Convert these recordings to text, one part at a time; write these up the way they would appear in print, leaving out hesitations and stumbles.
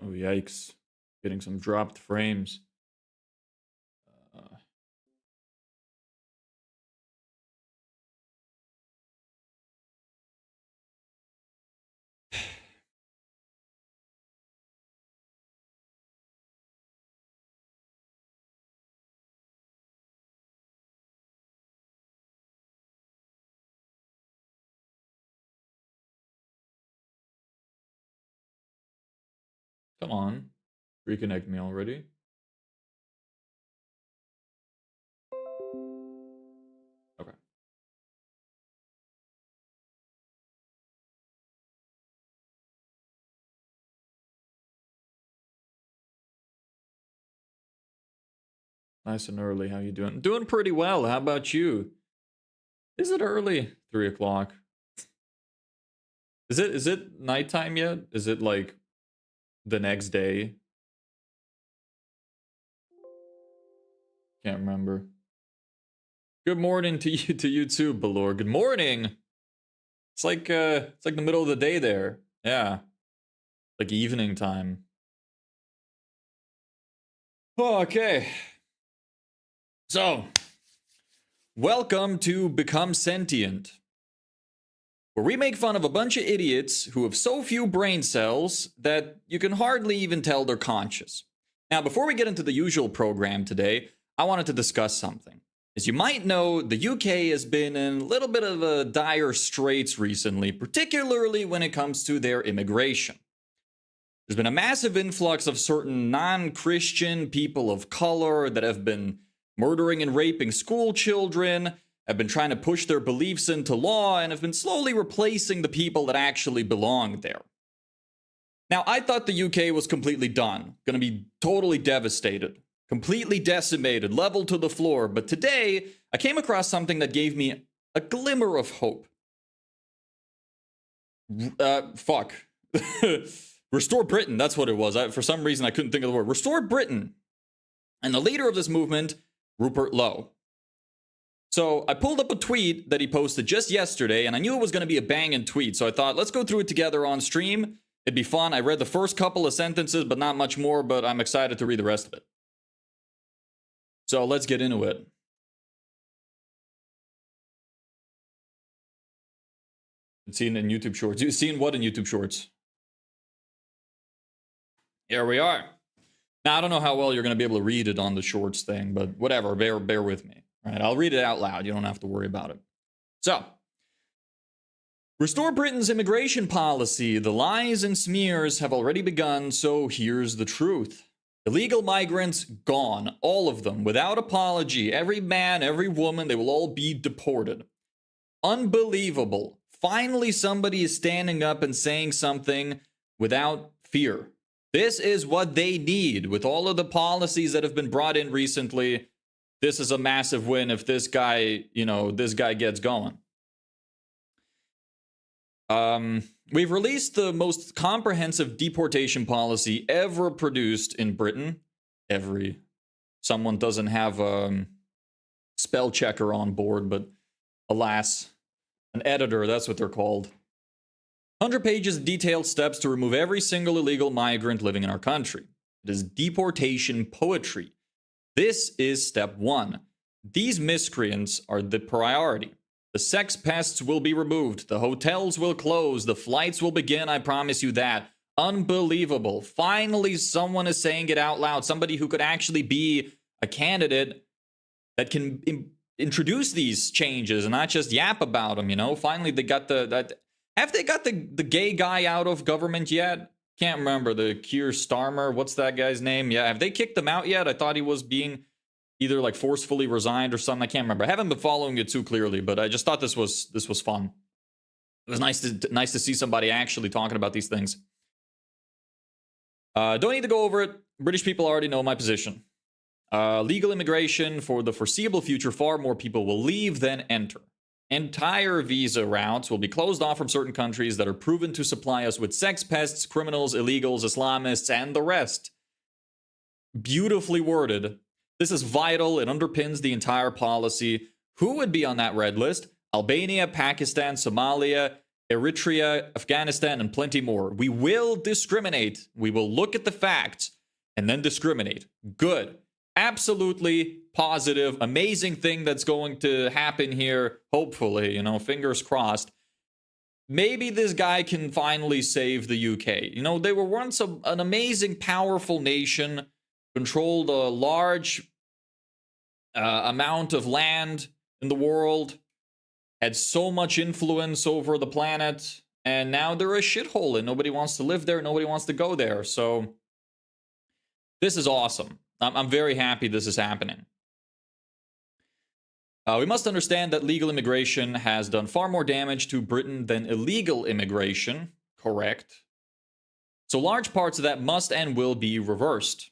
Oh, yikes. Getting some dropped frames. Uh, Come on. Reconnect me already. Okay. Nice and early. How you doing? Doing pretty well. How about you? Is it early? 3 o'clock. Is it nighttime yet? Is it like the next day? Can't remember. Good morning to you too, Balor. Good morning. It's like the middle of the day there. Yeah. Like evening time. Oh, okay. So, welcome to Become Sentient, where we make fun of a bunch of idiots who have so few brain cells that you can hardly even tell they're conscious. Now, before we get into the usual program today, I wanted to discuss something. As you might know, the UK has been in a little bit of a dire straits recently, particularly when it comes to their immigration. There's been a massive influx of certain non-Christian people of color that have been murdering and raping school children, have been trying to push their beliefs into law, and have been slowly replacing the people that actually belong there. Now, I thought the UK was completely done, gonna be totally devastated, completely decimated, leveled to the floor, but today, I came across something that gave me a glimmer of hope. Fuck. Restore Britain, that's what it was. For some reason, I couldn't think of the word. Restore Britain. And the leader of this movement, Rupert Lowe. So I pulled up a tweet that he posted just yesterday, and I knew it was going to be a banging tweet, so I thought, let's go through it together on stream. It'd be fun. I read the first couple of sentences, but not much more, but I'm excited to read the rest of it. So let's get into it. Seen in YouTube Shorts. You've seen what in YouTube Shorts? Here we are. Now, I don't know how well you're going to be able to read it on the Shorts thing, but whatever, bear with me. All right, I'll read it out loud. You don't have to worry about it. So, restore Britain's immigration policy. The lies and smears have already begun, so here's the truth. Illegal migrants gone, all of them, without apology. Every man, every woman, they will all be deported. Unbelievable. Finally, somebody is standing up and saying something without fear. This is what they need. With all of the policies that have been brought in recently, this is a massive win if this guy, this guy gets going. We've released the most comprehensive deportation policy ever produced in Britain. Someone doesn't have a spell checker on board, but alas, an editor, that's what they're called. 100 pages of detailed steps to remove every single illegal migrant living in our country. It is deportation poetry. This is step 1. These miscreants are the priority. The sex pests will be removed. The hotels will close. The flights will begin. I promise you that. Unbelievable. Finally, someone is saying it out loud. Somebody who could actually be a candidate that can introduce these changes and not just yap about them, Finally, they got have they got the gay guy out of government yet? Can't remember. The Keir Starmer. What's that guy's name? Yeah, have they kicked him out yet? I thought he was being either like forcefully resigned or something. I can't remember. I haven't been following it too clearly, but I just thought this was fun. It was nice to see somebody actually talking about these things. Don't need to go over it. British people already know my position. Legal immigration for the foreseeable future, far more people will leave than enter. Entire visa routes will be closed off from certain countries that are proven to supply us with sex pests, criminals, illegals, Islamists, and the rest. Beautifully worded. This is vital. It underpins the entire policy. Who would be on that red list? Albania, Pakistan, Somalia, Eritrea, Afghanistan, and plenty more. We will discriminate. We will look at the facts and then discriminate. Good. Absolutely positive, amazing thing that's going to happen here. Hopefully, fingers crossed. Maybe this guy can finally save the UK. They were once an amazing, powerful nation, controlled a large amount of land in the world, had so much influence over the planet, and now they're a shithole and nobody wants to live there, nobody wants to go there. So this is awesome. I'm very happy this is happening. We must understand that legal immigration has done far more damage to Britain than illegal immigration. Correct. So large parts of that must and will be reversed.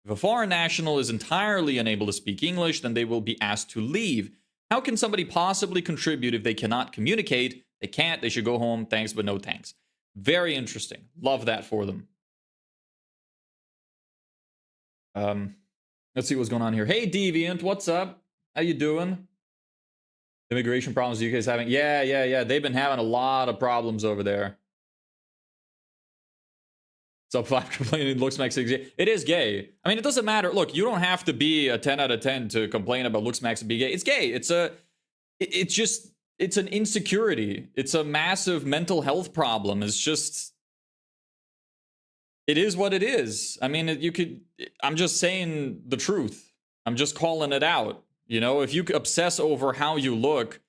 If a foreign national is entirely unable to speak English, then they will be asked to leave. How can somebody possibly contribute if they cannot communicate? They can't. They should go home. Thanks, but no thanks. Very interesting. Love that for them. Let's see what's going on here. Hey, Deviant, what's up? How you doing? Immigration problems the UK is having. Yeah. They've been having a lot of problems over there. Sub 5 complaining Looksmaxxing is gay. It is gay. I mean, it doesn't matter. Look, you don't have to be a 10 out of 10 to complain about Looksmaxxing being gay. It's gay. It's an insecurity. It's a massive mental health problem. It is what it is. I mean, I'm just saying the truth. I'm just calling it out. If you obsess over how you look,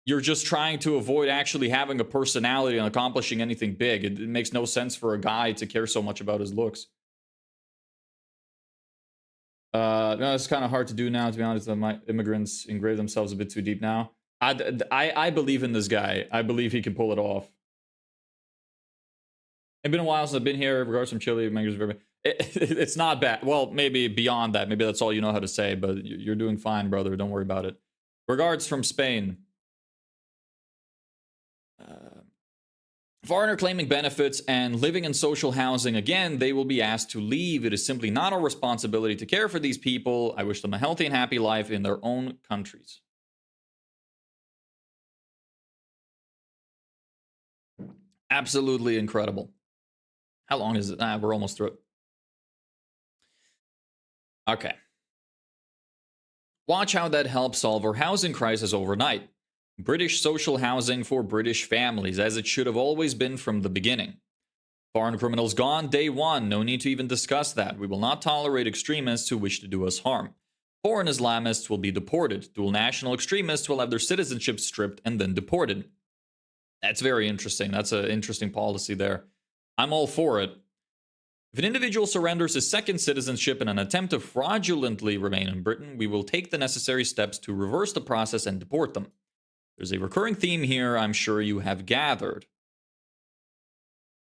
you're just trying to avoid actually having a personality and accomplishing anything big. It makes no sense for a guy to care so much about his looks. No, it's kind of hard to do now, to be honest. My immigrants engrave themselves a bit too deep now. I believe in this guy. I believe he can pull it off. It's been a while since I've been here. Regards from Chile, it's not bad. Well, maybe beyond that. Maybe that's all you know how to say, but you're doing fine, brother. Don't worry about it. Regards from Spain. Foreigner claiming benefits and living in social housing. Again, they will be asked to leave. It is simply not our responsibility to care for these people. I wish them a healthy and happy life in their own countries. Absolutely incredible. How long is it? We're almost through it. Okay. Watch how that helps solve our housing crisis overnight. British social housing for British families, as it should have always been from the beginning. Foreign criminals gone day one. No need to even discuss that. We will not tolerate extremists who wish to do us harm. Foreign Islamists will be deported. Dual national extremists will have their citizenship stripped and then deported. That's very interesting. That's an interesting policy there. I'm all for it. If an individual surrenders his second citizenship in an attempt to fraudulently remain in Britain, we will take the necessary steps to reverse the process and deport them. There's a recurring theme here, I'm sure you have gathered.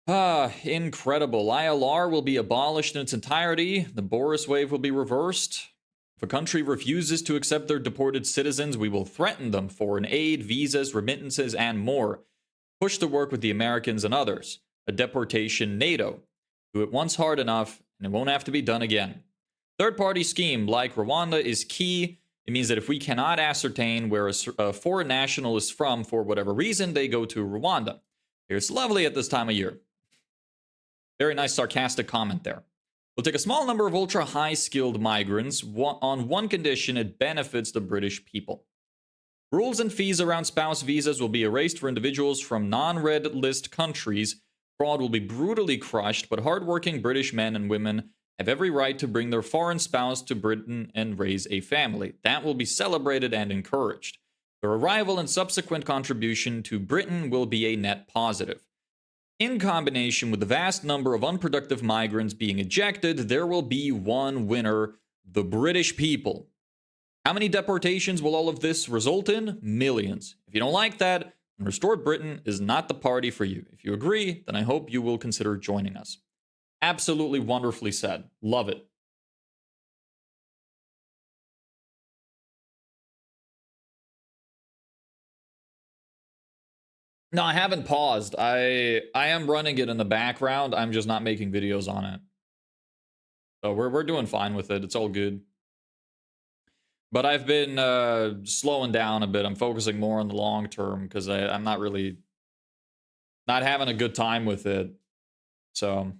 Incredible. ILR will be abolished in its entirety. The Boris wave will be reversed. If a country refuses to accept their deported citizens, we will threaten them foreign aid, visas, remittances, and more. Push to work with the Americans and others. A deportation NATO. Do it once hard enough, and it won't have to be done again. Third-party scheme, like Rwanda, is key. It means that if we cannot ascertain where a foreign national is from for whatever reason, they go to Rwanda. It's lovely at this time of year. Very nice sarcastic comment there. We'll take a small number of ultra-high-skilled migrants on one condition: it benefits the British people. Rules and fees around spouse visas will be erased for individuals from non-red list countries. Fraud will be brutally crushed, but hardworking British men and women have every right to bring their foreign spouse to Britain and raise a family. That will be celebrated and encouraged. Their arrival and subsequent contribution to Britain will be a net positive. In combination with the vast number of unproductive migrants being ejected, there will be one winner: the British people. How many deportations will all of this result in? Millions. If you don't like that, then Restored Britain is not the party for you. If you agree, then I hope you will consider joining us. Absolutely wonderfully said. Love it. No, I haven't paused. I am running it in the background. I'm just not making videos on it. So we're doing fine with it. It's all good. But I've been slowing down a bit. I'm focusing more on the long term because I'm not really not having a good time with it. So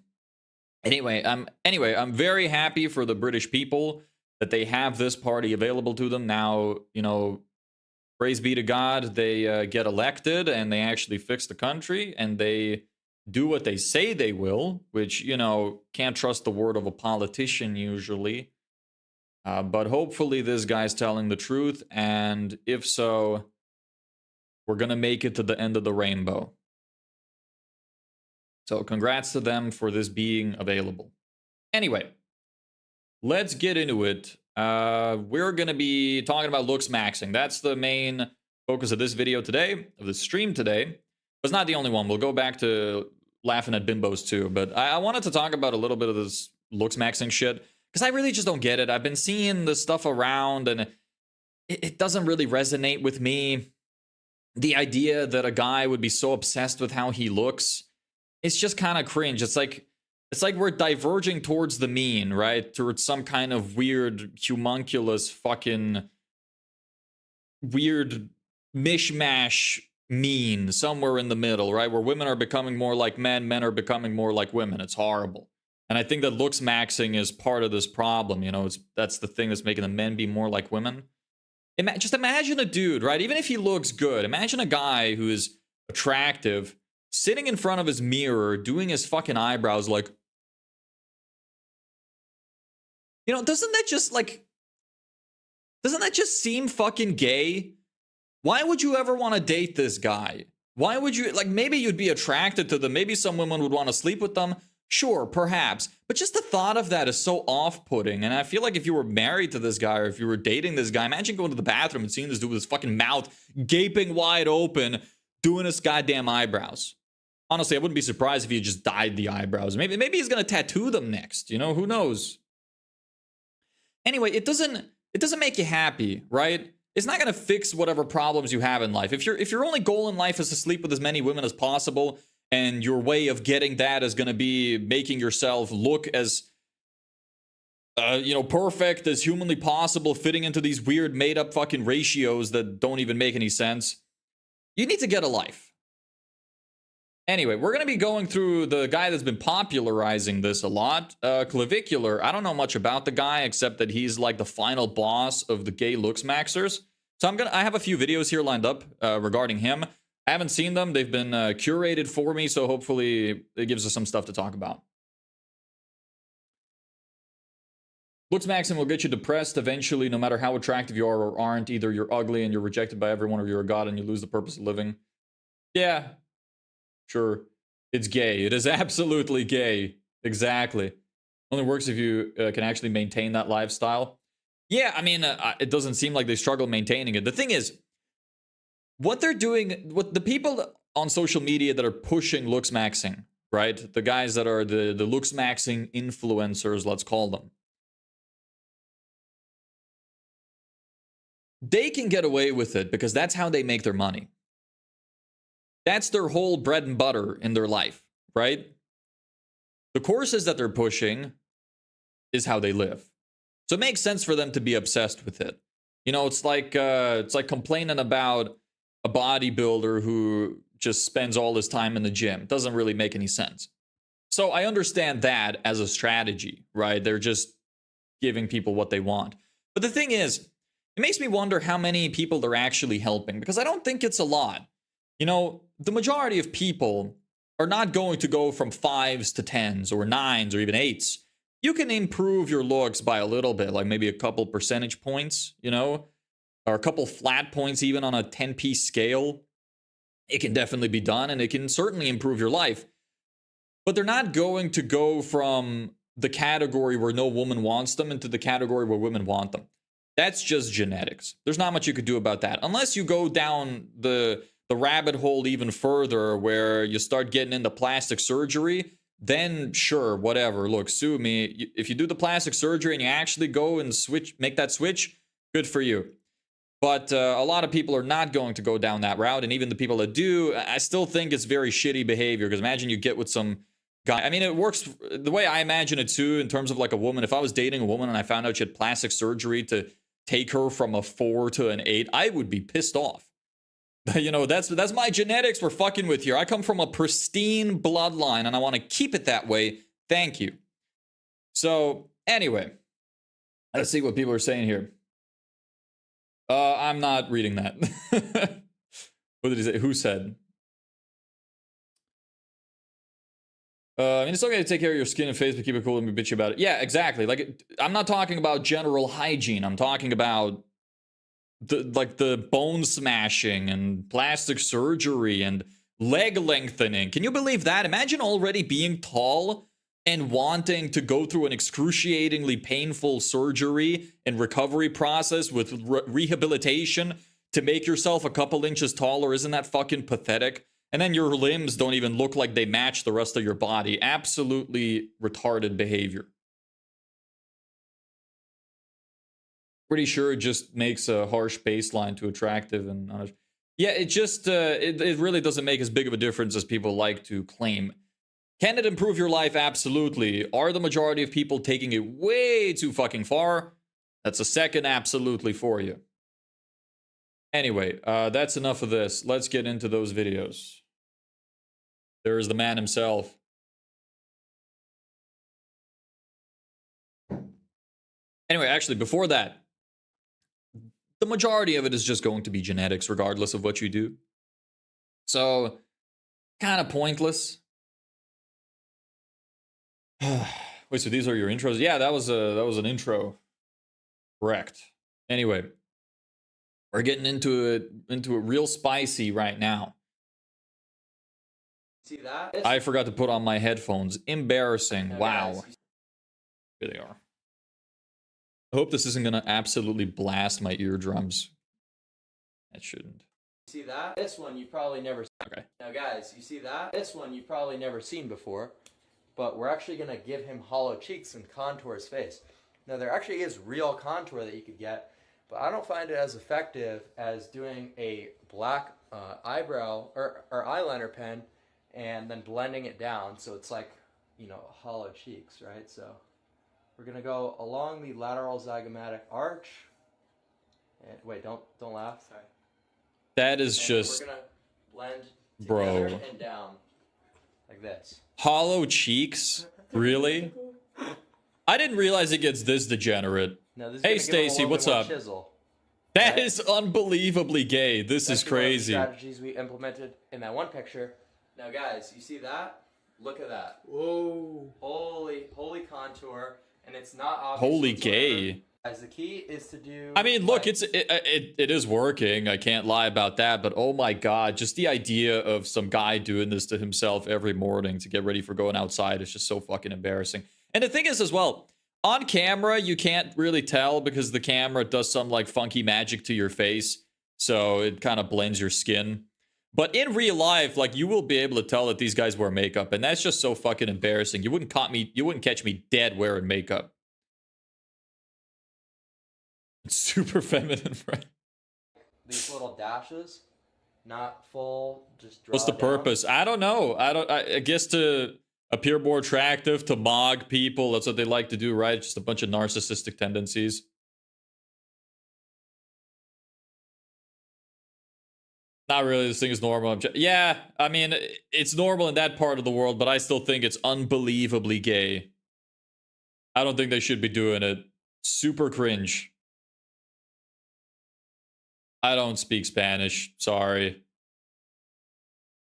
anyway, I'm very happy for the British people that they have this party available to them now. You know, praise be to God, they get elected and they actually fix the country and they do what they say they will, which, you know, can't trust the word of a politician usually. But hopefully this guy's telling the truth, and if so, we're gonna make it to the end of the rainbow. So congrats to them for this being available. Anyway, let's get into it. We're gonna be talking about Looksmaxxing. That's the main focus of this video today, of the stream today. But it's not the only one. We'll go back to laughing at bimbos too. But I wanted to talk about a little bit of this Looksmaxxing shit, because I really just don't get it. I've been seeing the stuff around, and it doesn't really resonate with me. The idea that a guy would be so obsessed with how he looks, it's just kind of cringe. It's like we're diverging towards the mean, right? Towards some kind of weird, homunculus, fucking weird mishmash mean somewhere in the middle, right? Where women are becoming more like men, men are becoming more like women. It's horrible. And I think that Looksmaxxing is part of this problem. You know, that's the thing that's making the men be more like women. Just imagine a dude, right? Even if he looks good, imagine a guy who is attractive sitting in front of his mirror doing his fucking eyebrows like, you know, doesn't that just seem fucking gay? Why would you ever want to date this guy? Why would you, like, maybe you'd be attracted to them, maybe some women would want to sleep with them. Sure, perhaps. But just the thought of that is so off-putting. And I feel like if you were married to this guy or if you were dating this guy, imagine going to the bathroom and seeing this dude with his fucking mouth gaping wide open doing his goddamn eyebrows. Honestly, I wouldn't be surprised if he just dyed the eyebrows. Maybe he's going to tattoo them next. You know, who knows? Anyway, it doesn't make you happy, right? It's not going to fix whatever problems you have in life. If your only goal in life is to sleep with as many women as possible, and your way of getting that is going to be making yourself look as, you know, perfect as humanly possible, fitting into these weird made-up fucking ratios that don't even make any sense, you need to get a life. Anyway, we're going to be going through the guy that's been popularizing this a lot, Clavicular. I don't know much about the guy except that he's like the final boss of the gay Looksmaxxers. So I have a few videos here lined up regarding him. I haven't seen them. They've been curated for me, so hopefully it gives us some stuff to talk about. Looksmaxxing will get you depressed eventually, no matter how attractive you are or aren't. Either you're ugly and you're rejected by everyone, or you're a god and you lose the purpose of living. Yeah, sure. It's gay. It is absolutely gay. Exactly. Only works if you can actually maintain that lifestyle. Yeah, I mean, it doesn't seem like they struggle maintaining it. The thing is, what they're doing, what the people on social media that are pushing Looksmaxxing, right? The guys that are the Looksmaxxing influencers, let's call them. They can get away with it because that's how they make their money. That's their whole bread and butter in their life, right? The courses that they're pushing is how they live. So it makes sense for them to be obsessed with it. You know, it's like complaining about a bodybuilder who just spends all his time in the gym. It doesn't really make any sense. So I understand that as a strategy, right? They're just giving people what they want. But the thing is, it makes me wonder how many people they're actually helping, because I don't think it's a lot. You know, the majority of people are not going to go from 5s to 10s or 9s or even 8s. You can improve your looks by a little bit, like maybe a couple percentage points, you know, or a couple flat points even on a 10-piece scale. It can definitely be done, and it can certainly improve your life. But they're not going to go from the category where no woman wants them into the category where women want them. That's just genetics. There's not much you could do about that. Unless you go down the rabbit hole even further where you start getting into plastic surgery, then sure, whatever. Look, sue me. If you do the plastic surgery and you actually go and make that switch, good for you. But a lot of people are not going to go down that route. And even the people that do, I still think it's very shitty behavior. Because imagine you get with some guy. I mean, it works the way I imagine it too, in terms of like a woman. If I was dating a woman and I found out she had plastic surgery to take her from a 4 to an 8, I would be pissed off. You know, that's my genetics we're fucking with here. I come from a pristine bloodline and I want to keep it that way. Thank you. So, anyway, let's see what people are saying here. I'm not reading that. What did he say? Who said? I mean, it's okay to take care of your skin and face, but keep it cool and be bitchy about it. Yeah, exactly. Like, I'm not talking about general hygiene. I'm talking about the bone smashing and plastic surgery and leg lengthening. Can you believe that? Imagine already being tall and wanting to go through an excruciatingly painful surgery and recovery process with rehabilitation to make yourself a couple inches taller. Isn't that fucking pathetic? And then your limbs don't even look like they match the rest of your body. Absolutely retarded behavior. Pretty sure it just makes a harsh baseline too attractive and yeah, it just it really doesn't make as big of a difference as people like to claim. Can it improve your life? Absolutely. Are the majority of people taking it way too fucking far? That's a second absolutely for you. Anyway, that's enough of this. Let's get into those videos. There's the man himself. Anyway, actually, before that, the majority of it is just going to be genetics, regardless of what you do. So, kind of pointless. Wait, so these are your intros? Yeah, that was an intro. Correct. Anyway, we're getting into it real spicy right now. See that? I forgot to put on my headphones. Embarrassing. Wow. Here they are. I hope this isn't gonna absolutely blast my eardrums. It shouldn't. See that? This one you've probably never seen. Okay. Now guys, you see that? This one you've probably never seen before, but we're actually gonna give him hollow cheeks and contour his face. Now there actually is real contour that you could get, but I don't find it as effective as doing a black eyebrow or eyeliner pen and then blending it down so it's like, you know, hollow cheeks, right? So we're gonna go along the lateral zygomatic arch. And wait, don't laugh. Sorry. That is And just, we're gonna blend bro, together and down like this. hollow cheeks. Really? I didn't realize it gets this degenerate. Now, this is Hey, gonna give him a Stacy, little what's bit more up? Chisel. That Right? is unbelievably gay. This is That's one of the crazy. strategies we implemented in that one picture. Now, guys, you see that? Look at that. Whoa. Holy contour, and it's not obvious. Holy whatsoever. gay. Guys, the key is to do. I mean, look, like, it is working. I can't lie about that. But oh my god, just the idea of some guy doing this to himself every morning to get ready for going outside is just so fucking embarrassing. And the thing is, as well, on camera you can't really tell because the camera does some like funky magic to your face, so it kind of blends your skin. But in real life, like, you will be able to tell that these guys wear makeup, and that's just so fucking embarrassing. You wouldn't catch me dead wearing makeup. It's super feminine, right? these little dashes, not full. Just draw What's the it down. purpose? I don't know. I guess to appear more attractive, to mog people. That's what they like to do, right? Just a bunch of narcissistic tendencies. Not really. This thing is normal. Yeah, I mean, it's normal in that part of the world, but I still think it's unbelievably gay. I don't think they should be doing it. Super cringe. I don't speak Spanish. Sorry.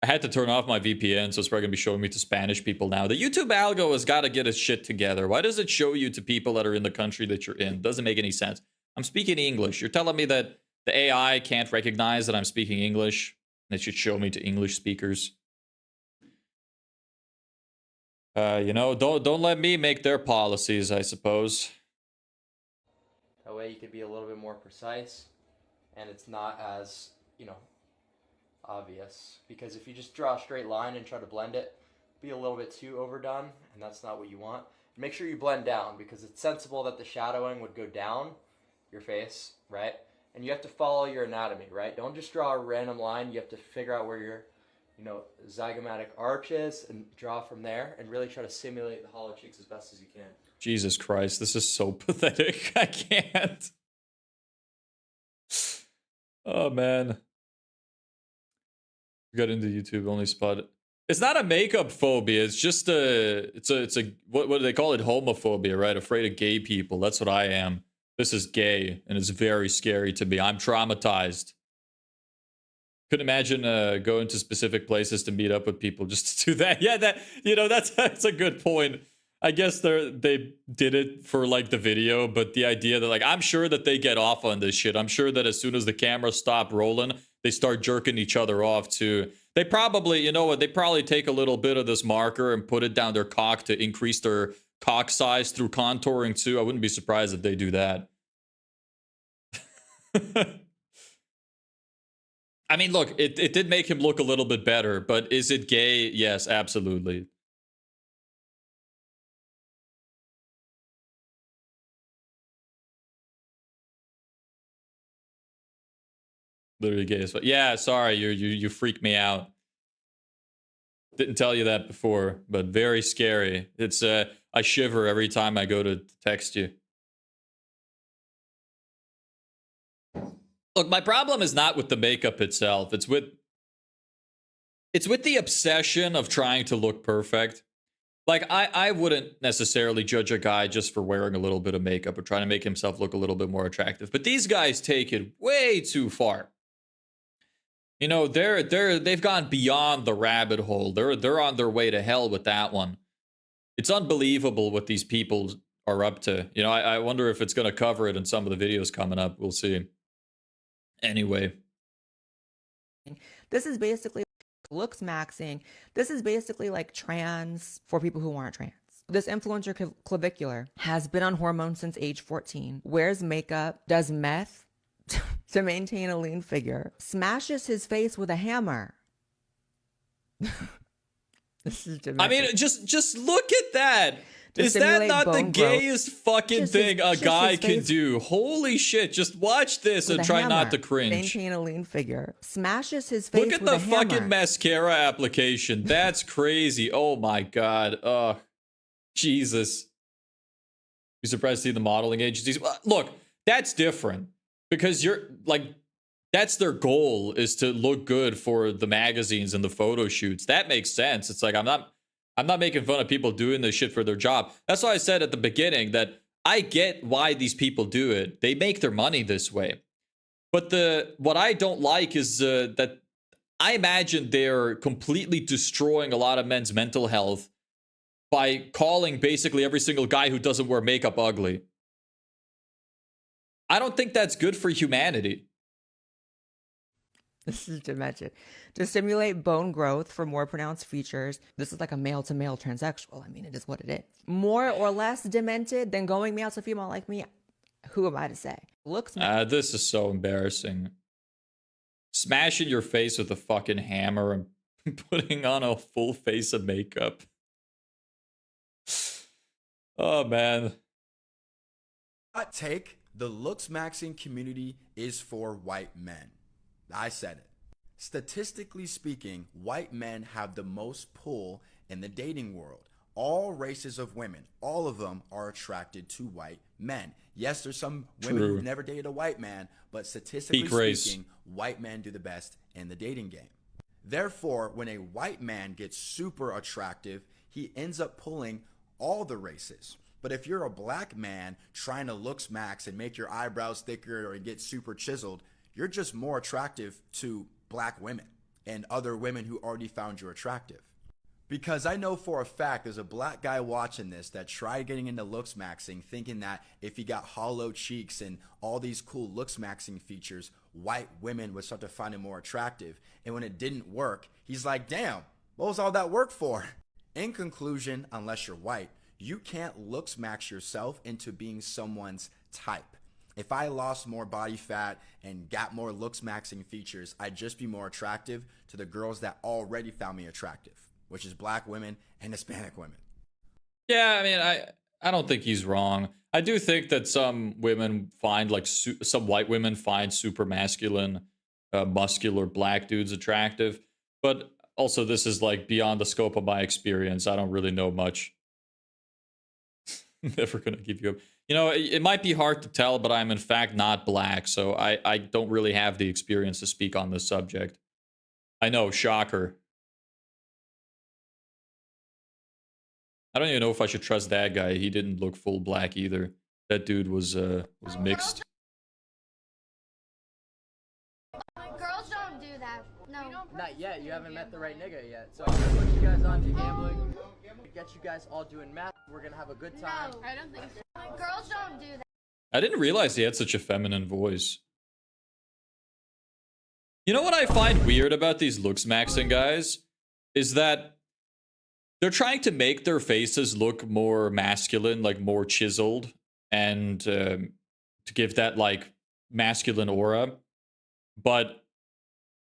I had to turn off my VPN, so it's probably going to be showing me to Spanish people now. The YouTube algo has got to get its shit together. Why does it show you to people that are in the country that you're in? Doesn't make any sense. I'm speaking English. You're telling me that the AI can't recognize that I'm speaking English? And it should show me to English speakers. You know, don't let me make their policies, I suppose. That way you could be a little bit more precise, and it's not as, you know, obvious. Because if you just draw a straight line and try to blend it, be a little bit too overdone, and that's not what you want. Make sure you blend down, because it's sensible that the shadowing would go down your face, right? And you have to follow your anatomy, right? Don't just draw a random line. You have to figure out where your, you know, zygomatic arch is and draw from there and really try to simulate the hollow cheeks as best as you can. Jesus Christ, this is so pathetic. I can't. Oh, man. Got into YouTube only spot. It's not a makeup phobia. It's just it's a what do they call it? Homophobia, right? Afraid of gay people. That's what I am. This is gay, and it's very scary to me. I'm traumatized. Couldn't imagine going to specific places to meet up with people just to do that. Yeah, that's a good point. I guess they did it for like the video, but the idea that like I'm sure that they get off on this shit. I'm sure that as soon as the cameras stop rolling, they start jerking each other off too. They probably, you know what? They probably take a little bit of this marker and put it down their cock to increase their cock size through contouring too. I wouldn't be surprised if they do that. I mean, look, it did make him look a little bit better, but is it gay? Yes, absolutely. Literally gay as well. Yeah, sorry, you freak me out. Didn't tell you that before, but very scary. It's I shiver every time I go to text you. Look, my problem is not with the makeup itself. It's with the obsession of trying to look perfect. Like, I wouldn't necessarily judge a guy just for wearing a little bit of makeup or trying to make himself look a little bit more attractive. But these guys take it way too far. You know, they've gone beyond the rabbit hole. They're on their way to hell with that one. It's unbelievable what these people are up to. You know, I wonder if it's going to cover it in some of the videos coming up. We'll see. Anyway. This is basically Looksmaxxing. This is basically like trans for people who aren't trans. This influencer clavicular has been on hormones since age 14, wears makeup, does meth to maintain a lean figure, smashes his face with a hammer. This is I mean, just look at that. Is that not the gayest fucking thing a guy can do? Holy shit, just watch this and try not to cringe. Maintain a lean figure. Smashes his face with a hammer. Look at the fucking mascara application. That's crazy. Oh my god. Oh, Jesus. You surprised to see the modeling agencies? Look, that's different. Because you're, like, that's their goal, is to look good for the magazines and the photo shoots. That makes sense. It's like, I'm not making fun of people doing this shit for their job. That's why I said at the beginning that I get why these people do it. They make their money this way. But what I don't like is that I imagine they're completely destroying a lot of men's mental health by calling basically every single guy who doesn't wear makeup ugly. I don't think that's good for humanity. This is demented. To stimulate bone growth for more pronounced features. This is like a male-to-male transsexual. I mean, it is what it is. More or less demented than going male to female like me. Who am I to say? This is so embarrassing. Smashing your face with a fucking hammer and putting on a full face of makeup. Oh, man. Hot take, the Looksmaxxing community is for white men. I said it. Statistically speaking, white men have the most pull in the dating world. All races of women, all of them are attracted to white men. Yes, there's some women who've never dated a white man, but statistically speaking, white men do the best in the dating game. Therefore, when a white man gets super attractive, he ends up pulling all the races. But if you're a black man trying to Looksmaxx and make your eyebrows thicker or get super chiseled, you're just more attractive to black women and other women who already found you attractive. Because I know for a fact there's a black guy watching this that tried getting into Looksmaxxing thinking that if he got hollow cheeks and all these cool Looksmaxxing features, white women would start to find him more attractive. And when it didn't work, he's like, damn, what was all that work for? In conclusion, unless you're white, you can't Looksmaxx yourself into being someone's type. If I lost more body fat and got more Looksmaxxing features, I'd just be more attractive to the girls that already found me attractive, which is black women and Hispanic women. Yeah, I mean, I don't think he's wrong. I do think that some women find, like, some white women find super masculine, muscular black dudes attractive. But also, this is, like, beyond the scope of my experience. I don't really know much. Never gonna give you up. You know, it might be hard to tell, but I'm in fact not black, so I don't really have the experience to speak on this subject. I know, shocker. I don't even know if I should trust that guy. He didn't look full black either. That dude was mixed. Girls don't do that. No. Not yet. You haven't met the right nigga yet. So I'm gonna put you guys on to gambling. Get you guys all doing math. We're gonna have a good time. No, I don't think so. Girls don't do that. I didn't realize he had such a feminine voice. You know what I find weird about these Looksmaxxing guys? Is that they're trying to make their faces look more masculine, like more chiseled, and to give that like masculine aura. But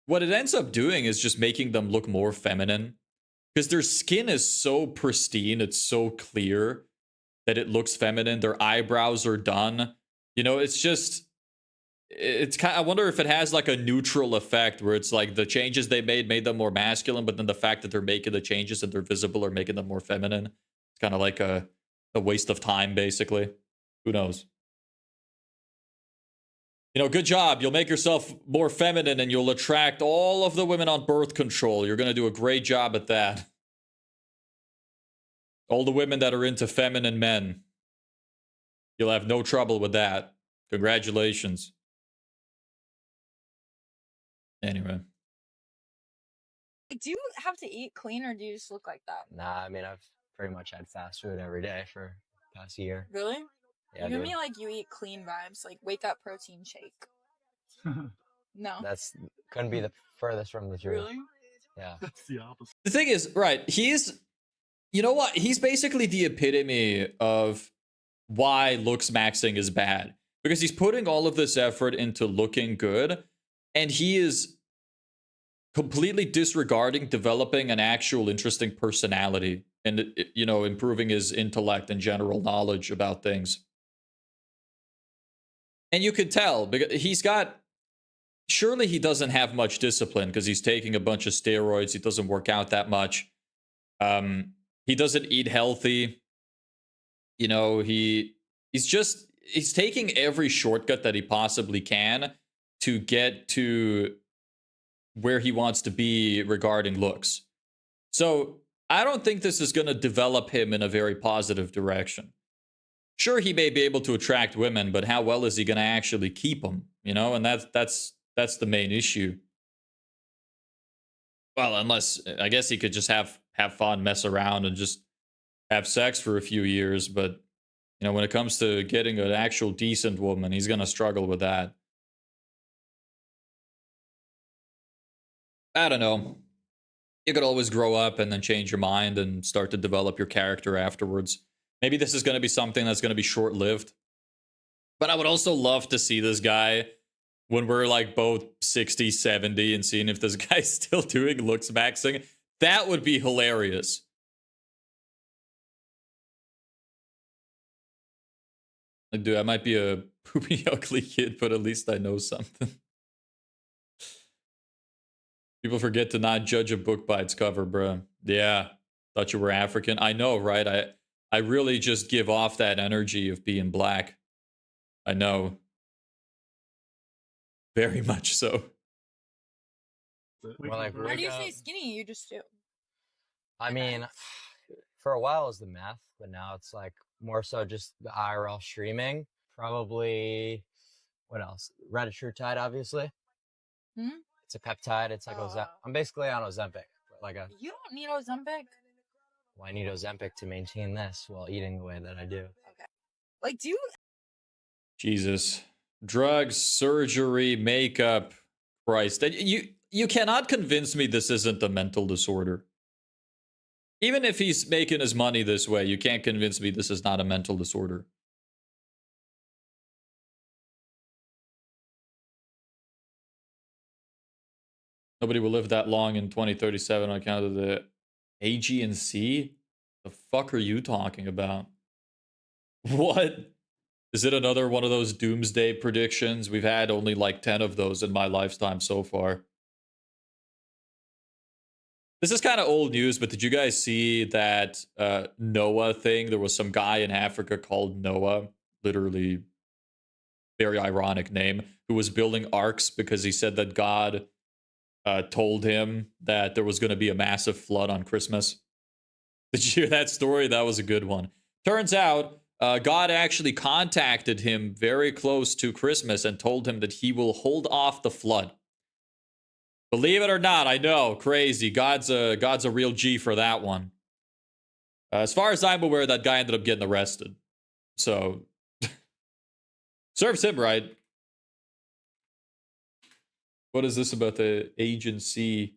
what it ends up doing is just making them look more feminine. Because their skin is so pristine, it's so clear that it looks feminine. Their eyebrows are done. You know, it's just, it's kind of, I wonder if it has like a neutral effect where it's like the changes they made them more masculine, but then the fact that they're making the changes and they're visible are making them more feminine. It's kind of like a waste of time, basically. Who knows? You know, good job. You'll make yourself more feminine and you'll attract all of the women on birth control. You're going to do a great job at that. All the women that are into feminine men. You'll have no trouble with that. Congratulations. Anyway. Do you have to eat clean or do you just look like that? Nah, I mean I've pretty much had fast food every day for the past year. Really? Yeah, You give dude. me like you eat clean vibes, like wake up protein shake. No. That's couldn't be the furthest from the truth. Really? Yeah. The thing is, right, he's, you know what? He's basically the epitome of why Looksmaxxing is bad. Because he's putting all of this effort into looking good, and he is completely disregarding developing an actual interesting personality and, you know, improving his intellect and general knowledge about things. And you could tell, because he's got, surely he doesn't have much discipline because he's taking a bunch of steroids. He doesn't work out that much. He doesn't eat healthy. You know, he's taking every shortcut that he possibly can to get to where he wants to be regarding looks. So I don't think this is going to develop him in a very positive direction. Sure, he may be able to attract women, but how well is he going to actually keep them? You know, and that's the main issue. Well, unless, I guess he could just have fun, mess around, and just have sex for a few years. But, you know, when it comes to getting an actual decent woman, he's going to struggle with that. I don't know. You could always grow up and then change your mind and start to develop your character afterwards. Maybe this is going to be something that's going to be short-lived. But I would also love to see this guy when we're like both 60, 70 and seeing if this guy's still doing Looksmaxxing. That would be hilarious. Like, dude, I might be a poopy, ugly kid, but at least I know something. People forget to not judge a book by its cover, bro. Yeah, thought you were African. I know, right? I really just give off that energy of being black. I know. Very much so. Well, like, Why do you say skinny? You just do. I mean, for a while it was the math, but now it's like more so just the IRL streaming. Probably, what else? Retatrutide, obviously. Hmm? It's a peptide. It's like I'm basically on Ozempic. Like You don't need Ozempic. well, I need Ozempic to maintain this while eating the way that I do. Okay. Like, do you? Jesus. Drugs, surgery, makeup. Christ. You cannot convince me this isn't a mental disorder. Even if he's making his money this way, you can't convince me this is not a mental disorder. Nobody will live that long in 2037 on account of the AG&C? The fuck are you talking about? What? Is it another one of those doomsday predictions? We've had only like 10 of those in my lifetime so far. This is kind of old news, but did you guys see that Noah thing? There was some guy in Africa called Noah, literally very ironic name, who was building arcs because he said that God told him that there was going to be a massive flood on Christmas. Did you hear that story? That was a good one. Turns out, God actually contacted him very close to Christmas and told him that he will hold off the flood. Believe it or not, I know, crazy. God's a real G for that one. As far as I'm aware, that guy ended up getting arrested. So, serves him right. What is this about the agency?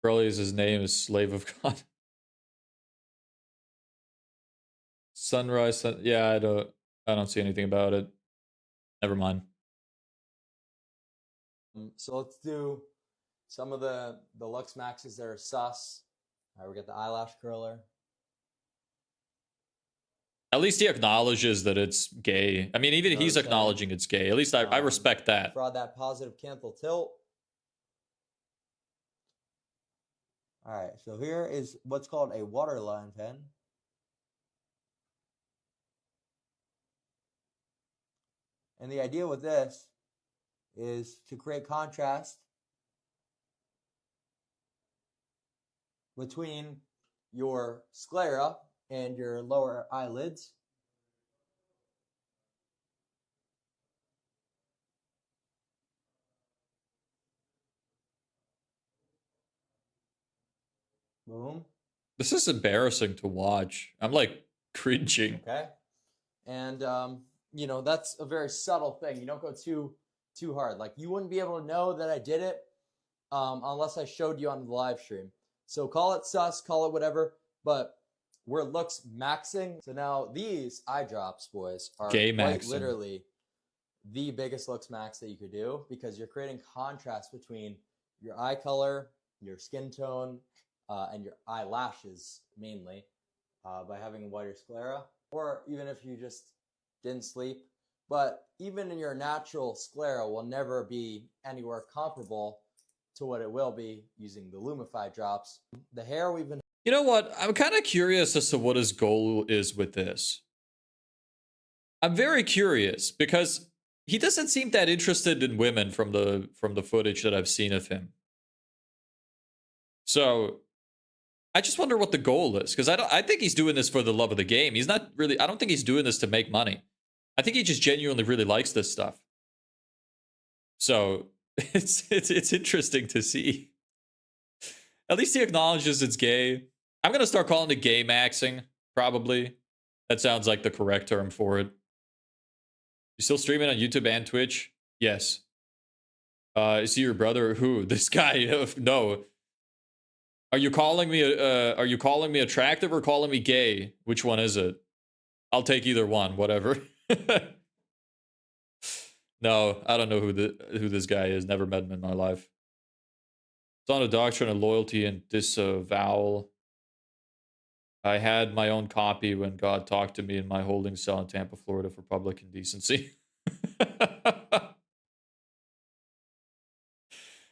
Probably is his name is Slave of God. Sunrise. Yeah, I don't see anything about it. Never mind. So let's do some of the Looksmaxxes that are sus. All right, we got the eyelash curler. At least he acknowledges that it's gay. I mean, even You know he's what I'm saying? acknowledging it's gay. At least I respect that. Fraud that positive canthal tilt. All right, so here is what's called a waterline pen. And the idea with this is to create contrast between your sclera and your lower eyelids. Boom. This is embarrassing to watch. I'm like cringing. Okay. And you know, that's a very subtle thing. You don't go too hard. Like, you wouldn't be able to know that I did it unless I showed you on the live stream. So call it sus, call it whatever, but we're Looksmaxxing. So now these eye drops, boys, are Gay quite maxing. literally the biggest Looksmax that you could do, because you're creating contrast between your eye color, your skin tone, and your eyelashes mainly, by having whiter sclera, or even if you just didn't sleep. But even in your natural sclera will never be anywhere comparable to what it will be using the Lumify drops. The hair we've been... You know what? I'm kind of curious as to what his goal is with this. I'm very curious because he doesn't seem that interested in women from the footage that I've seen of him. So I just wonder what the goal is, because I think he's doing this for the love of the game. He's not really, I don't think he's doing this to make money. I think he just genuinely really likes this stuff. So it's interesting to see. At least he acknowledges it's gay. I'm gonna start calling it gay maxing, probably. That sounds like the correct term for it. You still streaming on YouTube and Twitch? Yes. Is he your brother? Who? This guy? No. Are you calling me attractive or calling me gay? Which one is it? I'll take either one, whatever. No, I don't know who this guy is. Never met him in my life. It's on a doctrine of loyalty and disavowal. I had my own copy when God talked to me in my holding cell in Tampa, Florida for public indecency.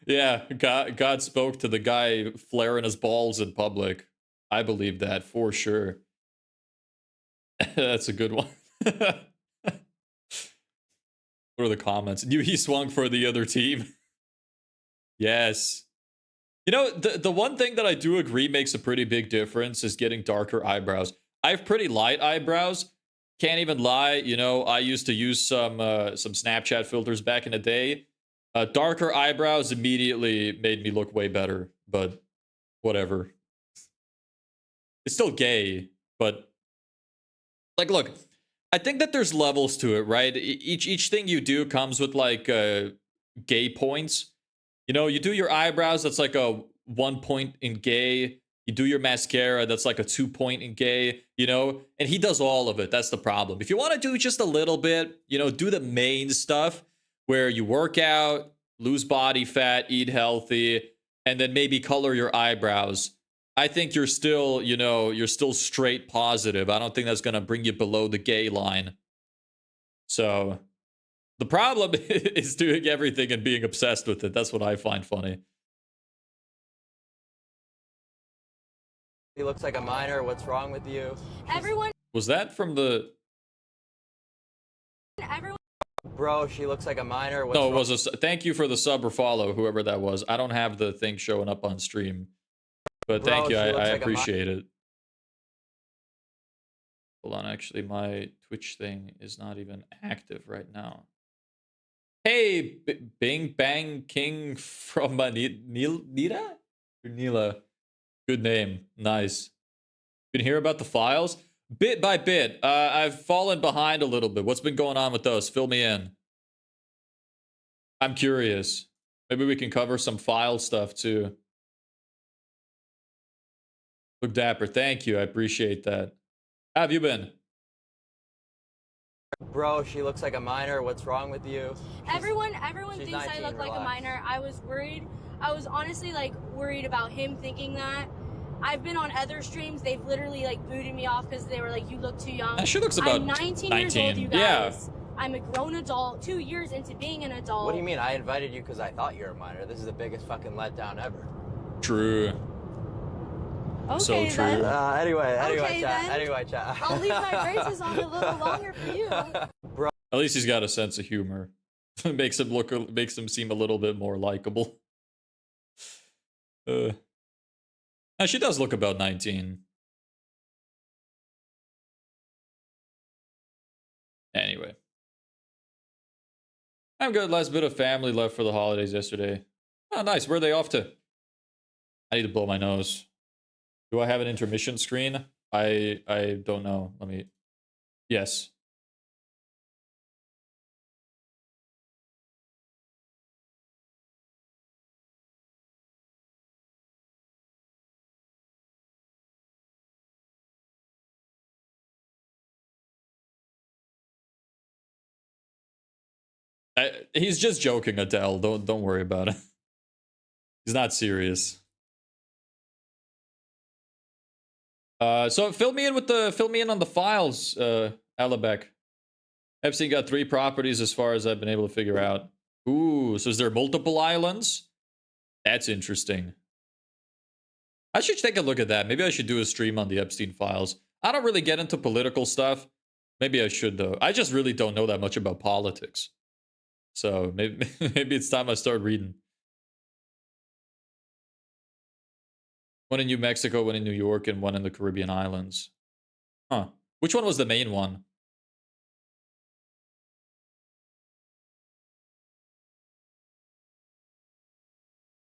Yeah, God spoke to the guy flaring his balls in public. I believe that for sure. That's a good one. What are the comments? Knew he swung for the other team. Yes. You know, the one thing that I do agree makes a pretty big difference is getting darker eyebrows. I have pretty light eyebrows. Can't even lie. You know, I used to use some Snapchat filters back in the day. Darker eyebrows immediately made me look way better, but whatever. It's still gay, but like, look, I think that there's levels to it, right? Each thing you do comes with like gay points. You know, you do your eyebrows, that's like a 1 point in gay. You do your mascara, that's like a 2 point in gay, you know? And he does all of it. That's the problem. If you want to do just a little bit, you know, do the main stuff where you work out, lose body fat, eat healthy, and then maybe color your eyebrows. I think you're still, you know, you're still straight positive. I don't think that's going to bring you below the gay line. So the problem is doing everything and being obsessed with it. That's what I find funny. He looks like a minor. What's wrong with you? Everyone Was that from the... Bro, she looks like a minor. No, it was a. Thank you for the sub or follow, whoever that was. I don't have the thing showing up on stream, but Bro, thank you. she I looks like a appreciate it. Hold on, actually, my Twitch thing is not even active right now. Hey, Bing Bang King from Nita? Or Nila? Good name. Nice. Been hear about the files? Bit by bit, I've fallen behind a little bit. What's been going on with those? Fill me in. I'm curious. Maybe we can cover some file stuff too. Look dapper. Thank you. I appreciate that. How have you been? Bro, she looks like a minor. What's wrong with you? Everyone she's thinks I 19, look like a relax. minor. I was worried. I was honestly like worried about him thinking that. I've been on other streams. They've literally like booted me off because they were like, "You look too young." She looks about I'm 19 years old, you guys. Yeah. I'm a grown adult. 2 years into being an adult. What do you mean? I invited you because I thought you were a minor. This is the biggest fucking letdown ever. True. Okay, So true. then. Anyway, Okay, chat. then. Anyway, chat. I'll leave my braces on a little longer for you. At least he's got a sense of humor. makes him seem a little bit more likable. Now she does look about 19. Anyway. I'm good. Last bit of family left for the holidays yesterday. Oh, nice. Where are they off to? I need to blow my nose. Do I have an intermission screen? I don't know. Let me... Yes. He's just joking, Adele. Don't worry about it. He's not serious. So fill me in on the files, Alabek. Epstein got 3 properties as far as I've been able to figure out. Ooh, so is there multiple islands? That's interesting. I should take a look at that. Maybe I should do a stream on the Epstein files. I don't really get into political stuff. Maybe I should, though. I just really don't know that much about politics. So maybe it's time I start reading. One in New Mexico, one in New York, and one in the Caribbean islands. Huh. Which one was the main one?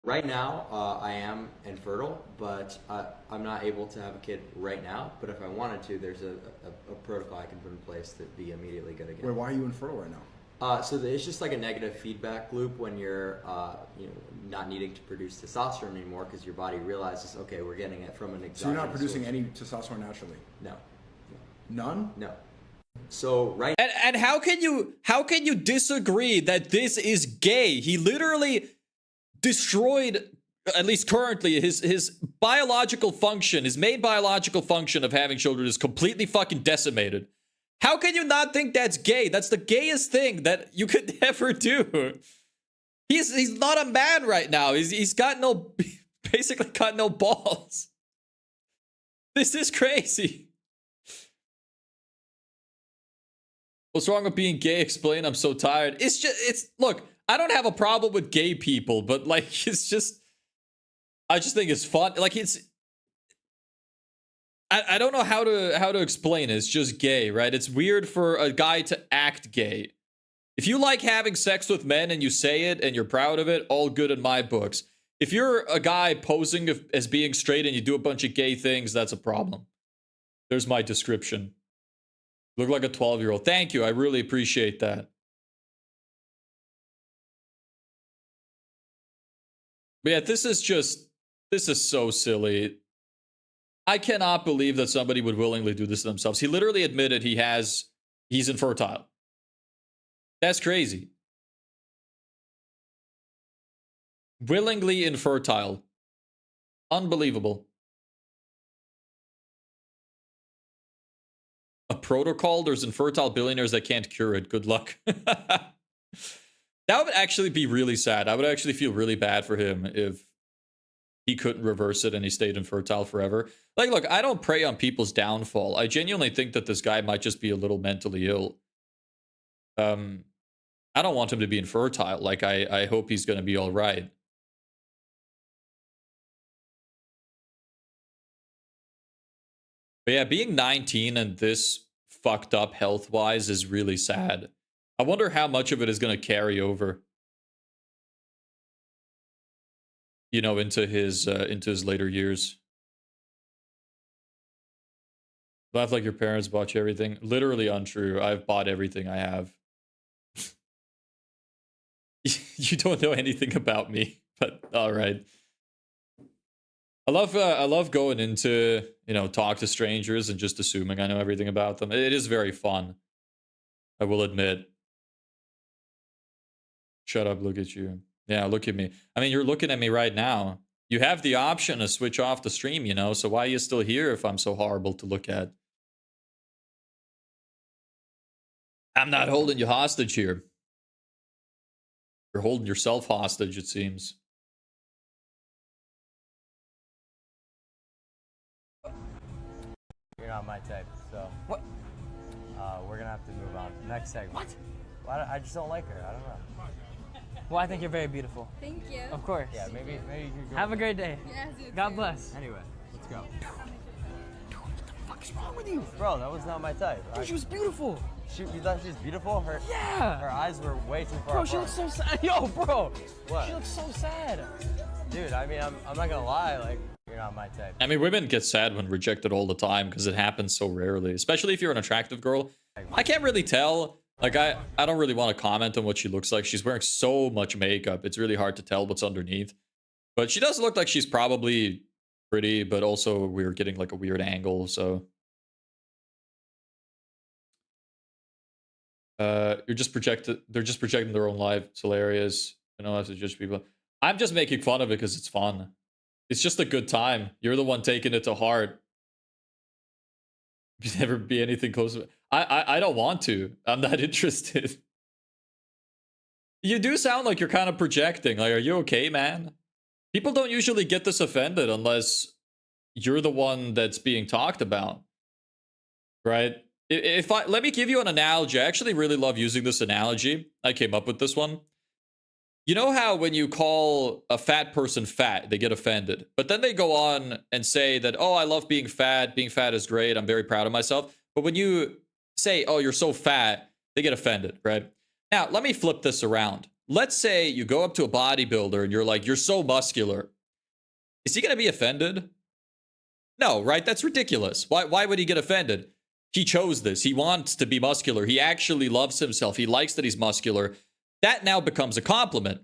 Right now, I am infertile, but I'm not able to have a kid right now. But if I wanted to, there's a protocol I can put in place to be immediately good again. Wait, why are you infertile right now? It's just like a negative feedback loop when you're not needing to produce testosterone anymore because your body realizes, okay, we're getting it from an exogenous So you're not producing source. any testosterone naturally? No. None? No. So right And how can you disagree that this is gay? He literally destroyed, at least currently, his biological function, his main biological function of having children is completely fucking decimated. How can you not think that's gay? That's the gayest thing that you could ever do. He's not a man right now. He's got basically got no balls. This is crazy. What's wrong with being gay? Explain. I'm so tired. Look, I don't have a problem with gay people, but like, I just think it's fun. Like I don't know how to explain it. It's just gay, right? It's weird for a guy to act gay. If you like having sex with men and you say it and you're proud of it, all good in my books. If you're a guy posing as being straight and you do a bunch of gay things, that's a problem. There's my description. Look like a 12-year-old. Thank you. I really appreciate that. But yeah, this is so silly. I cannot believe that somebody would willingly do this to themselves. He literally admitted he's infertile. That's crazy. Willingly infertile. Unbelievable. A protocol? There's infertile billionaires that can't cure it. Good luck. That would actually be really sad. I would actually feel really bad for him if he couldn't reverse it and he stayed infertile forever. Like, look, I don't prey on people's downfall. I genuinely think that this guy might just be a little mentally ill. I don't want him to be infertile. Like, I hope he's going to be all right. But yeah, being 19 and this fucked up health-wise is really sad. I wonder how much of it is going to carry over, you know, into his later years. Laugh like your parents bought you everything. Literally untrue. I've bought everything I have. You don't know anything about me, but all right. I love going into, you know, talk to strangers and just assuming I know everything about them. It is very fun, I will admit. Shut up, look at you. Yeah, look at me. I mean, you're looking at me right now. You have the option to switch off the stream, you know, so why are you still here if I'm so horrible to look at? I'm not holding you hostage here. You're holding yourself hostage, it seems. You're not my type, so What? We're gonna have to move on. Next segment. What? Well, I just don't like her. I don't know. Well, I think you're very beautiful. Thank you. Of course. Yeah, maybe you could go. Have a great day. Yes, you God too. bless. Anyway, let's go. What is wrong with you? Bro, that was not my type. Dude, she was beautiful. You thought she was beautiful? Her Yeah. eyes were way too far Bro, apart. she looks so sad. Yo, bro. What? She looks so sad. Dude, I mean, I'm not gonna lie. Like, you're not my type. I mean, women get sad when rejected all the time because it happens so rarely, especially if you're an attractive girl. I can't really tell. Like, I don't really want to comment on what she looks like. She's wearing so much makeup. It's really hard to tell what's underneath. But she does look like she's probably pretty, but also we're getting like a weird angle, so. They're just projecting their own life. It's hilarious. You know, I have to judge people. I'm just making fun of it because it's fun. It's just a good time. You're the one taking it to heart. You never be anything close to it. I don't want to. I'm not interested. You do sound like you're kind of projecting. Like, are you okay, man? People don't usually get this offended unless you're the one that's being talked about. Right? Let me give you an analogy. I actually really love using this analogy. I came up with this one. You know how when you call a fat person fat, they get offended. But then they go on and say that, oh, I love being fat. Being fat is great. I'm very proud of myself. But when you say, oh, you're so fat, they get offended, right? Now, let me flip this around. Let's say you go up to a bodybuilder and you're like, you're so muscular. Is he going to be offended? No, right? That's ridiculous. Why would he get offended? He chose this. He wants to be muscular. He actually loves himself. He likes that he's muscular. That now becomes a compliment.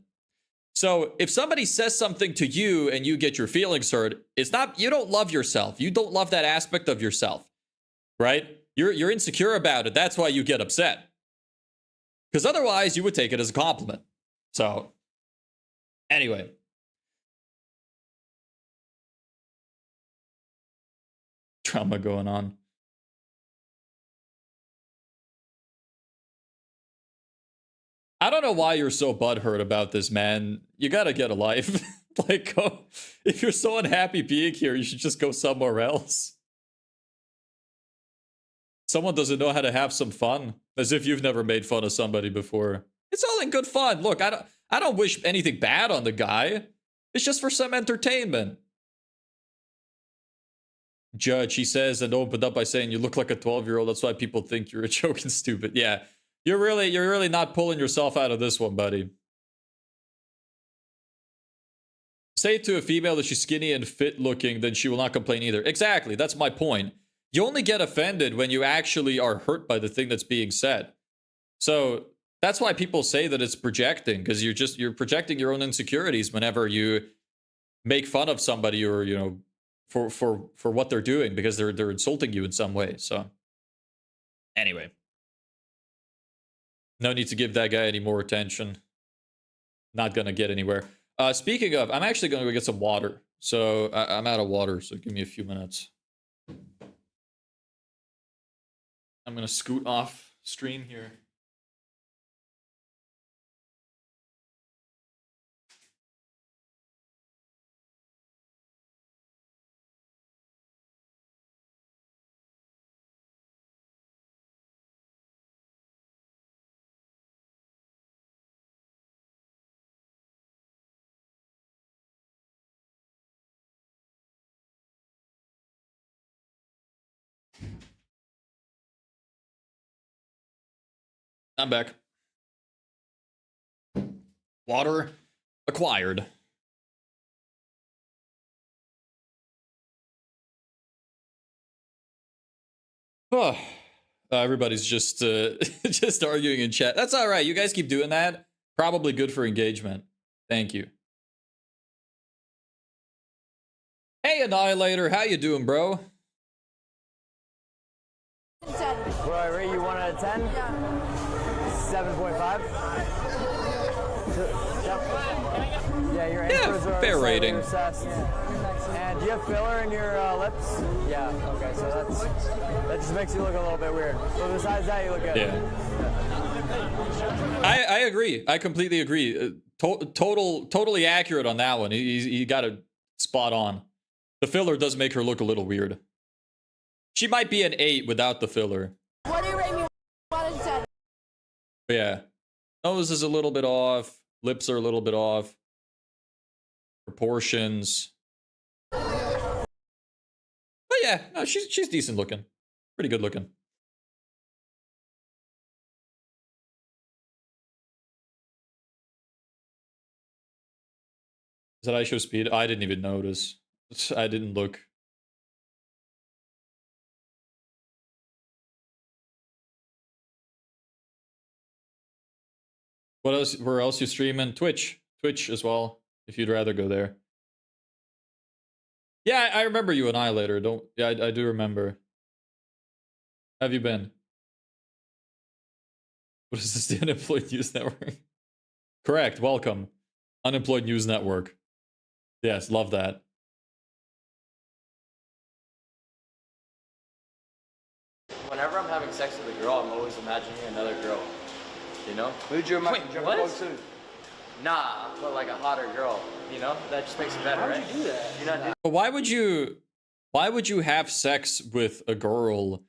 So if somebody says something to you and you get your feelings hurt, it's not, you don't love yourself. You don't love that aspect of yourself, right? You're insecure about it. That's why you get upset. Because otherwise you would take it as a compliment. So anyway. Drama going on. I don't know why you're so butthurt about this, man. You gotta get a life. Like, if you're so unhappy being here, you should just go somewhere else. Someone doesn't know how to have some fun, as if you've never made fun of somebody before. It's all in good fun. Look, I don't wish anything bad on the guy. It's just for some entertainment. Judge, he says, and opened up by saying you look like a 12-year-old. That's why people think you're a joke and stupid. Yeah. You're really not pulling yourself out of this one, buddy. Say to a female that she's skinny and fit looking, then she will not complain either. Exactly, that's my point. You only get offended when you actually are hurt by the thing that's being said. So that's why people say that it's projecting, because you're projecting your own insecurities whenever you make fun of somebody or, you know, for what they're doing, because they're insulting you in some way. So anyway. No need to give that guy any more attention. Not gonna get anywhere. Speaking of, I'm actually gonna go get some water. So I'm out of water, so give me a few minutes. I'm gonna scoot off stream here. I'm back. Water acquired. Oh, everybody's just just arguing in chat. That's all right. You guys keep doing that. Probably good for engagement. Thank you. Hey, Annihilator, how you doing, bro? 10. What do I rate you 1 out of 10? Yeah. 7.5. Yeah, your answers are fair rating. Assessed. And do you have filler in your lips? Yeah. Okay, so that just makes you look a little bit weird. So besides that, you look good. Yeah. I agree. I completely agree. Totally accurate on that one. He got it spot on. The filler does make her look a little weird. She might be an 8 without the filler. What do you rate me 1 out of 10? But yeah. Nose is a little bit off. Lips are a little bit off. Proportions. But yeah, no, she's decent looking. Pretty good looking. Is that I show speed? I didn't even notice. I didn't look. What else? Where else you streaming? Twitch as well. If you'd rather go there. Yeah, I remember you, Annihilator. Don't. Yeah, I do remember. How have you been? What is this? The Unemployed News Network? Correct. Welcome, Unemployed News Network. Yes, love that. Whenever I'm having sex with a girl, I'm always imagining another girl. You know? Who'd you imagine? Wait, what? Nah, but like a hotter girl. You know? That just makes it better, right? How'd you do that? You know, But why would you have sex with a girl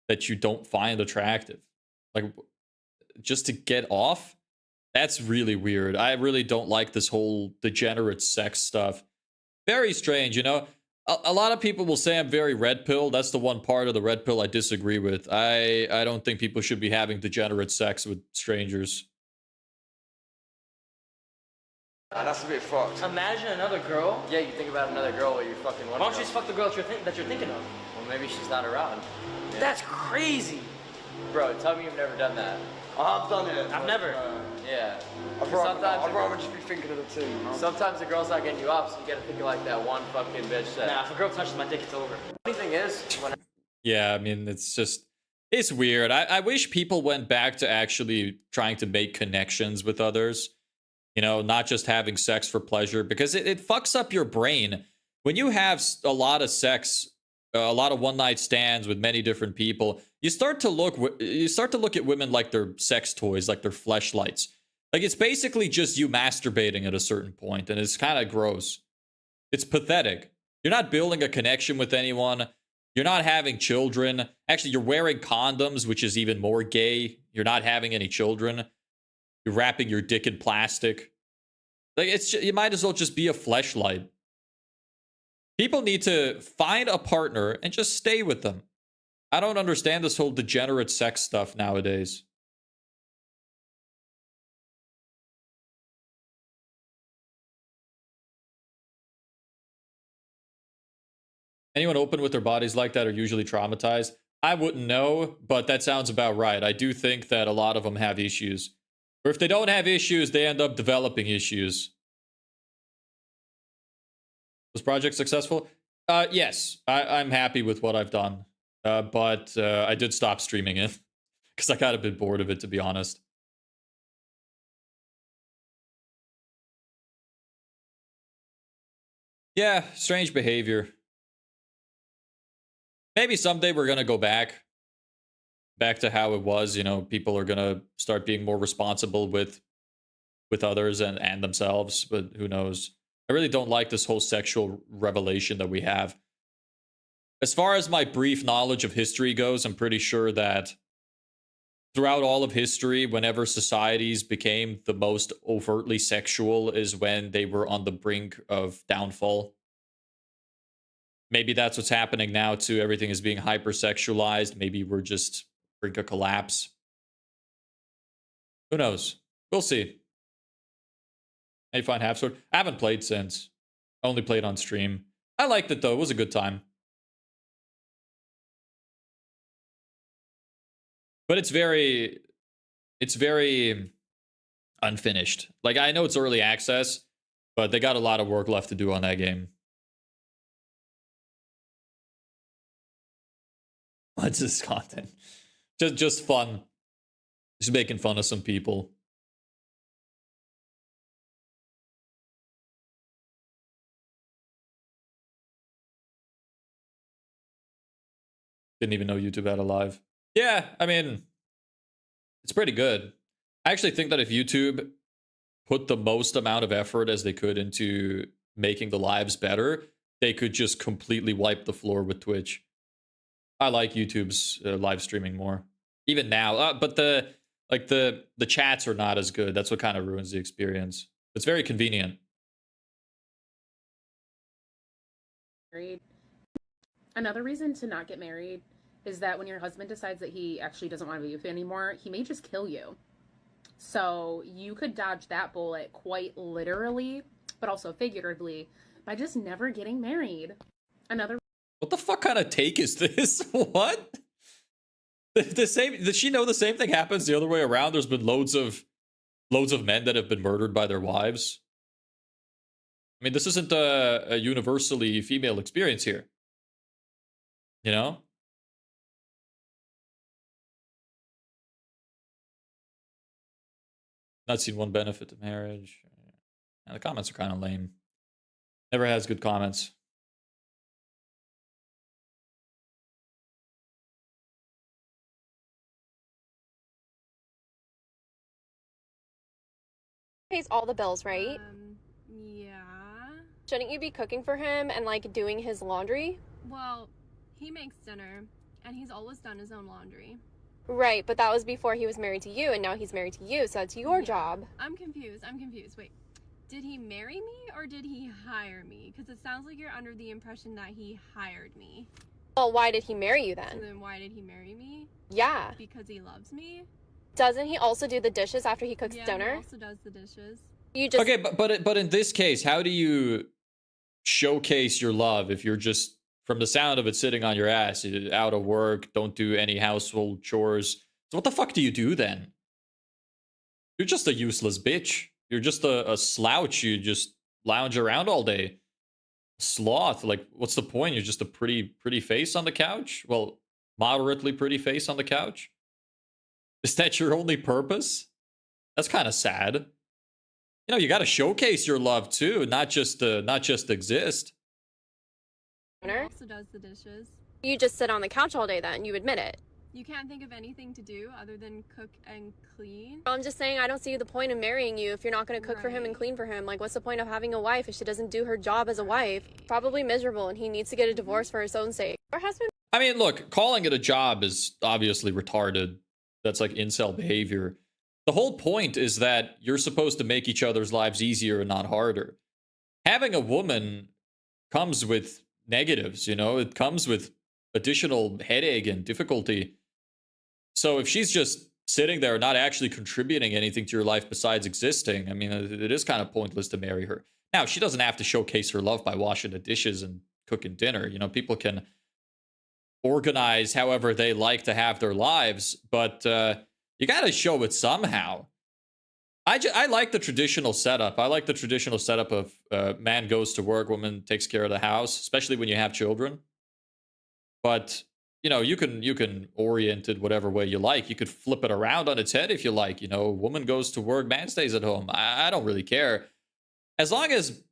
that you don't find attractive? Like, just to get off? That's really weird. I really don't like this whole degenerate sex stuff. Very strange, you know? A lot of people will say I'm very red pill. That's the one part of the red pill I disagree with. I don't think people should be having degenerate sex with strangers. That's a bit fucked. imagine another girl. Yeah, you think about another girl while you're fucking one. Why don't you just fuck the girl that you're thinking of? Well, maybe she's not around. Yeah. That's crazy. Bro, tell me you've never done that. I've done it. I've never. Yeah. I'd rather just be thinking of it too. You know? Sometimes the girl's not getting you off, so you gotta think of like that one fucking bitch that. Nah, if a girl touches my dick, it's over. Funny thing is, when Yeah, I mean, it's weird. I wish people went back to actually trying to make connections with others. You know, not just having sex for pleasure, because it fucks up your brain. When you have a lot of sex, a lot of one-night stands with many different people, you start to look at women like they're sex toys, like they're fleshlights. Like, it's basically just you masturbating at a certain point, and it's kind of gross. It's pathetic. You're not building a connection with anyone. You're not having children. Actually, you're wearing condoms, which is even more gay. You're not having any children. You're wrapping your dick in plastic. Like, you might as well just be a fleshlight. People need to find a partner and just stay with them. I don't understand this whole degenerate sex stuff nowadays. Anyone open with their bodies like that are usually traumatized. I wouldn't know, but that sounds about right. I do think that a lot of them have issues. Or if they don't have issues, they end up developing issues. Was project successful? Yes, I'm happy with what I've done. But I did stop streaming it because I got a bit bored of it, to be honest. Yeah, strange behavior. Maybe someday we're going to go back to how it was. You know, people are going to start being more responsible with others and themselves, but who knows? I really don't like this whole sexual revelation that we have. As far as my brief knowledge of history goes, I'm pretty sure that throughout all of history, whenever societies became the most overtly sexual is when they were on the brink of downfall. Maybe that's what's happening now too. Everything is being hypersexualized. Maybe we're just brink of collapse. Who knows? We'll see. How you find Half Sword? I haven't played since. I only played on stream. I liked it though. It was a good time. But it's very unfinished. Like, I know it's early access, but they got a lot of work left to do on that game. What's this content? Just fun. Just making fun of some people. Didn't even know YouTube had a live. Yeah, I mean, it's pretty good. I actually think that if YouTube put the most amount of effort as they could into making the lives better, they could just completely wipe the floor with Twitch. I like YouTube's live streaming more, even now. But the chats are not as good. That's what kind of ruins the experience. It's very convenient. Another reason to not get married is that when your husband decides that he actually doesn't want to be with you anymore, he may just kill you. So you could dodge that bullet quite literally, but also figuratively, by just never getting married. What the fuck kind of take is this? What? The same? Does she know the same thing happens the other way around? There's been loads of men that have been murdered by their wives. I mean, this isn't a universally female experience here. You know? Not seen one benefit to marriage. And the comments are kind of lame. Never has good comments. Pays all the bills, right? Yeah. Shouldn't you be cooking for him and like doing his laundry? Well, he makes dinner, and he's always done his own laundry. Right, but that was before he was married to you, and now he's married to you, so it's your job. I'm confused. Wait, did he marry me or did he hire me? Because it sounds like you're under the impression that he hired me. Well, why did he marry you So then? then why did he marry me? Yeah. Because he loves me? Doesn't he also do the dishes after he cooks Yeah, dinner? he also does the dishes. You just Okay, but in this case, how do you showcase your love if you're just, from the sound of it, sitting on your ass, you're out of work, don't do any household chores? So what the fuck do you do then? You're just a useless bitch. You're just a slouch. You just lounge around all day. Sloth. Like, what's the point? You're just a pretty face on the couch? Well, moderately pretty face on the couch? Is that your only purpose? That's kind of sad. You know, you got to showcase your love too, not just exist. He also does the dishes. you just sit on the couch all day then, you admit it. You can't think of anything to do other than cook and clean? I'm just saying I don't see the point of marrying you if you're not going to cook for him and clean for him. Like, what's the point of having a wife if she doesn't do her job as a wife? Probably miserable, and he needs to get a divorce for his own sake. Her husband... I mean, look, calling it a job is obviously retarded. That's like incel behavior. The whole point is that you're supposed to make each other's lives easier and not harder. Having a woman comes with negatives, you know? It comes with additional headache and difficulty. So if she's just sitting there not actually contributing anything to your life besides existing, I mean, it is kind of pointless to marry her. Now, she doesn't have to showcase her love by washing the dishes and cooking dinner. You know, people can organize however they like to have their lives, but you got to show it somehow. I like the traditional setup. I like the traditional setup of man goes to work, woman takes care of the house, especially when you have children. But you know, you can orient it whatever way you like. You could flip it around on its head if you like. You know, woman goes to work, man stays at home. I don't really care. As long as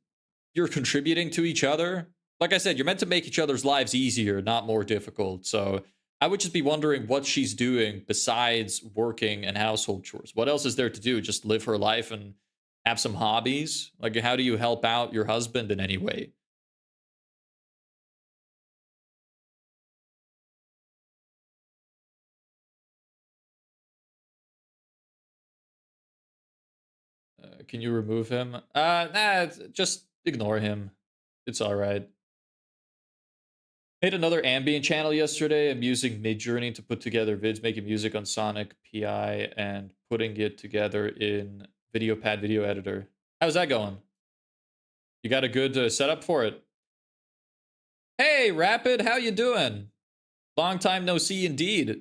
you're contributing to each other. Like I said, you're meant to make each other's lives easier, not more difficult. So I would just be wondering what she's doing besides working and household chores. What else is there to do? Just live her life and have some hobbies? Like, how do you help out your husband in any way? Can you remove him? Nah, just ignore him. It's all right. Made another ambient channel yesterday. I'm using Midjourney to put together vids, making music on Sonic PI and putting it together in VideoPad video editor. How's that going? You got a good setup for it? Hey, Rapid, how you doing? Long time no see indeed.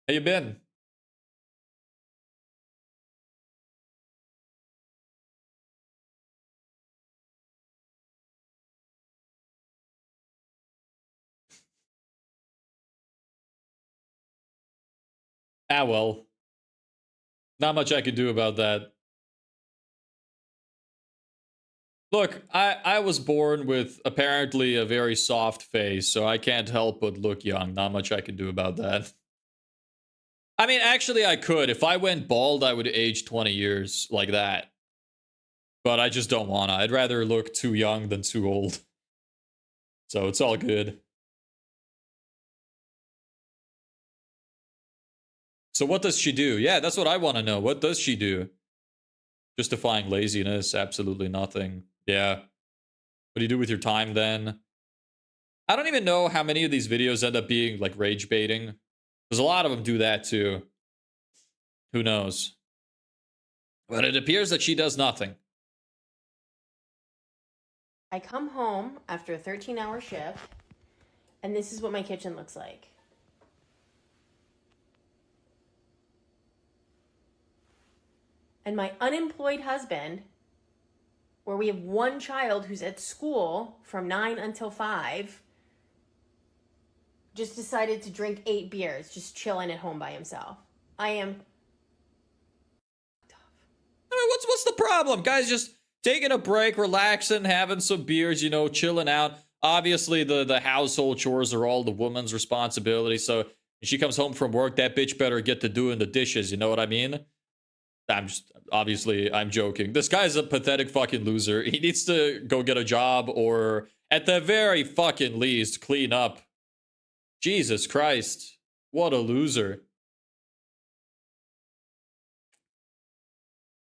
How you been? Ah, well. Not much I could do about that. Look, I was born with apparently a very soft face, so I can't help but look young. Not much I can do about that. I mean, actually, I could. If I went bald, I would age 20 years like that. But I just don't wanna. I'd rather look too young than too old. So it's all good. So what does she do? Yeah, that's what I want to know. What does she do? Justifying laziness, absolutely nothing. Yeah. What do you do with your time then? I don't even know how many of these videos end up being like rage baiting. Because a lot of them do that too. Who knows? But it appears that she does nothing. I come home after a 13-hour shift, and this is what my kitchen looks like. And my unemployed husband, where we have one child who's at school from 9 until 5, just decided to drink 8 beers, just chilling at home by himself. I am... I mean, what's the problem? Guys just taking a break, relaxing, having some beers, you know, chilling out. Obviously, the household chores are all the woman's responsibility, so when she comes home from work, that bitch better get to doing the dishes, you know what I mean? I'm joking. This guy's a pathetic fucking loser. He needs to go get a job or, at the very fucking least, clean up. Jesus Christ. What a loser.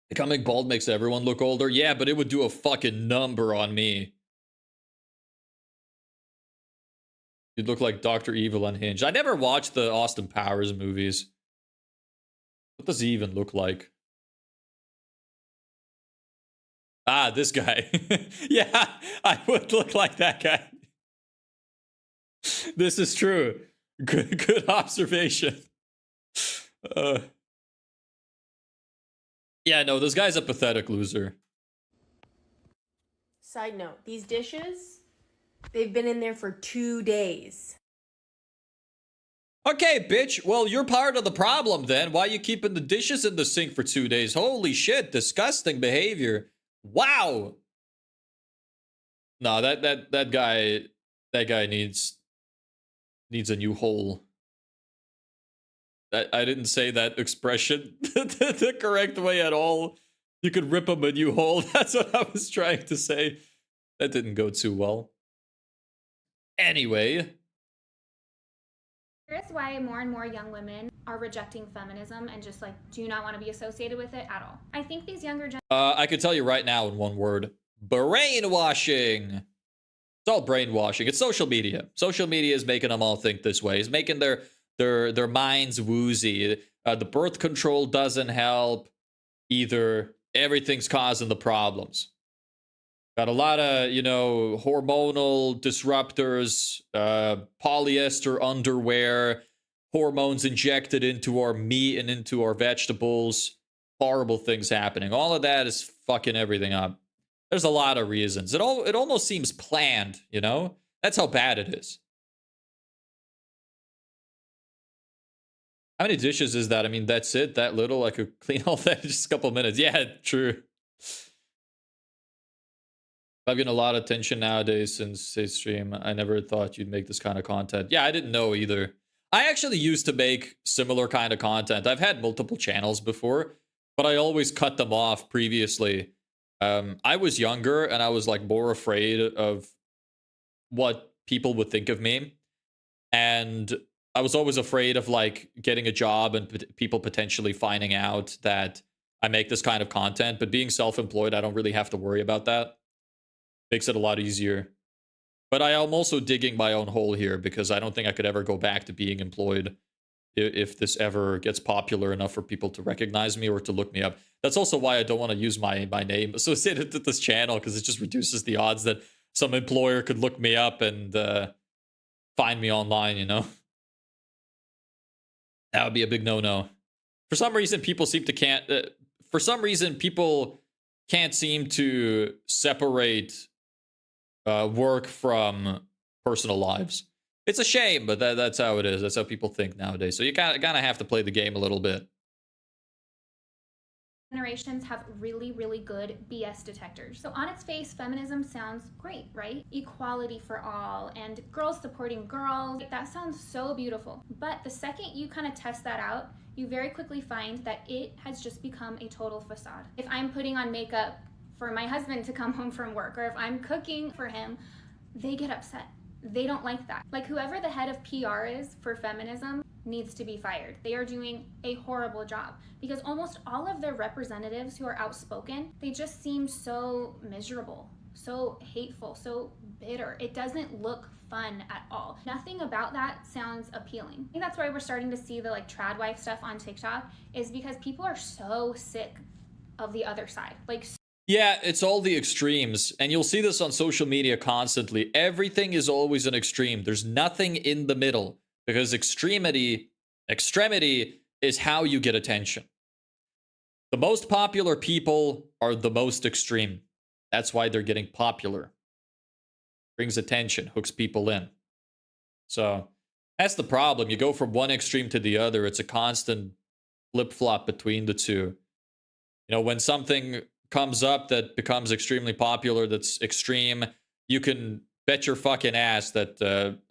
Becoming bald makes everyone look older. Yeah, but it would do a fucking number on me. You'd look like Dr. Evil Unhinged. I never watched the Austin Powers movies. What does he even look like? Ah, this guy. Yeah, I would look like that guy. This is true. Good observation. Yeah, no, this guy's a pathetic loser. Side note, these dishes, they've been in there for 2 days. Okay, bitch. Well, you're part of the problem then. Why are you keeping the dishes in the sink for 2 days? Holy shit, disgusting behavior. Wow. No, that guy needs a new hole. I didn't say that expression the correct way at all. You could rip him a new hole. That's what I was trying to say. That didn't go too well. Anyway. Curious why more and more young women are rejecting feminism and just like do not want to be associated with it at all. I think these younger I could tell you right now in one word. Brainwashing. It's all brainwashing. It's social media. Social media is making them all think this way. It's making their minds woozy. The birth control doesn't help either. Everything's causing the problems. Got a lot of, you know, hormonal disruptors, polyester underwear, hormones injected into our meat and into our vegetables. Horrible things happening. All of that is fucking everything up. There's a lot of reasons. It almost seems planned, you know? That's how bad it is. How many dishes is that? I mean, that's it? That little? I could clean all that in just a couple minutes. Yeah, true. I've gotten a lot of attention nowadays since his stream. I never thought you'd make this kind of content. Yeah, I didn't know either. I actually used to make similar kind of content. I've had multiple channels before, but I always cut them off previously. I was younger and I was like more afraid of what people would think of me. And I was always afraid of like getting a job and people potentially finding out that I make this kind of content. But being self-employed, I don't really have to worry about that. Makes it a lot easier. But I am also digging my own hole here because I don't think I could ever go back to being employed if this ever gets popular enough for people to recognize me or to look me up. That's also why I don't want to use my name associated with this channel, because it just reduces the odds that some employer could look me up and find me online, you know? That would be a big no-no. For some reason, people can't seem to separate work from personal lives. It's a shame, but that's how it is. That's how people think nowadays. So you kind of have to play the game a little bit. Generations have really, really good BS detectors. So on its face, feminism sounds great, right? Equality for all and girls supporting girls. That sounds so beautiful. But the second you kind of test that out, you very quickly find that it has just become a total facade. If I'm putting on makeup for my husband to come home from work, or if I'm cooking for him, they get upset. They don't like that. Like, whoever the head of PR is for feminism needs to be fired. They are doing a horrible job because almost all of their representatives who are outspoken, they just seem so miserable, so hateful, so bitter. It doesn't look fun at all. Nothing about that sounds appealing. I think that's why we're starting to see the like trad wife stuff on TikTok, is because people are so sick of the other side. Like, yeah, it's all the extremes, and you'll see this on social media constantly. Everything is always an extreme. There's nothing in the middle, because extremity is how you get attention. The most popular people are the most extreme. That's why they're getting popular. Brings attention, hooks people in. So that's the problem. You go from one extreme to the other. It's a constant flip-flop between the two. You know, when something comes up that becomes extremely popular, that's extreme, you can bet your fucking ass that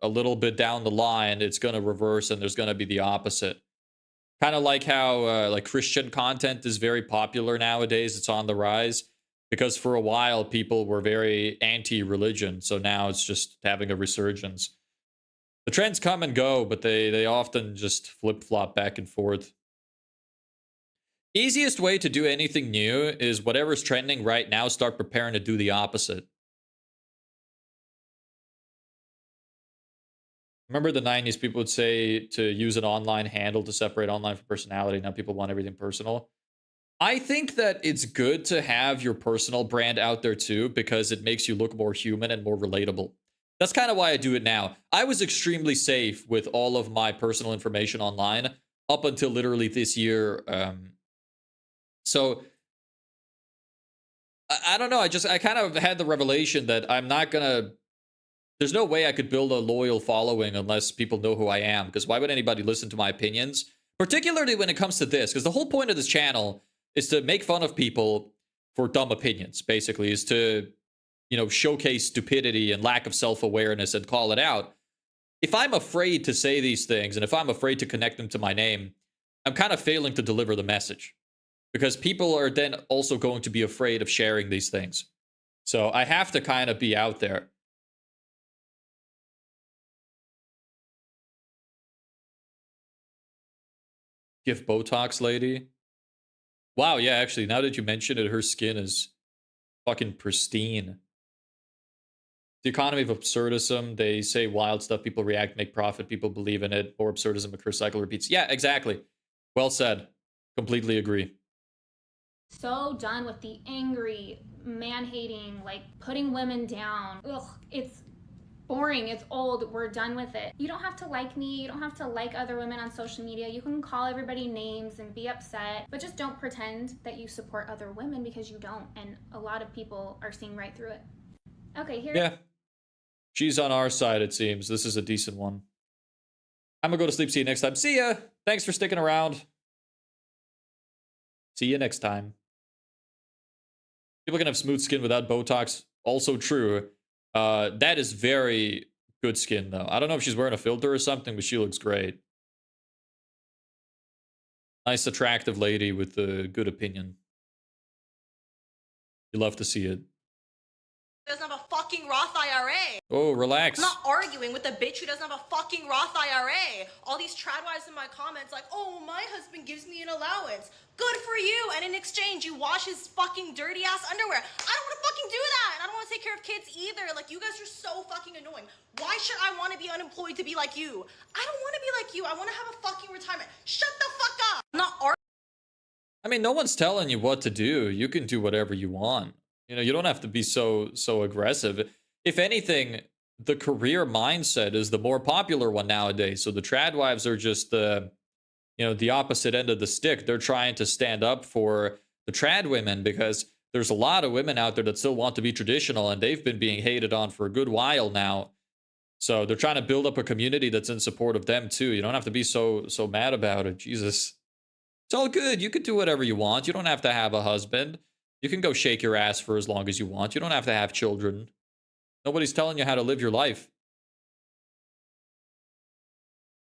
a little bit down the line it's going to reverse and there's going to be the opposite. Kind of like how like Christian content is very popular nowadays. It's on the rise because for a while people were very anti-religion, so now it's just having a resurgence. The trends come and go, but they often just flip-flop back and forth. Easiest way to do anything new is whatever's trending right now, start preparing to do the opposite. Remember the 90s, people would say to use an online handle to separate online from personality. Now people want everything personal. I think that it's good to have your personal brand out there too, because it makes you look more human and more relatable. That's kind of why I do it now. I was extremely safe with all of my personal information online up until literally this year. So I don't know. I kind of had the revelation that I'm not gonna. There's no way I could build a loyal following unless people know who I am. Because why would anybody listen to my opinions? Particularly when it comes to this. Because the whole point of this channel is to make fun of people for dumb opinions. Basically, is to, you know, showcase stupidity and lack of self-awareness and call it out. If I'm afraid to say these things and if I'm afraid to connect them to my name, I'm kind of failing to deliver the message. Because people are then also going to be afraid of sharing these things. So I have to kind of be out there. Give Botox lady. Wow, yeah, actually, now that you mention it, her skin is fucking pristine. The economy of absurdism, they say wild stuff, people react, make profit, people believe in it. More absurdism, a curse cycle repeats. Yeah, exactly. Well said. Completely agree. So done with the angry, man-hating, like putting women down. Ugh, it's boring, it's old, we're done with it. You don't have to like me, you don't have to like other women on social media. You can call everybody names and be upset, but just don't pretend that you support other women, because you don't. And a lot of people are seeing right through it. Okay, here. Yeah. She's on our side, it seems. This is a decent one. I'm gonna go to sleep. See you next time. See ya. Thanks for sticking around. See you next time. People can have smooth skin without Botox. Also true. That is very good skin, though. I don't know if she's wearing a filter or something, but she looks great. Nice, attractive lady with a good opinion. You love to see it. Doesn't have a fucking Roth IRA. Oh, relax. I'm not arguing with a bitch who doesn't have a fucking Roth IRA. All these tradwives in my comments like, oh, my husband gives me an allowance. Good for you. And in exchange, you wash his fucking dirty ass underwear. I don't want to fucking do that. and I don't want to take care of kids either. Like, you guys are so fucking annoying. Why should I want to be unemployed to be like you? I don't want to be like you. I want to have a fucking retirement. Shut the fuck up. I'm not arguing. I mean, no one's telling you what to do. You can do whatever you want. You know, you don't have to be so aggressive. If anything, the career mindset is the more popular one nowadays. So the trad wives are just the, you know, the opposite end of the stick. They're trying to stand up for the trad women because there's a lot of women out there that still want to be traditional, and they've been being hated on for a good while now. So they're trying to build up a community that's in support of them too. You don't have to be so mad about it. Jesus. It's all good. You can do whatever you want. You don't have to have a husband. You can go shake your ass for as long as you want. You don't have to have children. Nobody's telling you how to live your life.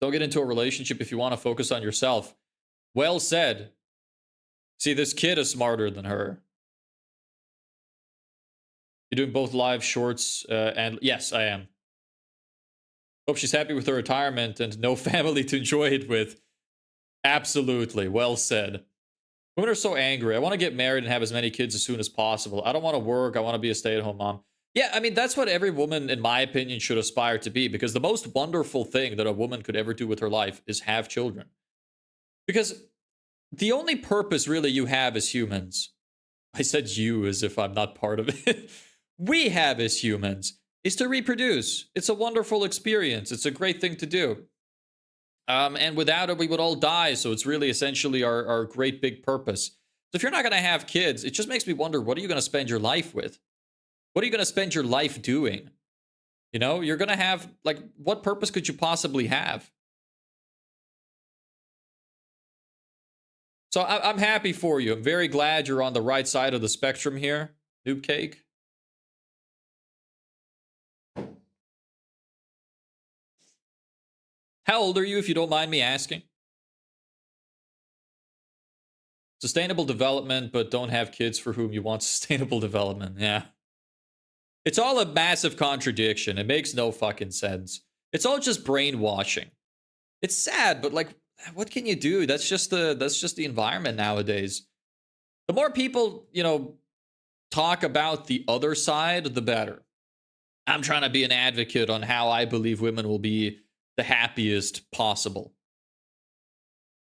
Don't get into a relationship if you want to focus on yourself. Well said. See, this kid is smarter than her. You're doing both live shorts, and yes, I am. Hope she's happy with her retirement and no family to enjoy it with. Absolutely. Well said. Women are so angry. I want to get married and have as many kids as soon as possible. I don't want to work. I want to be a stay-at-home mom. Yeah, I mean, that's what every woman, in my opinion, should aspire to be, because the most wonderful thing that a woman could ever do with her life is have children. Because the only purpose really you have as humans, I said you as if I'm not part of it, we have as humans, is to reproduce. It's a wonderful experience. It's a great thing to do. And without it, we would all die. So it's really essentially our great big purpose. So if you're not going to have kids, it just makes me wonder, what are you going to spend your life with? What are you going to spend your life doing? You know, you're going to have, like, what purpose could you possibly have? So I'm happy for you. I'm very glad you're on the right side of the spectrum here, Noob Cake. How old are you, if you don't mind me asking? Sustainable development, but don't have kids for whom you want sustainable development. Yeah. It's all a massive contradiction. It makes no fucking sense. It's all just brainwashing. It's sad, but like, what can you do? That's just the environment nowadays. The more people, you know, talk about the other side, the better. I'm trying to be an advocate on how I believe women will be the happiest possible.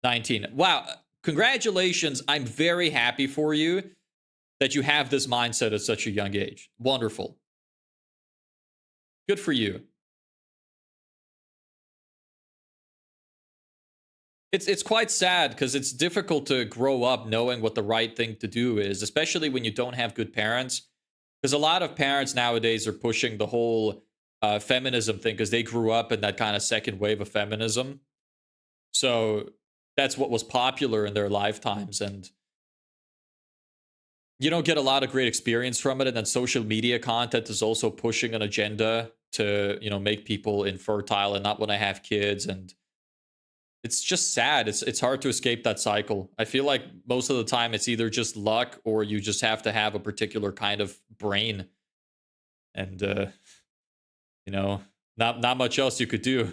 19. Wow. Congratulations. I'm very happy for you that you have this mindset at such a young age. Wonderful. Good for you. It's quite sad because it's difficult to grow up knowing what the right thing to do is, especially when you don't have good parents. Because a lot of parents nowadays are pushing the whole feminism thing because they grew up in that kind of second wave of feminism. So that's what was popular in their lifetimes. And you don't get a lot of great experience from it. And then social media content is also pushing an agenda to, you know, make people infertile and not want to have kids. And it's just sad. It's hard to escape that cycle. I feel like most of the time it's either just luck or you just have to have a particular kind of brain. And, you know, not much else you could do.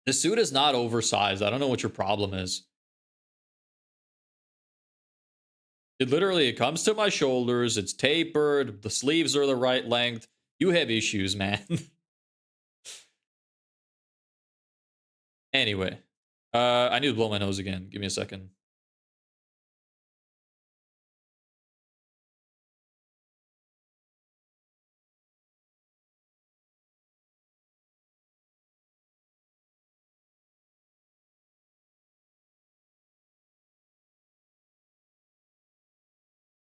The suit is not oversized. I don't know what your problem is. It comes to my shoulders. It's tapered. The sleeves are the right length. You have issues, man. Anyway, I need to blow my nose again. Give me a second.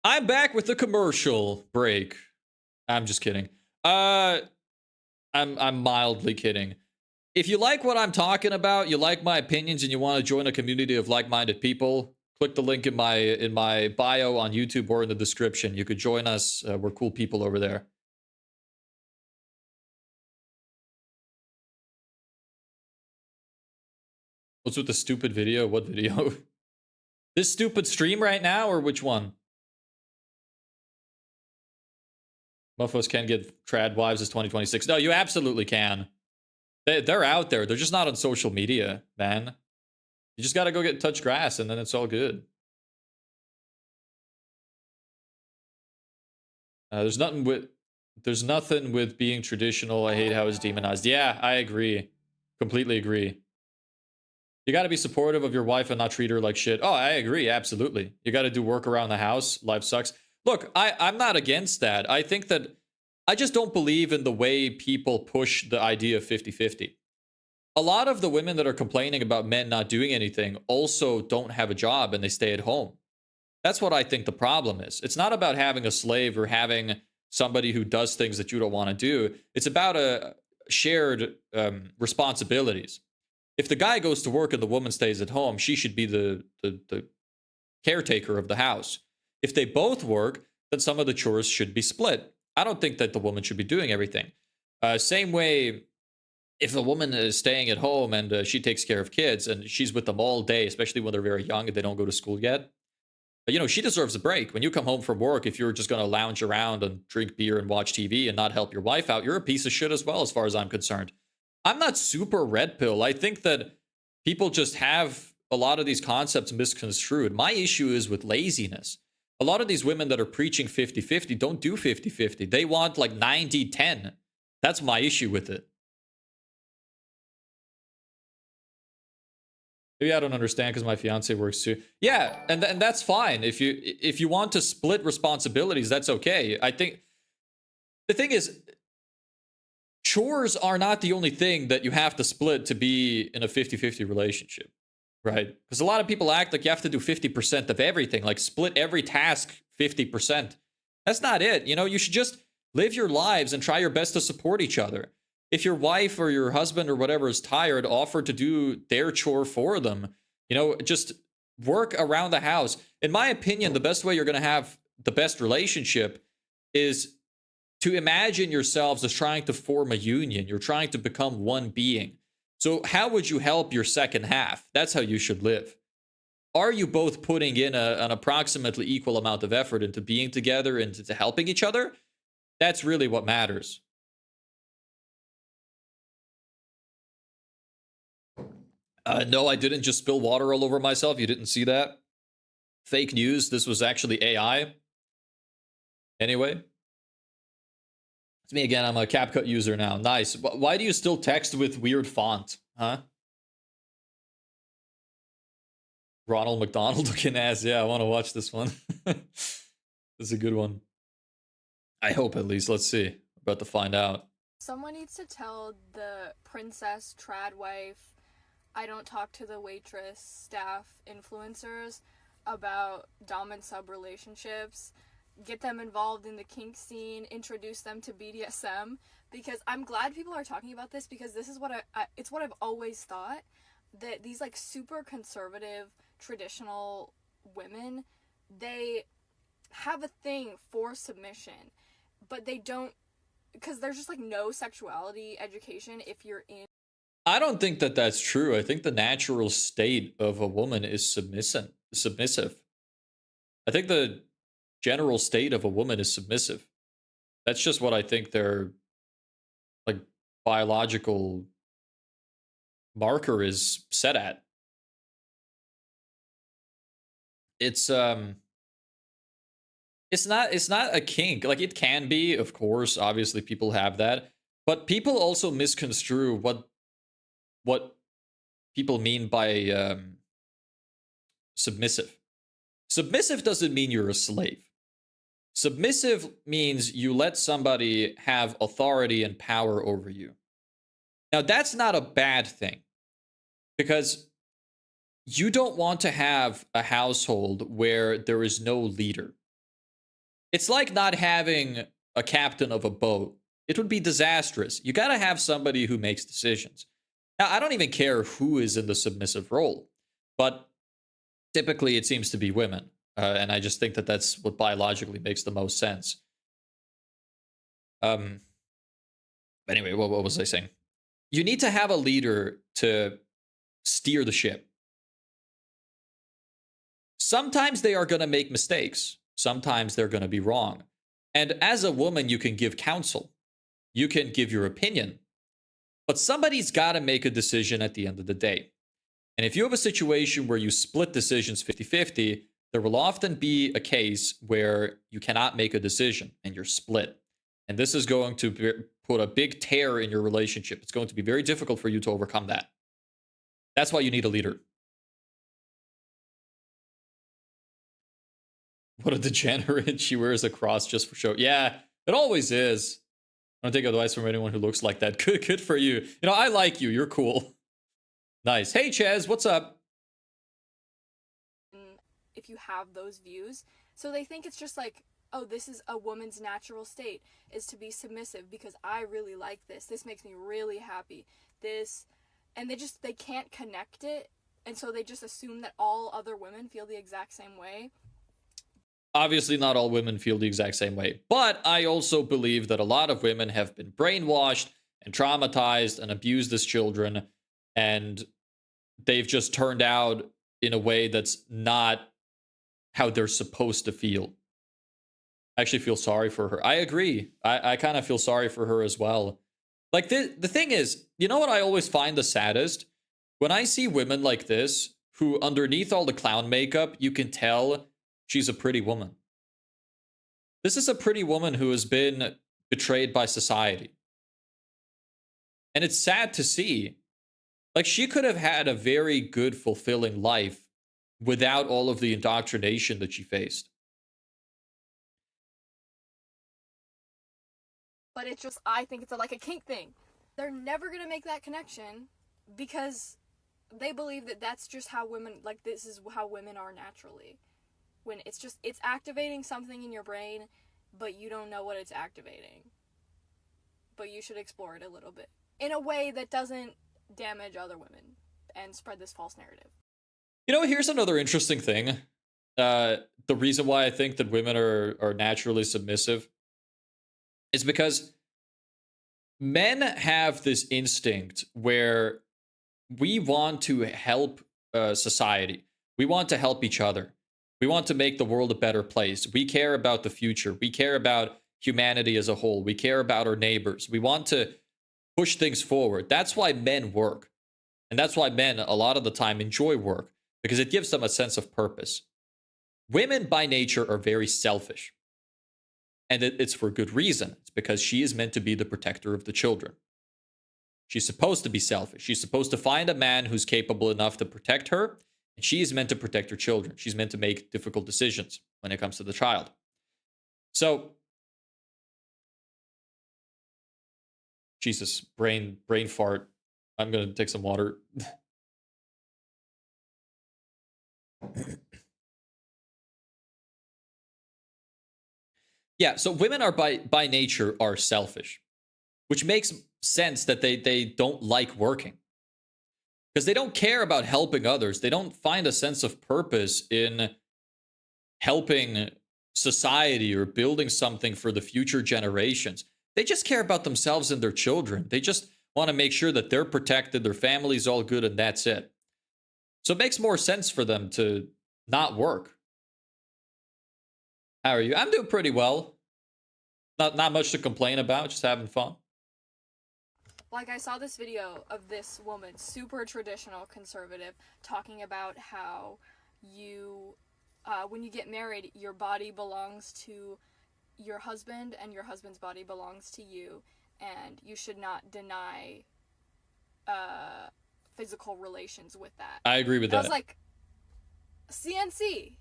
I'm back with the commercial break. I'm just kidding. I'm mildly kidding. If you like what I'm talking about, you like my opinions, and you want to join a community of like-minded people, click the link in my bio on YouTube or in the description. You could join us. We're cool people over there. What's with the stupid video? What video? This stupid stream right now, or which one? Mofos can get trad wives as 2026. No, you absolutely can. They're out there. They're just not on social media, man. You just got to go touch grass, and then it's all good. There's nothing with being traditional. I hate how it's demonized. Yeah, I agree. Completely agree. You got to be supportive of your wife and not treat her like shit. Oh, I agree. Absolutely. You got to do work around the house. Life sucks. Look, I'm not against that. I think that I just don't believe in the way people push the idea of 50-50. A lot of the women that are complaining about men not doing anything also don't have a job and they stay at home. That's what I think the problem is. It's not about having a slave or having somebody who does things that you don't want to do. It's about a shared responsibilities. If the guy goes to work and the woman stays at home, she should be the caretaker of the house. If they both work, then some of the chores should be split. I don't think that the woman should be doing everything. Same way, if a woman is staying at home and she takes care of kids and she's with them all day, especially when they're very young and they don't go to school yet, you know, she deserves a break. When you come home from work, if you're just going to lounge around and drink beer and watch TV and not help your wife out, you're a piece of shit as well, as far as I'm concerned. I'm not super red pill. I think that people just have a lot of these concepts misconstrued. My issue is with laziness. A lot of these women that are preaching 50-50 don't do 50-50. They want like 90-10. That's my issue with it. Maybe I don't understand because my fiance works too. Yeah, and that's fine. If you want to split responsibilities, that's okay. I think the thing is, chores are not the only thing that you have to split to be in a 50-50 relationship, right? Because a lot of people act like you have to do 50% of everything, like split every task 50%. That's not it. You know, you should just live your lives and try your best to support each other. If your wife or your husband or whatever is tired, offer to do their chore for them. You know, just work around the house. In my opinion, the best way you're going to have the best relationship is to imagine yourselves as trying to form a union. You're trying to become one being. So how would you help your second half? That's how you should live. Are you both putting in an approximately equal amount of effort into being together and into helping each other? That's really what matters. No, I didn't just spill water all over myself. You didn't see that? Fake news. This was actually AI. Anyway. It's me again. I'm a CapCut user now. Nice. Why do you still text with weird font? Huh? Ronald McDonald looking ass. Yeah, I want to watch this one. This is a good one. I hope at least. Let's see. About to find out. Someone needs to tell the princess trad wife, I don't talk to the waitress, staff, influencers about dom and sub relationships. Get them involved in the kink scene, introduce them to BDSM, because I'm glad people are talking about this, because this is what it's what I've always thought, that these like super conservative traditional women, they have a thing for submission, but they don't, because there's just like no sexuality education if you're in. I don't think that that's true. I think the natural state of a woman is submissive. I think the general state of a woman is submissive. That's just what I think their like biological marker is set at. It's not a kink. Like, it can be, of course, obviously people have that, but people also misconstrue what people mean by submissive. Submissive doesn't mean you're a slave. Submissive means you let somebody have authority and power over you. Now, that's not a bad thing, because you don't want to have a household where there is no leader. It's like not having a captain of a boat. It would be disastrous. You got to have somebody who makes decisions. Now, I don't even care who is in the submissive role, but typically it seems to be women. And I just think that that's what biologically makes the most sense. Anyway, what was I saying? You need to have a leader to steer the ship. Sometimes they are going to make mistakes. Sometimes they're going to be wrong. And as a woman, you can give counsel. You can give your opinion. But somebody's got to make a decision at the end of the day. And if you have a situation where you split decisions 50-50, there will often be a case where you cannot make a decision and you're split. And this is going to put a big tear in your relationship. It's going to be very difficult for you to overcome that. That's why you need a leader. What a degenerate. She wears a cross just for show. Yeah, it always is. I don't take advice from anyone who looks like that. Good for you. You know, I like you. You're cool. Nice. Hey, Chaz, what's up? If you have those views. So they think it's just like, oh, this is a woman's natural state, is to be submissive because I really like this. This makes me really happy. And they can't connect it. And so they just assume that all other women feel the exact same way. Obviously, not all women feel the exact same way. But I also believe that a lot of women have been brainwashed and traumatized and abused as children. And they've just turned out in a way that's not how they're supposed to feel. I actually feel sorry for her. I agree. I kind of feel sorry for her as well. Like, the thing is, you know what I always find the saddest? When I see women like this, who underneath all the clown makeup, you can tell she's a pretty woman. This is a pretty woman who has been betrayed by society. And it's sad to see. Like, she could have had a very good, fulfilling life without all of the indoctrination that she faced. But it's just, I think it's like a kink thing. They're never going to make that connection because they believe that that's just how women, like, this is how women are naturally. When it's activating something in your brain, but you don't know what it's activating. But you should explore it a little bit in a way that doesn't damage other women and spread this false narrative. You know, here's another interesting thing. The reason why I think that women are naturally submissive is because men have this instinct where we want to help society. We want to help each other. We want to make the world a better place. We care about the future. We care about humanity as a whole. We care about our neighbors. We want to push things forward. That's why men work. And that's why men, a lot of the time, enjoy work, because it gives them a sense of purpose. Women, by nature, are very selfish. And it's for good reason. It's because she is meant to be the protector of the children. She's supposed to be selfish. She's supposed to find a man who's capable enough to protect her. And she is meant to protect her children. She's meant to make difficult decisions when it comes to the child. So, Jesus, brain fart. I'm going to take some water. Yeah, so women are by nature are selfish, which makes sense that they don't like working. Because they don't care about helping others. They don't find a sense of purpose in helping society or building something for the future generations. They just care about themselves and their children. They just want to make sure that they're protected, their family's all good, and that's it. So it makes more sense for them to not work. How are you? I'm doing pretty well. Not much to complain about, just having fun. Like, I saw this video of this woman, super traditional conservative, talking about how you, when you get married, your body belongs to your husband and your husband's body belongs to you, and you should not deny physical relations with that. I agree with that. I was like, CNC.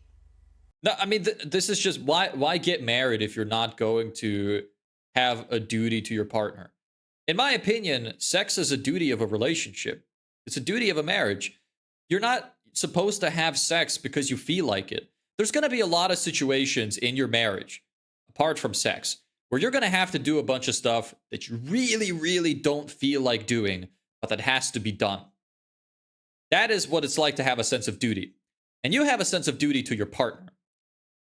No, I mean, this is just, why get married if you're not going to have a duty to your partner? In my opinion, sex is a duty of a relationship. It's a duty of a marriage. You're not supposed to have sex because you feel like it. There's going to be a lot of situations in your marriage, apart from sex, where you're going to have to do a bunch of stuff that you really, really don't feel like doing, but that has to be done. That is what it's like to have a sense of duty. And you have a sense of duty to your partner.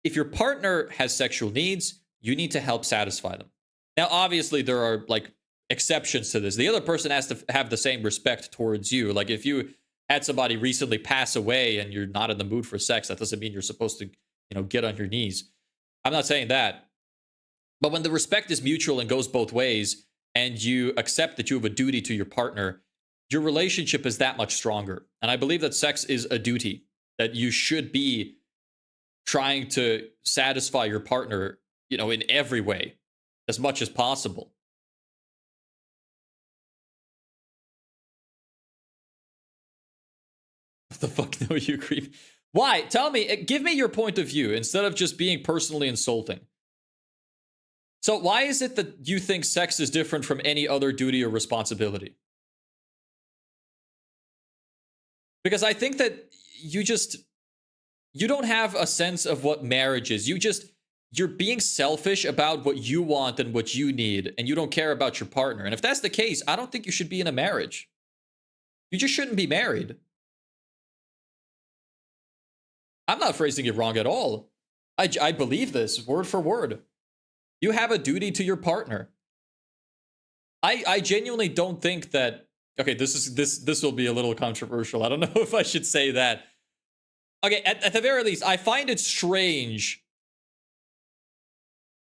If your partner has sexual needs, you need to help satisfy them. Now, obviously, there are, like, exceptions to this. The other person has to have the same respect towards you. Like, if you had somebody recently pass away and you're not in the mood for sex, that doesn't mean you're supposed to, get on your knees. I'm not saying that. But when the respect is mutual and goes both ways, and you accept that you have a duty to your partner, your relationship is that much stronger. And I believe that sex is a duty that you should be trying to satisfy your partner, you know, in every way, as much as possible. What the fuck? No, you creep. Why? Tell me, give me your point of view instead of just being personally insulting. So why is it that you think sex is different from any other duty or responsibility? Because I think that you don't have a sense of what marriage is. You're being selfish about what you want and what you need, and you don't care about your partner. And if that's the case, I don't think you should be in a marriage. You just shouldn't be married. I'm not phrasing it wrong at all. I believe this word for word. You have a duty to your partner. I genuinely don't think that. Okay, this will be a little controversial. I don't know if I should say that. Okay, at the very least, I find it strange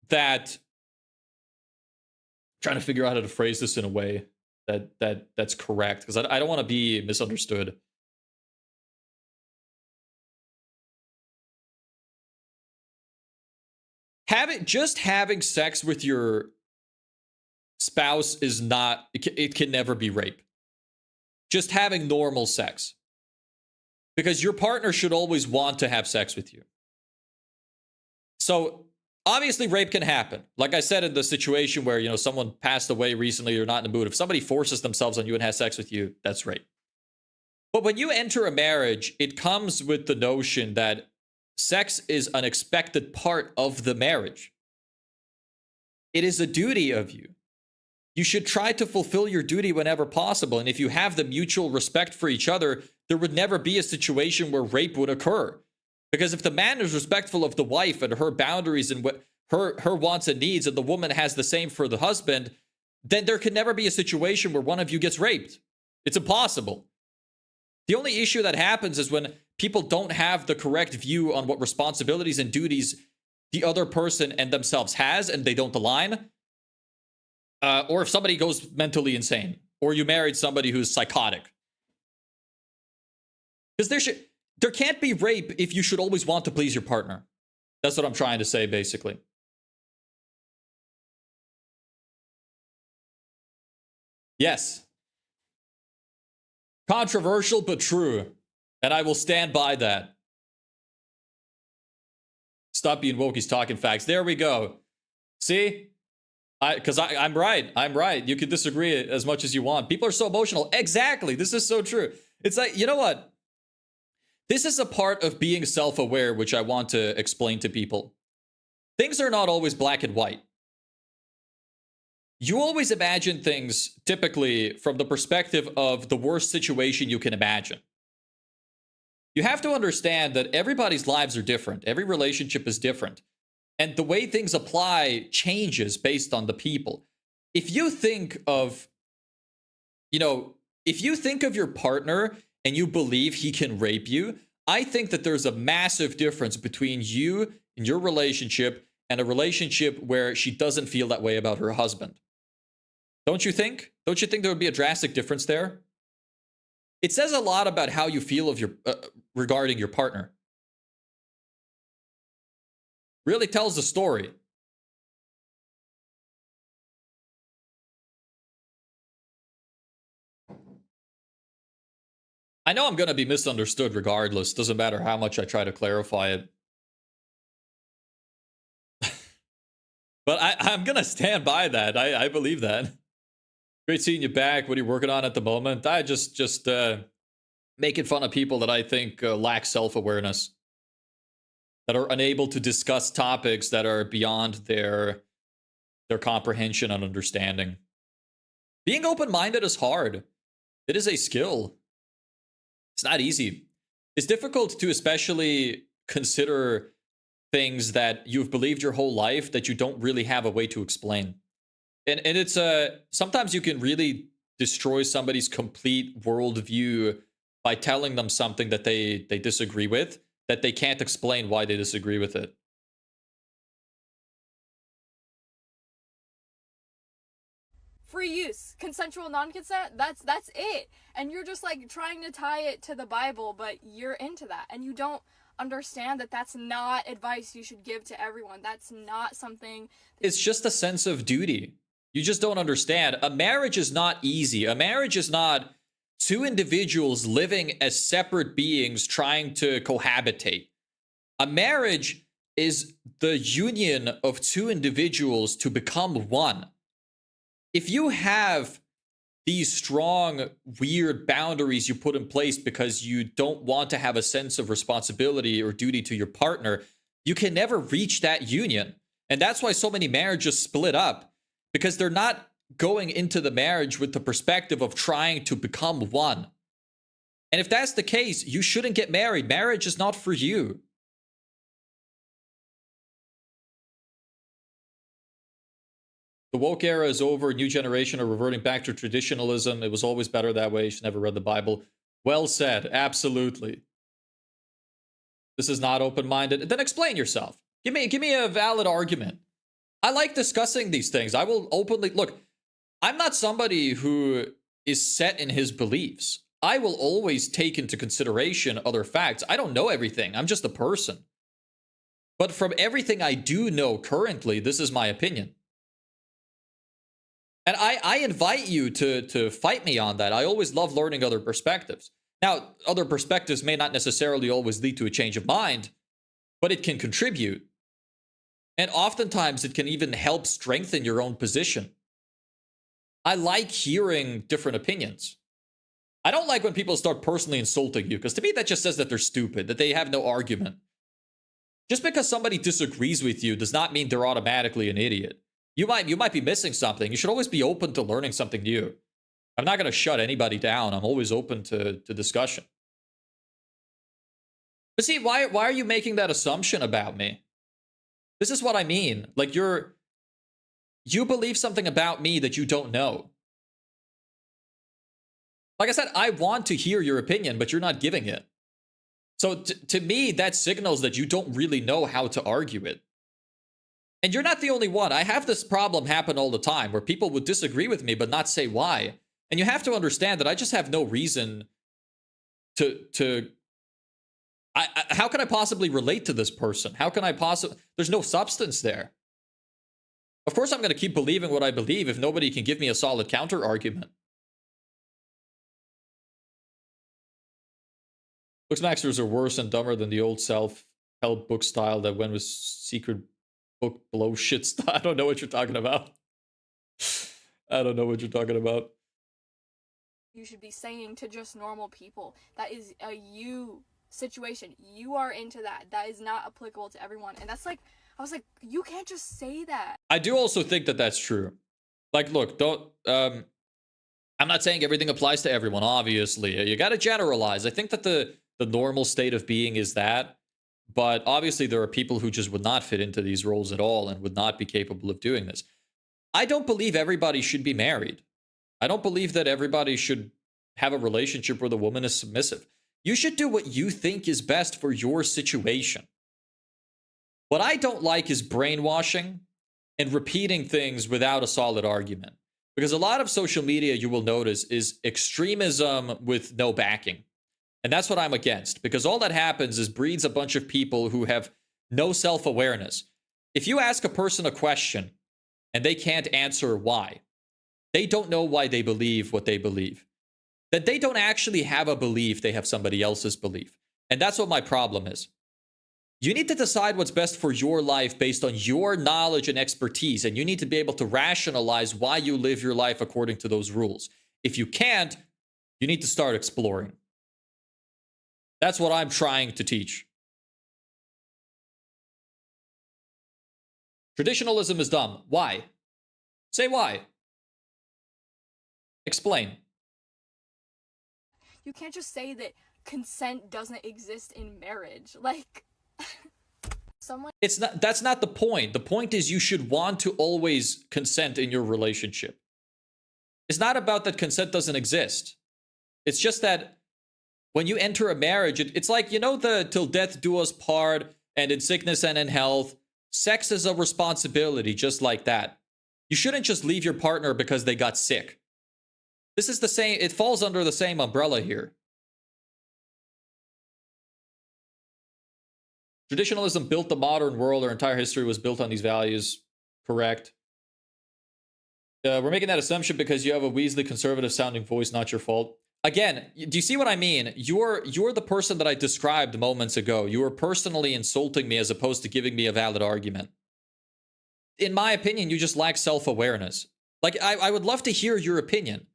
that, trying to figure out how to phrase this in a way that's correct, because I don't want to be misunderstood. Having sex with your spouse is not, it can never be rape. Just having normal sex. Because your partner should always want to have sex with you. So, obviously rape can happen. Like I said in the situation where, you know, someone passed away recently, you're not in the mood. If somebody forces themselves on you and has sex with you, that's rape. But when you enter a marriage, it comes with the notion that sex is an expected part of the marriage. It is a duty of you. You should try to fulfill your duty whenever possible. And if you have the mutual respect for each other, there would never be a situation where rape would occur. Because if the man is respectful of the wife and her boundaries and what her wants and needs, and the woman has the same for the husband, then there could never be a situation where one of you gets raped. It's impossible. The only issue that happens is when people don't have the correct view on what responsibilities and duties the other person and themselves has, and they don't align. Or if somebody goes mentally insane, or you married somebody who's psychotic. Because there can't be rape if you should always want to please your partner. That's what I'm trying to say, basically. Yes. Controversial, but true. And I will stand by that. Stop being woke, he's talking facts. There we go. See? I'm right. I'm right. You can disagree as much as you want. People are so emotional. Exactly. This is so true. It's like, you know what? This is a part of being self-aware, which I want to explain to people. Things are not always black and white. You always imagine things, typically, from the perspective of the worst situation you can imagine. You have to understand that everybody's lives are different. Every relationship is different. And the way things apply changes based on the people. If you think of, if you think of your partner and you believe he can rape you, I think that there's a massive difference between you and your relationship and a relationship where she doesn't feel that way about her husband. Don't you think? Don't you think there would be a drastic difference there? It says a lot about how you feel of your regarding your partner. Really tells the story. I know I'm going to be misunderstood regardless. Doesn't matter how much I try to clarify it. But I'm going to stand by that. I believe that. Great seeing you back. What are you working on at the moment? I just making fun of people that I think lack self-awareness. That are unable to discuss topics that are beyond their comprehension and understanding. Being open-minded is hard. It is a skill. It's not easy. It's difficult to especially consider things that you've believed your whole life that you don't really have a way to explain. And it's sometimes you can really destroy somebody's complete worldview by telling them something that they disagree with, that they can't explain why they disagree with it. Free use, consensual non-consent, that's it. And you're just like trying to tie it to the Bible, but you're into that and you don't understand that that's not advice you should give to everyone. That's not something. It's just a sense of duty. You just don't understand. A marriage is not easy. A marriage is not two individuals living as separate beings trying to cohabitate. A marriage is the union of two individuals to become one. If you have these strong, weird boundaries you put in place because you don't want to have a sense of responsibility or duty to your partner, you can never reach that union. And that's why so many marriages split up, because they're not going into the marriage with the perspective of trying to become one. And if that's the case, you shouldn't get married. Marriage is not for you. The woke era is over. New generation are reverting back to traditionalism. It was always better that way. You should never read the Bible. Well said. Absolutely. This is not open-minded. Then explain yourself. Give me a valid argument. I like discussing these things. I will openly look. I'm not somebody who is set in his beliefs. I will always take into consideration other facts. I don't know everything. I'm just a person. But from everything I do know currently, this is my opinion. And I invite you to fight me on that. I always love learning other perspectives. Now, other perspectives may not necessarily always lead to a change of mind, but it can contribute. And oftentimes it can even help strengthen your own position. I like hearing different opinions. I don't like when people start personally insulting you, because to me that just says that they're stupid, that they have no argument. Just because somebody disagrees with you does not mean they're automatically an idiot. You might be missing something. You should always be open to learning something new. I'm not going to shut anybody down. I'm always open to discussion. But see, why are you making that assumption about me? This is what I mean. Like you believe something about me that you don't know. Like I said, I want to hear your opinion, but you're not giving it. So to me, that signals that you don't really know how to argue it. And you're not the only one. I have this problem happen all the time where people would disagree with me but not say why. And you have to understand that I just have no reason to how can I possibly relate to this person? How can I possibly... There's no substance there. Of course I'm going to keep believing what I believe if nobody can give me a solid counter argument. Looksmaxxers are worse and dumber than the old self-help book style that went with secret book blow shit style. I don't know what you're talking about. I don't know what you're talking about. You should be saying to just normal people. That is a you situation. You are into that. That is not applicable to everyone. And that's like, I was like, you can't just say that. I do also think that that's true. Like, look, don't... I'm not saying everything applies to everyone, obviously. You got to generalize. I think that the normal state of being is that. But obviously there are people who just would not fit into these roles at all and would not be capable of doing this. I don't believe everybody should be married. I don't believe that everybody should have a relationship where the woman is submissive. You should do what you think is best for your situation. What I don't like is brainwashing and repeating things without a solid argument. Because a lot of social media, you will notice, is extremism with no backing. And that's what I'm against, because all that happens is breeds a bunch of people who have no self-awareness. If you ask a person a question and they can't answer why, they don't know why they believe what they believe, then they don't actually have a belief, they have somebody else's belief. And that's what my problem is. You need to decide what's best for your life based on your knowledge and expertise, and you need to be able to rationalize why you live your life according to those rules. If you can't, you need to start exploring. That's what I'm trying to teach. Traditionalism is dumb. Why? Say why. Explain. You can't just say that consent doesn't exist in marriage. Like, someone... That's not the point. The point is you should want to always consent in your relationship. It's not about that consent doesn't exist. It's just that when you enter a marriage, it's like, you know, the till death do us part, and in sickness and in health, sex is a responsibility just like that. You shouldn't just leave your partner because they got sick. This is the same, it falls under the same umbrella here. Traditionalism built the modern world. Our entire history was built on these values. Correct. We're making that assumption because you have a Weasley conservative sounding voice, not your fault. Again, do you see what I mean? You're the person that I described moments ago. You were personally insulting me as opposed to giving me a valid argument. In my opinion, you just lack self-awareness. Like, I would love to hear your opinion.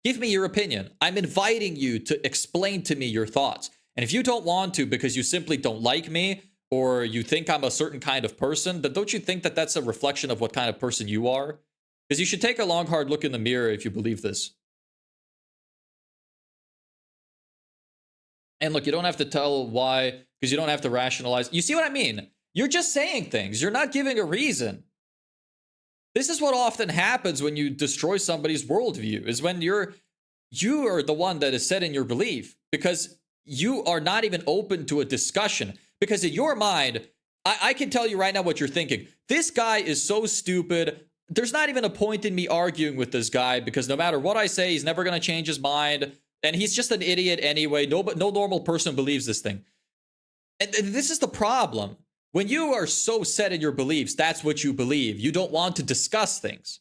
Give me your opinion. I'm inviting you to explain to me your thoughts. And if you don't want to because you simply don't like me or you think I'm a certain kind of person, then don't you think that that's a reflection of what kind of person you are? Because you should take a long, hard look in the mirror if you believe this. And look, you don't have to tell why, because you don't have to rationalize. You see what I mean? You're just saying things. You're not giving a reason. This is what often happens when you destroy somebody's worldview, is when you are the one that is set in your belief, because you are not even open to a discussion. Because in your mind, I can tell you right now what you're thinking. This guy is so stupid. There's not even a point in me arguing with this guy because no matter what I say, he's never going to change his mind. And he's just an idiot anyway. No normal person believes this thing. And this is the problem. When you are so set in your beliefs, that's what you believe. You don't want to discuss things.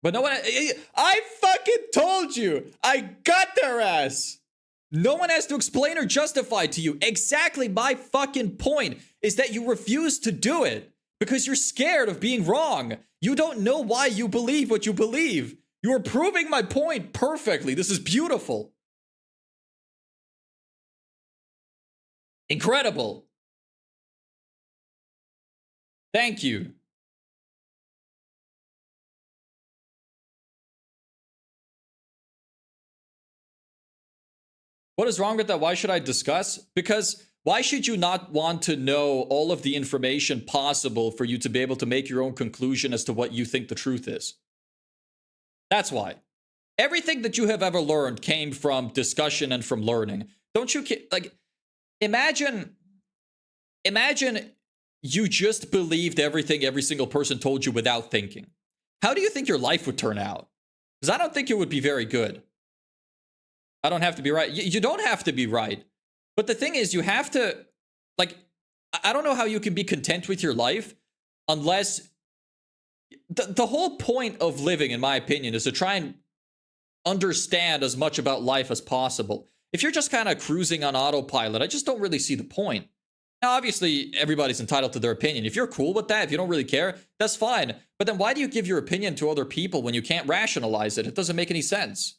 But no one, I fucking told you. I got their ass. No one has to explain or justify to you. Exactly my fucking point is that you refuse to do it because you're scared of being wrong. You don't know why you believe what you believe. You are proving my point perfectly. This is beautiful. Incredible. Thank you. What is wrong with that? Why should I discuss? Because why should you not want to know all of the information possible for you to be able to make your own conclusion as to what you think the truth is? That's why. Everything that you have ever learned came from discussion and from learning. Don't you, like, imagine you just believed everything every single person told you without thinking. How do you think your life would turn out? Because I don't think it would be very good. I don't have to be right. You don't have to be right. But the thing is, you have to, like, I don't know how you can be content with your life unless the whole point of living, in my opinion, is to try and understand as much about life as possible. If you're just kind of cruising on autopilot, I just don't really see the point. Now, obviously, everybody's entitled to their opinion. If you're cool with that, if you don't really care, that's fine. But then why do you give your opinion to other people when you can't rationalize it? It doesn't make any sense.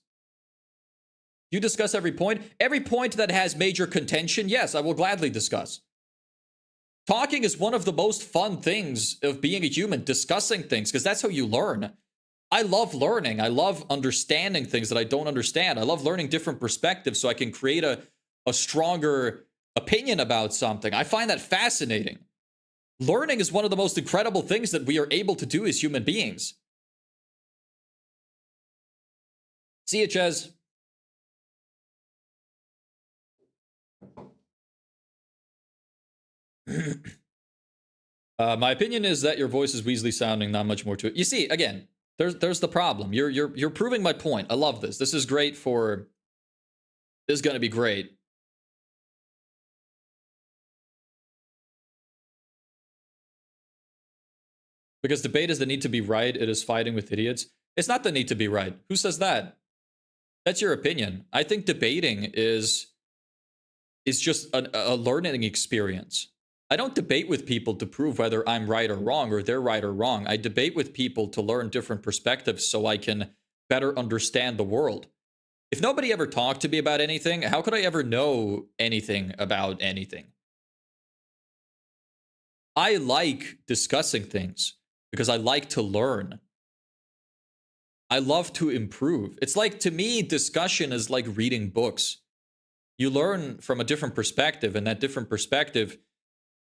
You discuss every point that has major contention, yes, I will gladly discuss. Talking is one of the most fun things of being a human, discussing things, because that's how you learn. I love learning. I love understanding things that I don't understand. I love learning different perspectives so I can create a stronger opinion about something. I find that fascinating. Learning is one of the most incredible things that we are able to do as human beings. See you, Ches. My opinion is that your voice is Weasley sounding, not much more to it. You see, again, there's the problem. You're proving my point. I love this. This is great for. This is gonna be great. Because debate is the need to be right. It is fighting with idiots. It's not the need to be right. Who says that? That's your opinion. I think debating is just a learning experience. I don't debate with people to prove whether I'm right or wrong or they're right or wrong. I debate with people to learn different perspectives so I can better understand the world. If nobody ever talked to me about anything, how could I ever know anything about anything? I like discussing things because I like to learn. I love to improve. It's like, to me, discussion is like reading books. You learn from a different perspective, and that different perspective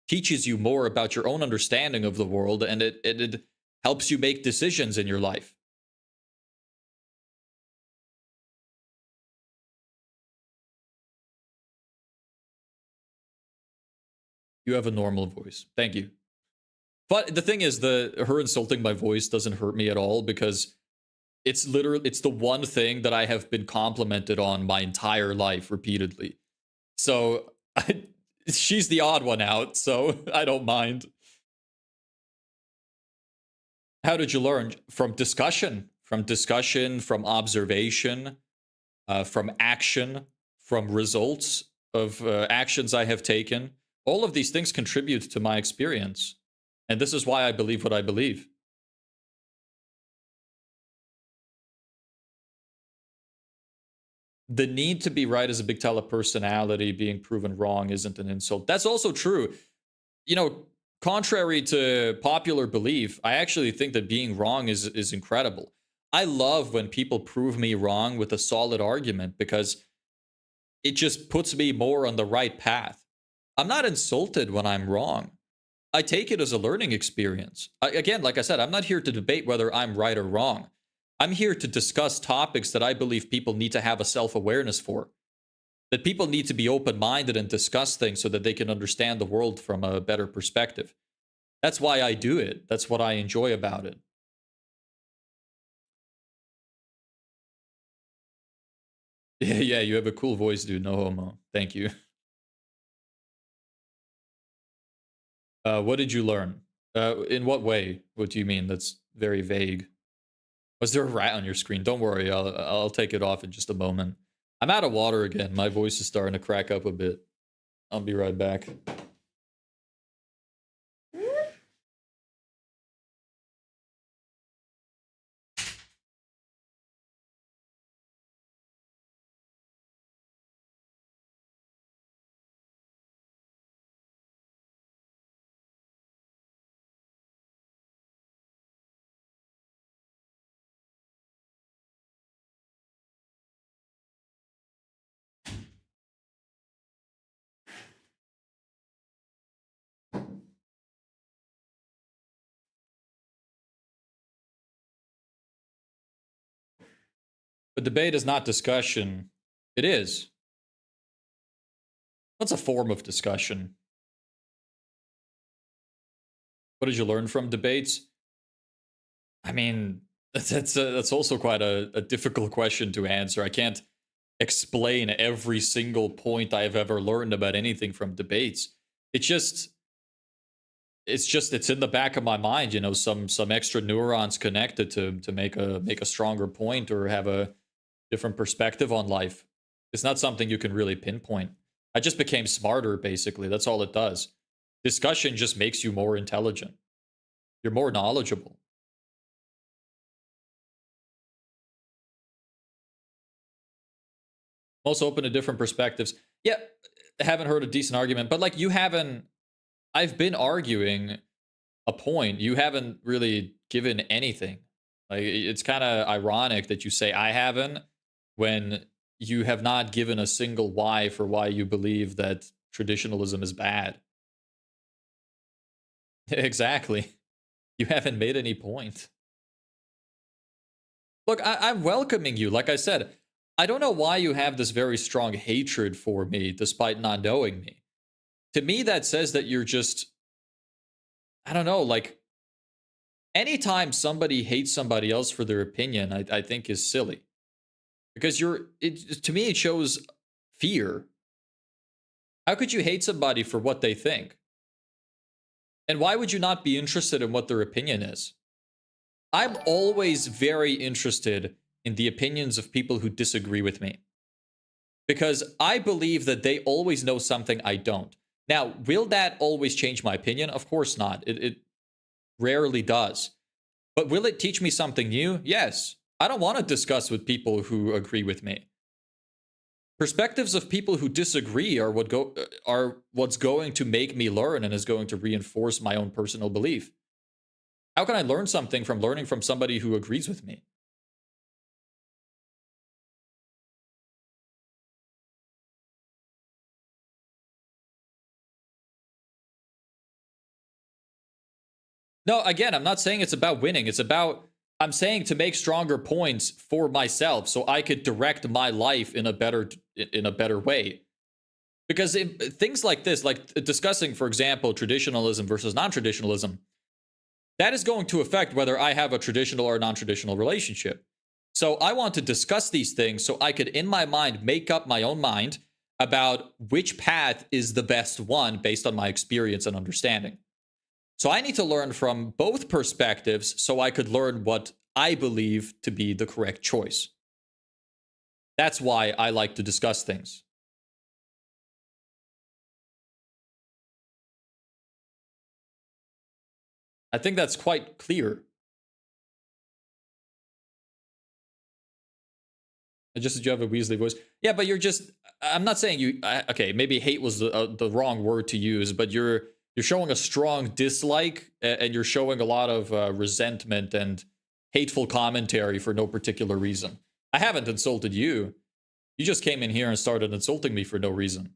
teaches you more about your own understanding of the world, and it helps you make decisions in your life. You have a normal voice. Thank you. But the thing is, her insulting my voice doesn't hurt me at all, because It's the one thing that I have been complimented on my entire life repeatedly. So she's the odd one out, so I don't mind. How did you learn? From discussion, from observation, from action, from results of actions I have taken. All of these things contribute to my experience. And this is why I believe what I believe. The need to be right as a big telepersonality being proven wrong isn't an insult. That's also true. You know, contrary to popular belief, I actually think that being wrong is incredible. I love when people prove me wrong with a solid argument because it just puts me more on the right path. I'm not insulted when I'm wrong. I take it as a learning experience. Again, like I said, I'm not here to debate whether I'm right or wrong. I'm here to discuss topics that I believe people need to have a self-awareness for. That people need to be open-minded and discuss things so that they can understand the world from a better perspective. That's why I do it. That's what I enjoy about it. Yeah, you have a cool voice, dude. No homo. Thank you. What did you learn? In what way? What do you mean? That's very vague. Was there a rat on your screen? Don't worry, I'll take it off in just a moment. I'm out of water again. My voice is starting to crack up a bit. I'll be right back. But debate is not discussion. It is. That's a form of discussion. What did you learn from debates? I mean, that's also quite a difficult question to answer. I can't explain every single point I've ever learned about anything from debates. It's in the back of my mind, you know, some extra neurons connected to make a stronger point or have a different perspective on life. It's not something you can really pinpoint. I just became smarter, basically. That's all it does. Discussion just makes you more intelligent. You're more knowledgeable. Also open to different perspectives. Yeah, I haven't heard a decent argument, but like I've been arguing a point. You haven't really given anything. Like, it's kind of ironic that you say I haven't when you have not given a single why for why you believe that traditionalism is bad. Exactly. You haven't made any point. Look, I'm welcoming you. Like I said, I don't know why you have this very strong hatred for me despite not knowing me. To me, that says that you're just, I don't know, like, anytime somebody hates somebody else for their opinion, I think is silly. Because to me, it shows fear. How could you hate somebody for what they think? And why would you not be interested in what their opinion is? I'm always very interested in the opinions of people who disagree with me. Because I believe that they always know something I don't. Now, will that always change my opinion? Of course not. It rarely does. But will it teach me something new? Yes. I don't want to discuss with people who agree with me. Perspectives of people who disagree are what's going to make me learn and is going to reinforce my own personal belief. How can I learn something from learning from somebody who agrees with me? No, again, I'm not saying it's about winning. I'm saying to make stronger points for myself so I could direct my life in a better way. Because things like this, like discussing, for example, traditionalism versus non-traditionalism, that is going to affect whether I have a traditional or non-traditional relationship. So I want to discuss these things so I could, in my mind, make up my own mind about which path is the best one based on my experience and understanding. So I need to learn from both perspectives so I could learn what I believe to be the correct choice. That's why I like to discuss things. I think that's quite clear. Just that you have a Weasley voice. Yeah, but you're just... I'm not saying you... Okay, maybe hate was the wrong word to use, but you're showing a strong dislike, and you're showing a lot of resentment and hateful commentary for no particular reason. I haven't insulted you. You just came in here and started insulting me for no reason.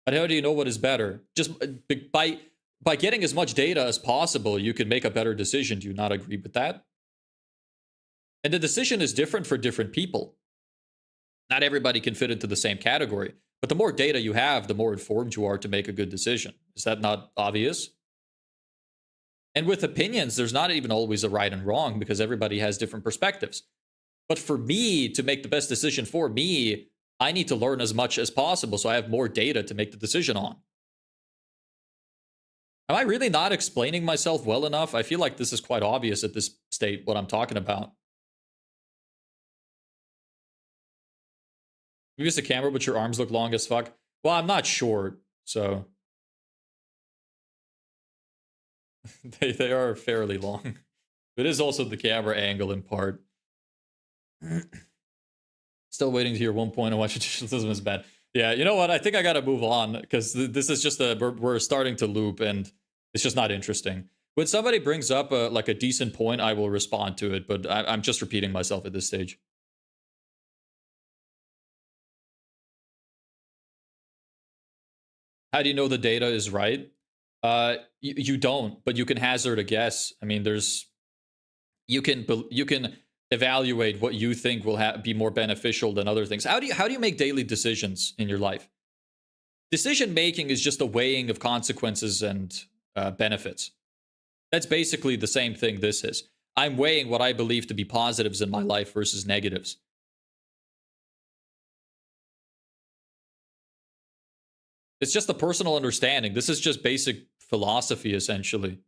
And how do you know what is better? Just by getting as much data as possible, you can make a better decision. Do you not agree with that? And the decision is different for different people. Not everybody can fit into the same category. But the more data you have, the more informed you are to make a good decision. Is that not obvious? And with opinions, there's not even always a right and wrong because everybody has different perspectives. But for me to make the best decision for me, I need to learn as much as possible so I have more data to make the decision on. Am I really not explaining myself well enough? I feel like this is quite obvious at this state, what I'm talking about. You use a camera, but your arms look long as fuck. Well, I'm not short, so... they are fairly long. It is also the camera angle in part. Still waiting to hear 1 point on why traditionalism is bad. Yeah, you know what? I think I gotta move on, because this is just we're starting to loop, and it's just not interesting. When somebody brings up a decent point, I will respond to it, but I'm just repeating myself at this stage. How do you know the data is right? You don't, but you can hazard a guess. I mean, you can evaluate what you think will be more beneficial than other things. How do you make daily decisions in your life? Decision making is just a weighing of consequences and benefits. That's basically the same thing this is. I'm weighing what I believe to be positives in my life versus negatives. It's just a personal understanding. This is just basic philosophy, essentially.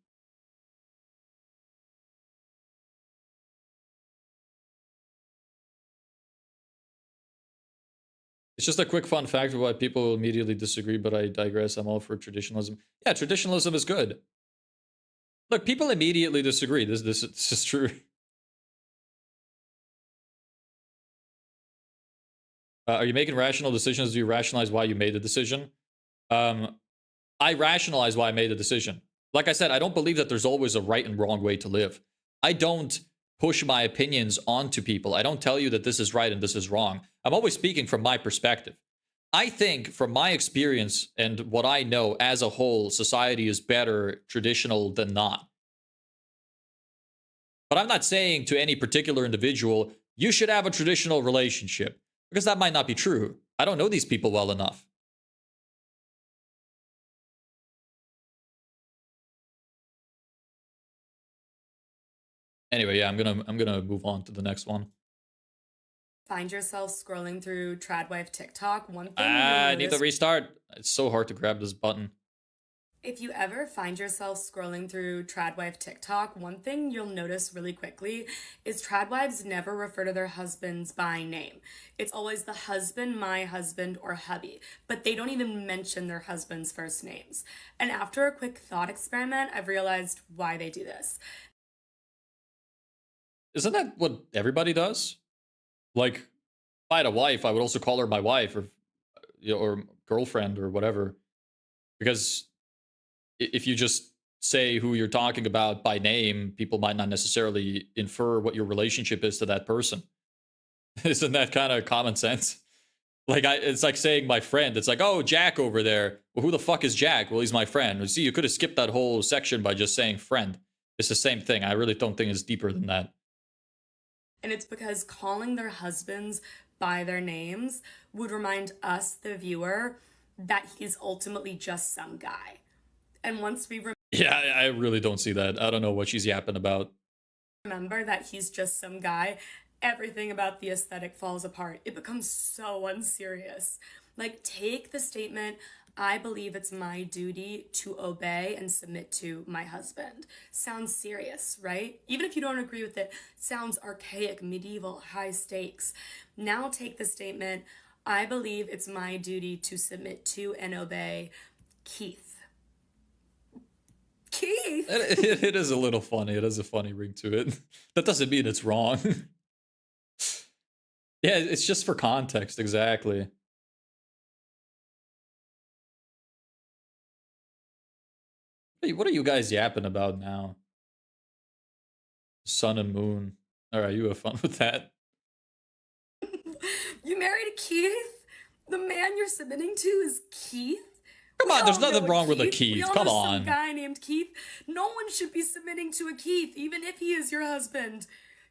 It's just a quick fun fact of why people will immediately disagree, but I digress. I'm all for traditionalism. Yeah, traditionalism is good. Look, people immediately disagree. This is true. Are you making rational decisions? Do you rationalize why you made the decision? I rationalize why I made the decision. Like I said, I don't believe that there's always a right and wrong way to live. I don't push my opinions onto people. I don't tell you that this is right and this is wrong. I'm always speaking from my perspective. I think from my experience and what I know as a whole, society is better traditional than not. But I'm not saying to any particular individual, you should have a traditional relationship, because that might not be true. I don't know these people well enough. Anyway, yeah, I'm gonna move on to the next one. Find yourself scrolling through Tradwife TikTok. One thing I need to restart. It's so hard to grab this button. If you ever find yourself scrolling through Tradwife TikTok, one thing you'll notice really quickly is Tradwives never refer to their husbands by name. It's always the husband, my husband, or hubby, but they don't even mention their husband's first names. And after a quick thought experiment, I've realized why they do this. Isn't that what everybody does? Like, if I had a wife, I would also call her my wife or girlfriend or whatever. Because if you just say who you're talking about by name, people might not necessarily infer what your relationship is to that person. Isn't that kind of common sense? Like, it's like saying my friend. It's like, oh, Jack over there. Well, who the fuck is Jack? Well, he's my friend. See, you could have skipped that whole section by just saying friend. It's the same thing. I really don't think it's deeper than that. And it's because calling their husbands by their names would remind us, the viewer, that he's ultimately just some guy. And once we... Yeah, I really don't see that. I don't know what she's yapping about. remember that he's just some guy, everything about the aesthetic falls apart. It becomes so unserious. Like, take the statement, I believe it's my duty to obey and submit to my husband. Sounds serious, right? Even if you don't agree with it, sounds archaic, medieval, high stakes. Now take the statement, I believe it's my duty to submit to and obey Keith. Keith! It is a little funny. It has a funny ring to it. That doesn't mean it's wrong. Yeah, it's just for context, exactly. Hey, what are you guys yapping about now? Sun and moon. Alright, you have fun with that. You married a Keith? The man you're submitting to is Keith? Come on, there's nothing wrong with a We Keith. all Come know on. Some guy named Keith. No one should be submitting to a Keith, even if he is your husband.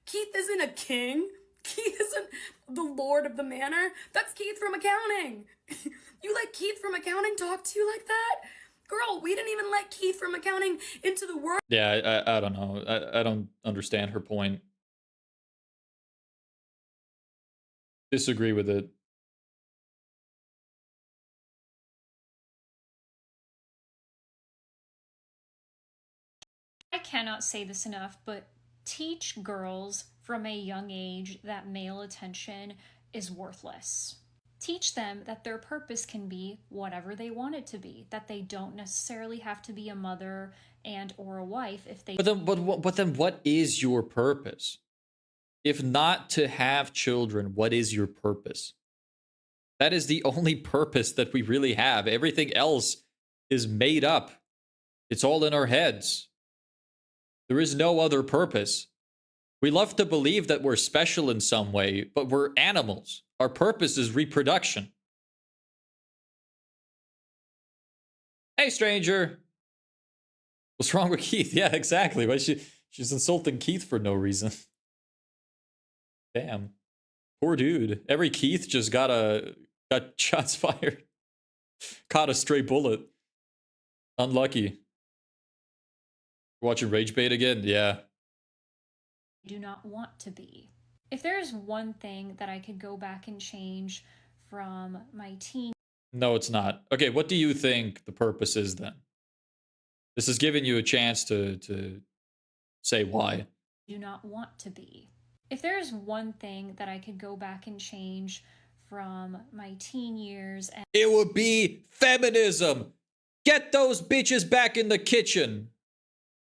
Keith isn't a king. Keith isn't the lord of the manor. That's Keith from accounting. You let Keith from accounting talk to you like that? Girl, we didn't even let Keith from accounting into the world. Yeah, I don't know. I don't understand her point. Disagree with it. I cannot say this enough, but teach girls from a young age that male attention is worthless. Teach them that their purpose can be whatever they want it to be, that they don't necessarily have to be a mother and or a wife if they... But then what is your purpose? If not to have children, what is your purpose? That is the only purpose that we really have. Everything else is made up. It's all in our heads. There is no other purpose. We love to believe that we're special in some way, but we're animals. Our purpose is reproduction. Hey, stranger. What's wrong with Keith? Yeah, exactly. Why she's insulting Keith for no reason. Damn. Poor dude. Every Keith just got shots fired. Caught a stray bullet. Unlucky. Watching Rage Bait again? Yeah. do not want to be. If there is one thing that I could go back and change from my teen... No, it's not. Okay, what do you think the purpose is then? This is giving you a chance to say why. do not want to be. If there is one thing that I could go back and change from my teen years... and it would be feminism! Get those bitches back in the kitchen!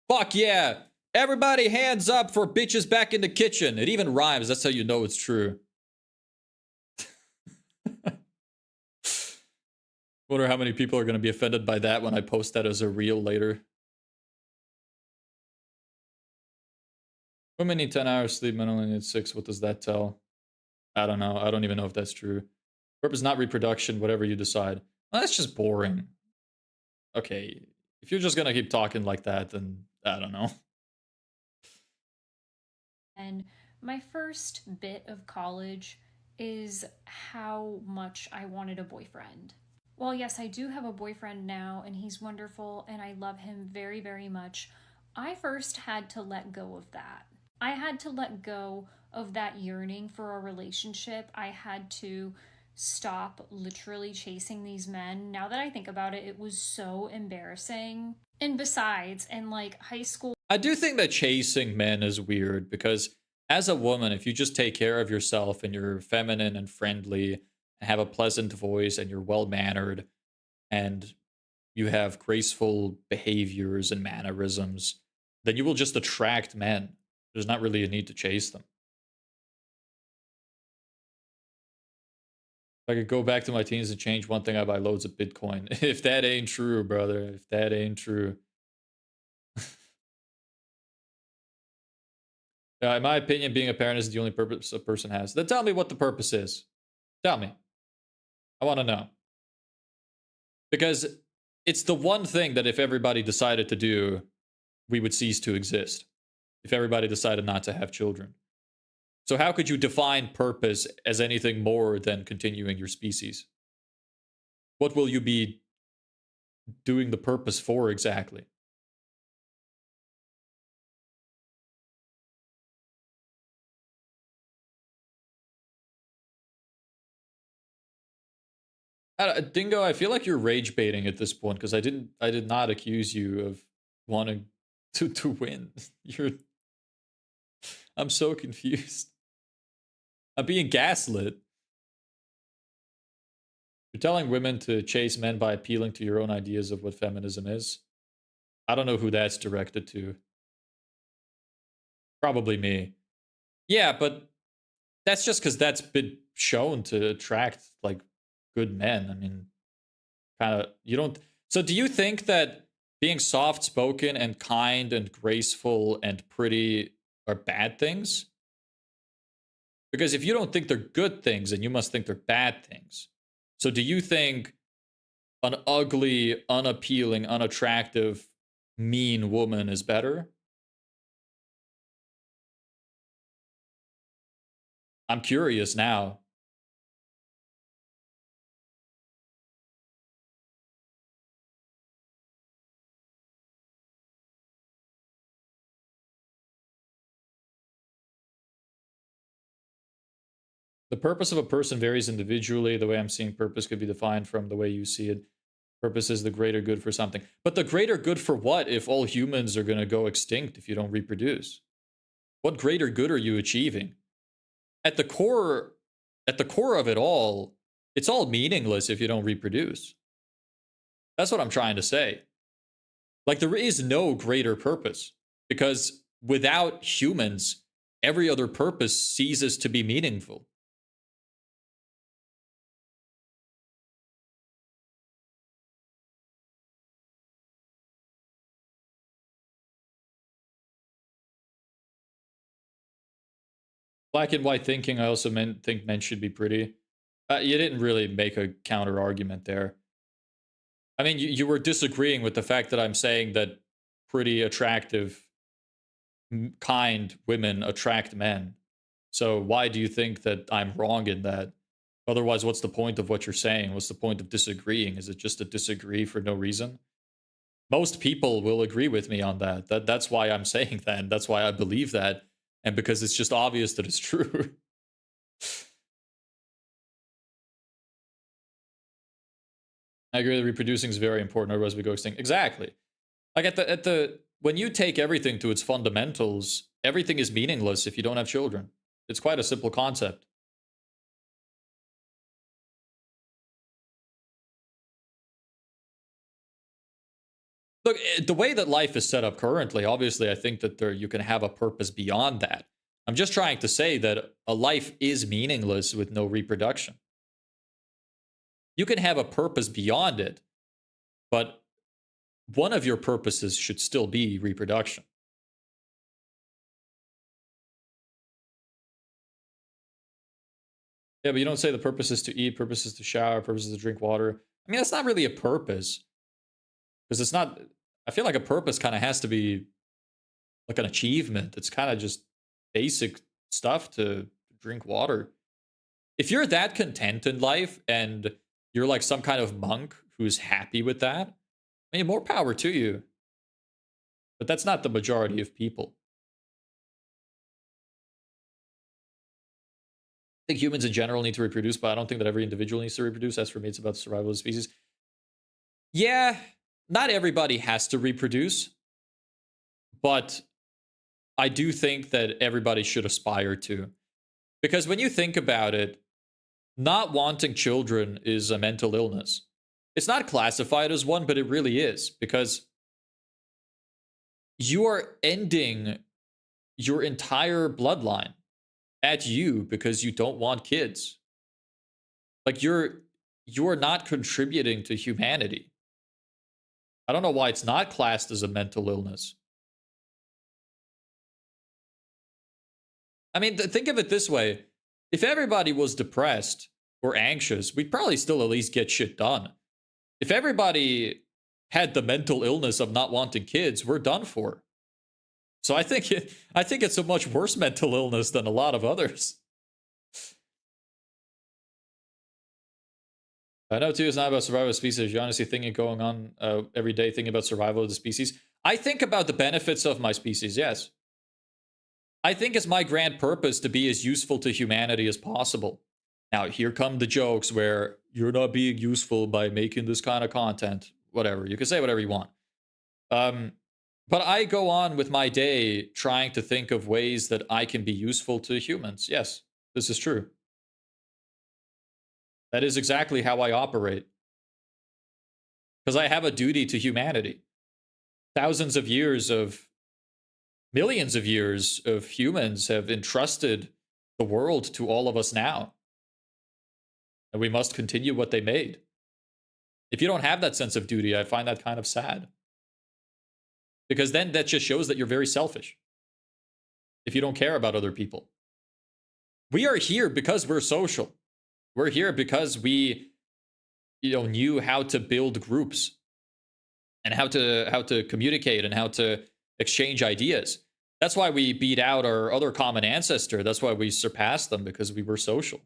Fuck yeah! Everybody hands up for bitches back in the kitchen! It even rhymes, that's how you know it's true. Wonder how many people are going to be offended by that when I post that as a reel later. Women need 10 hours sleep, men only need 6. What does that tell? I don't know. I don't even know if that's true. Purpose not reproduction, whatever you decide. Well, that's just boring. Okay, if you're just going to keep talking like that, then I don't know. And my first bit of college is how much I wanted a boyfriend. Well, yes, I do have a boyfriend now, and he's wonderful, and I love him very, very much. I first had to let go of that. I had to let go of that yearning for a relationship. I had to stop literally chasing these men. Now that I think about it, it was so embarrassing. And besides, in like high school... I do think that chasing men is weird because as a woman, if you just take care of yourself and you're feminine and friendly and have a pleasant voice and you're well-mannered and you have graceful behaviors and mannerisms, then you will just attract men. There's not really a need to chase them. If I could go back to my teens and change one thing, I'd buy loads of Bitcoin. If that ain't true, brother. If that ain't true. In my opinion, being a parent is the only purpose a person has. Then tell me what the purpose is. Tell me. I want to know. Because it's the one thing that if everybody decided to do, we would cease to exist. If everybody decided not to have children. So how could you define purpose as anything more than continuing your species? What will you be doing the purpose for exactly? Dingo, I feel like you're rage baiting at this point because I did not accuse you of wanting to win. I'm so confused. I'm being gaslit. You're telling women to chase men by appealing to your own ideas of what feminism is. I don't know who that's directed to. Probably me. Yeah, but that's just because that's been shown to attract like good men. I mean, kind of, you don't. So do you think that being soft spoken and kind and graceful and pretty are bad things? Because if you don't think they're good things, then you must think they're bad things. So do you think an ugly, unappealing, unattractive, mean woman is better? I'm curious now. The purpose of a person varies individually. The way I'm seeing purpose could be defined from the way you see it. Purpose is the greater good for something. But the greater good for what if all humans are going to go extinct if you don't reproduce? What greater good are you achieving? At the core of it all, it's all meaningless if you don't reproduce. That's what I'm trying to say. Like, there is no greater purpose because without humans, every other purpose ceases to be meaningful. Black and white thinking, I also think men should be pretty. You didn't really make a counter argument there. I mean, you were disagreeing with the fact that I'm saying that pretty, attractive, kind women attract men. So why do you think that I'm wrong in that? Otherwise, what's the point of what you're saying? What's the point of disagreeing? Is it just to disagree for no reason? Most people will agree with me on that. That's why I'm saying that. And that's why I believe that. And because it's just obvious that it's true. I agree that reproducing is very important, otherwise we go extinct. Exactly. Like when you take everything to its fundamentals, everything is meaningless if you don't have children. It's quite a simple concept. Look, the way that life is set up currently, obviously, I think that you can have a purpose beyond that. I'm just trying to say that a life is meaningless with no reproduction. You can have a purpose beyond it, but one of your purposes should still be reproduction. Yeah, but you don't say the purpose is to eat, purpose is to shower, purpose is to drink water. I mean, that's not really a purpose. Because it's not, I feel like a purpose kind of has to be like an achievement. It's kind of just basic stuff to drink water. If you're that content in life and you're like some kind of monk who's happy with that, I mean, more power to you. But that's not the majority of people. I think humans in general need to reproduce, but I don't think that every individual needs to reproduce. As for me, it's about the survival of the species. Yeah, not everybody has to reproduce, but I do think that everybody should aspire to. Because when you think about it, not wanting children is a mental illness. It's not classified as one, but it really is, because you are ending your entire bloodline at you because you don't want kids. Like you're not contributing to humanity. I don't know why it's not classed as a mental illness. I mean, think of it this way. If everybody was depressed or anxious, we'd probably still at least get shit done. If everybody had the mental illness of not wanting kids, we're done for. So I think it's a much worse mental illness than a lot of others. I know too, it's not about survival of the species. You're honestly thinking going on every day, thinking about survival of the species. I think about the benefits of my species, yes. I think it's my grand purpose to be as useful to humanity as possible. Now, here come the jokes where you're not being useful by making this kind of content. Whatever. You can say whatever you want. But I go on with my day trying to think of ways that I can be useful to humans. Yes, this is true. That is exactly how I operate. Because I have a duty to humanity. Thousands of years of, millions of years of humans have entrusted the world to all of us now. And we must continue what they made. If you don't have that sense of duty, I find that kind of sad. Because then that just shows that you're very selfish. If you don't care about other people. We are here because we're social. We're here because we, knew how to build groups. And how to communicate and how to exchange ideas. That's why we beat out our other common ancestor. That's why we surpassed them, because we were social.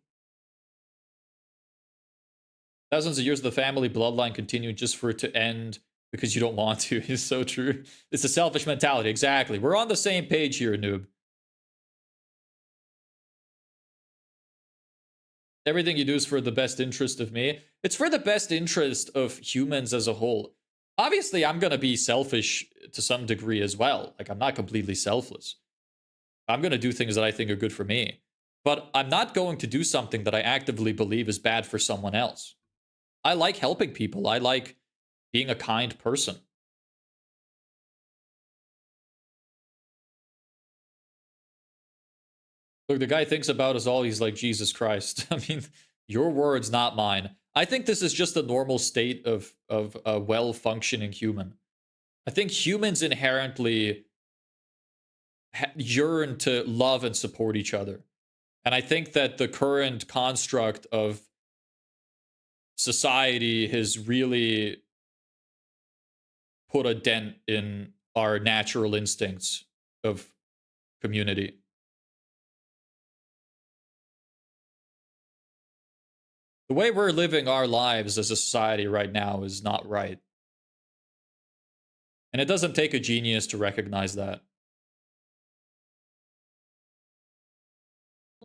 Thousands of years of the family bloodline continued just for it to end because you don't want to. It's so true. It's a selfish mentality. Exactly. We're on the same page here, noob. Everything you do is for the best interest of me. It's for the best interest of humans as a whole. Obviously, I'm going to be selfish to some degree as well. Like, I'm not completely selfless. I'm going to do things that I think are good for me. But I'm not going to do something that I actively believe is bad for someone else. I like helping people. I like being a kind person. Look, the guy thinks about us all. He's like, Jesus Christ. I mean, your words, not mine. I think this is just a normal state of a well-functioning human. I think humans inherently yearn to love and support each other. And I think that the current construct of society has really put a dent in our natural instincts of community. The way we're living our lives as a society right now is not right. And it doesn't take a genius to recognize that.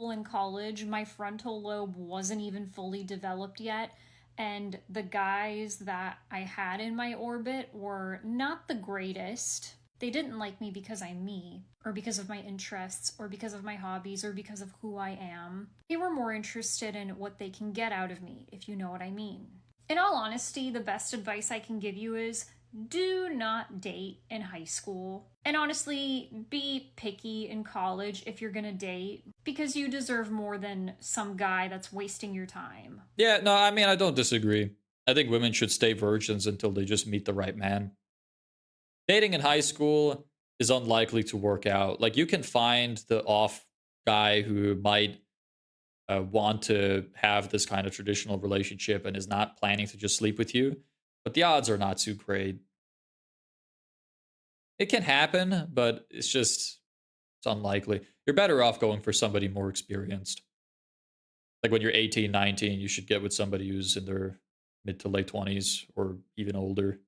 In college, my frontal lobe wasn't even fully developed yet, and the guys that I had in my orbit were not the greatest. They didn't like me because I'm me, or because of my interests, or because of my hobbies, or because of who I am. They were more interested in what they can get out of me, if you know what I mean. In all honesty, the best advice I can give you is do not date in high school. And honestly, be picky in college if you're gonna date, because you deserve more than some guy that's wasting your time. Yeah, no, I mean, I don't disagree. I think women should stay virgins until they just meet the right man. Dating in high school is unlikely to work out. Like, you can find the off guy who might want to have this kind of traditional relationship and is not planning to just sleep with you, but the odds are not too great. It can happen, but it's unlikely. You're better off going for somebody more experienced. Like, when you're 18, 19, you should get with somebody who's in their mid to late 20s or even older.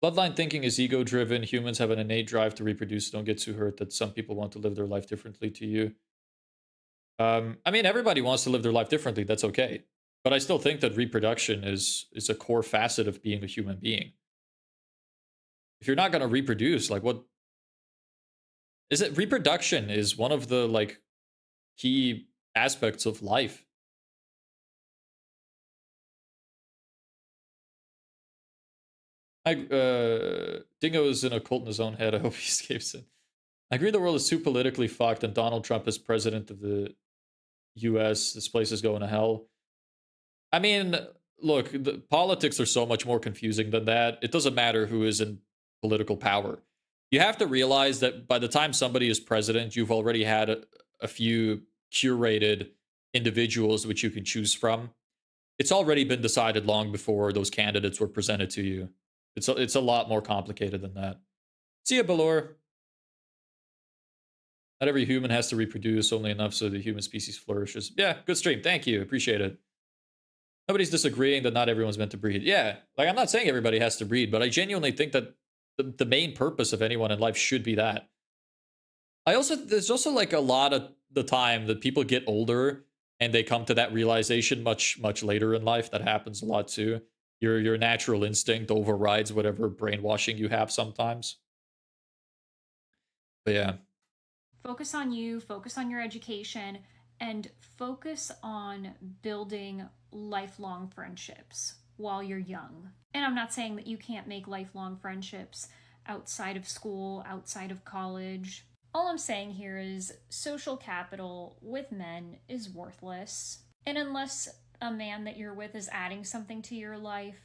Bloodline thinking is ego-driven. Humans have an innate drive to reproduce. Don't get too hurt that some people want to live their life differently to you. I mean, everybody wants to live their life differently. That's okay. But I still think that reproduction is a core facet of being a human being. If you're not going to reproduce, like, what is it? Reproduction is one of the, like, key aspects of life. Dingo is in a cult in his own head. I hope he escapes it. I agree the world is too politically fucked and Donald Trump is president of the US. This place is going to hell. I mean, look, the politics are so much more confusing than that. It doesn't matter who is in political power. You have to realize that by the time somebody is president, you've already had a few curated individuals which you can choose from. It's already been decided long before those candidates were presented to you. It's a lot more complicated than that. See ya, Balor. Not every human has to reproduce, only enough so the human species flourishes. Yeah, good stream. Thank you. Appreciate it. Nobody's disagreeing that not everyone's meant to breed. Yeah, like, I'm not saying everybody has to breed, but I genuinely think that the main purpose of anyone in life should be that. There's also like a lot of the time that people get older and they come to that realization much later in life. That happens a lot too. Your natural instinct overrides whatever brainwashing you have sometimes. But yeah. Focus on you, focus on your education, and focus on building lifelong friendships while you're young. And I'm not saying that you can't make lifelong friendships outside of school, outside of college. All I'm saying here is social capital with men is worthless. And unless a man that you're with is adding something to your life,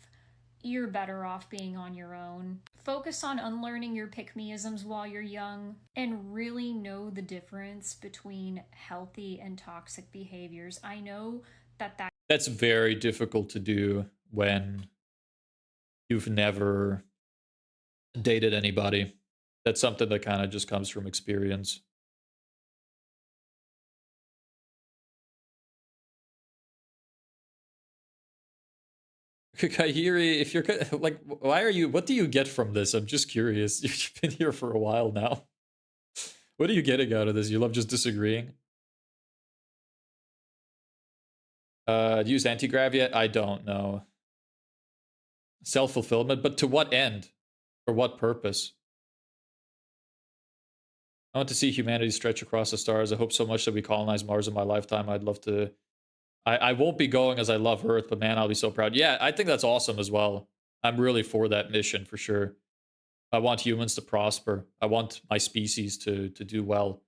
you're better off being on your own. Focus on unlearning your pick-me-isms while you're young and really know the difference between healthy and toxic behaviors. I know that's very difficult to do when you've never dated anybody. That's something that kind of just comes from experience. Kahiri, if you're like, why are you, what do you get from this? I'm just curious. You've been here for a while now. What are you getting out of this? You love just disagreeing? Use anti-grav yet? I don't know. Self-fulfillment, but to what end? For what purpose? I want to see humanity stretch across the stars. I hope so much that we colonize Mars in my lifetime. I'd love to... I won't be going as I love Earth, but man, I'll be so proud. Yeah, I think that's awesome as well. I'm really for that mission, for sure. I want humans to prosper. I want my species to do well.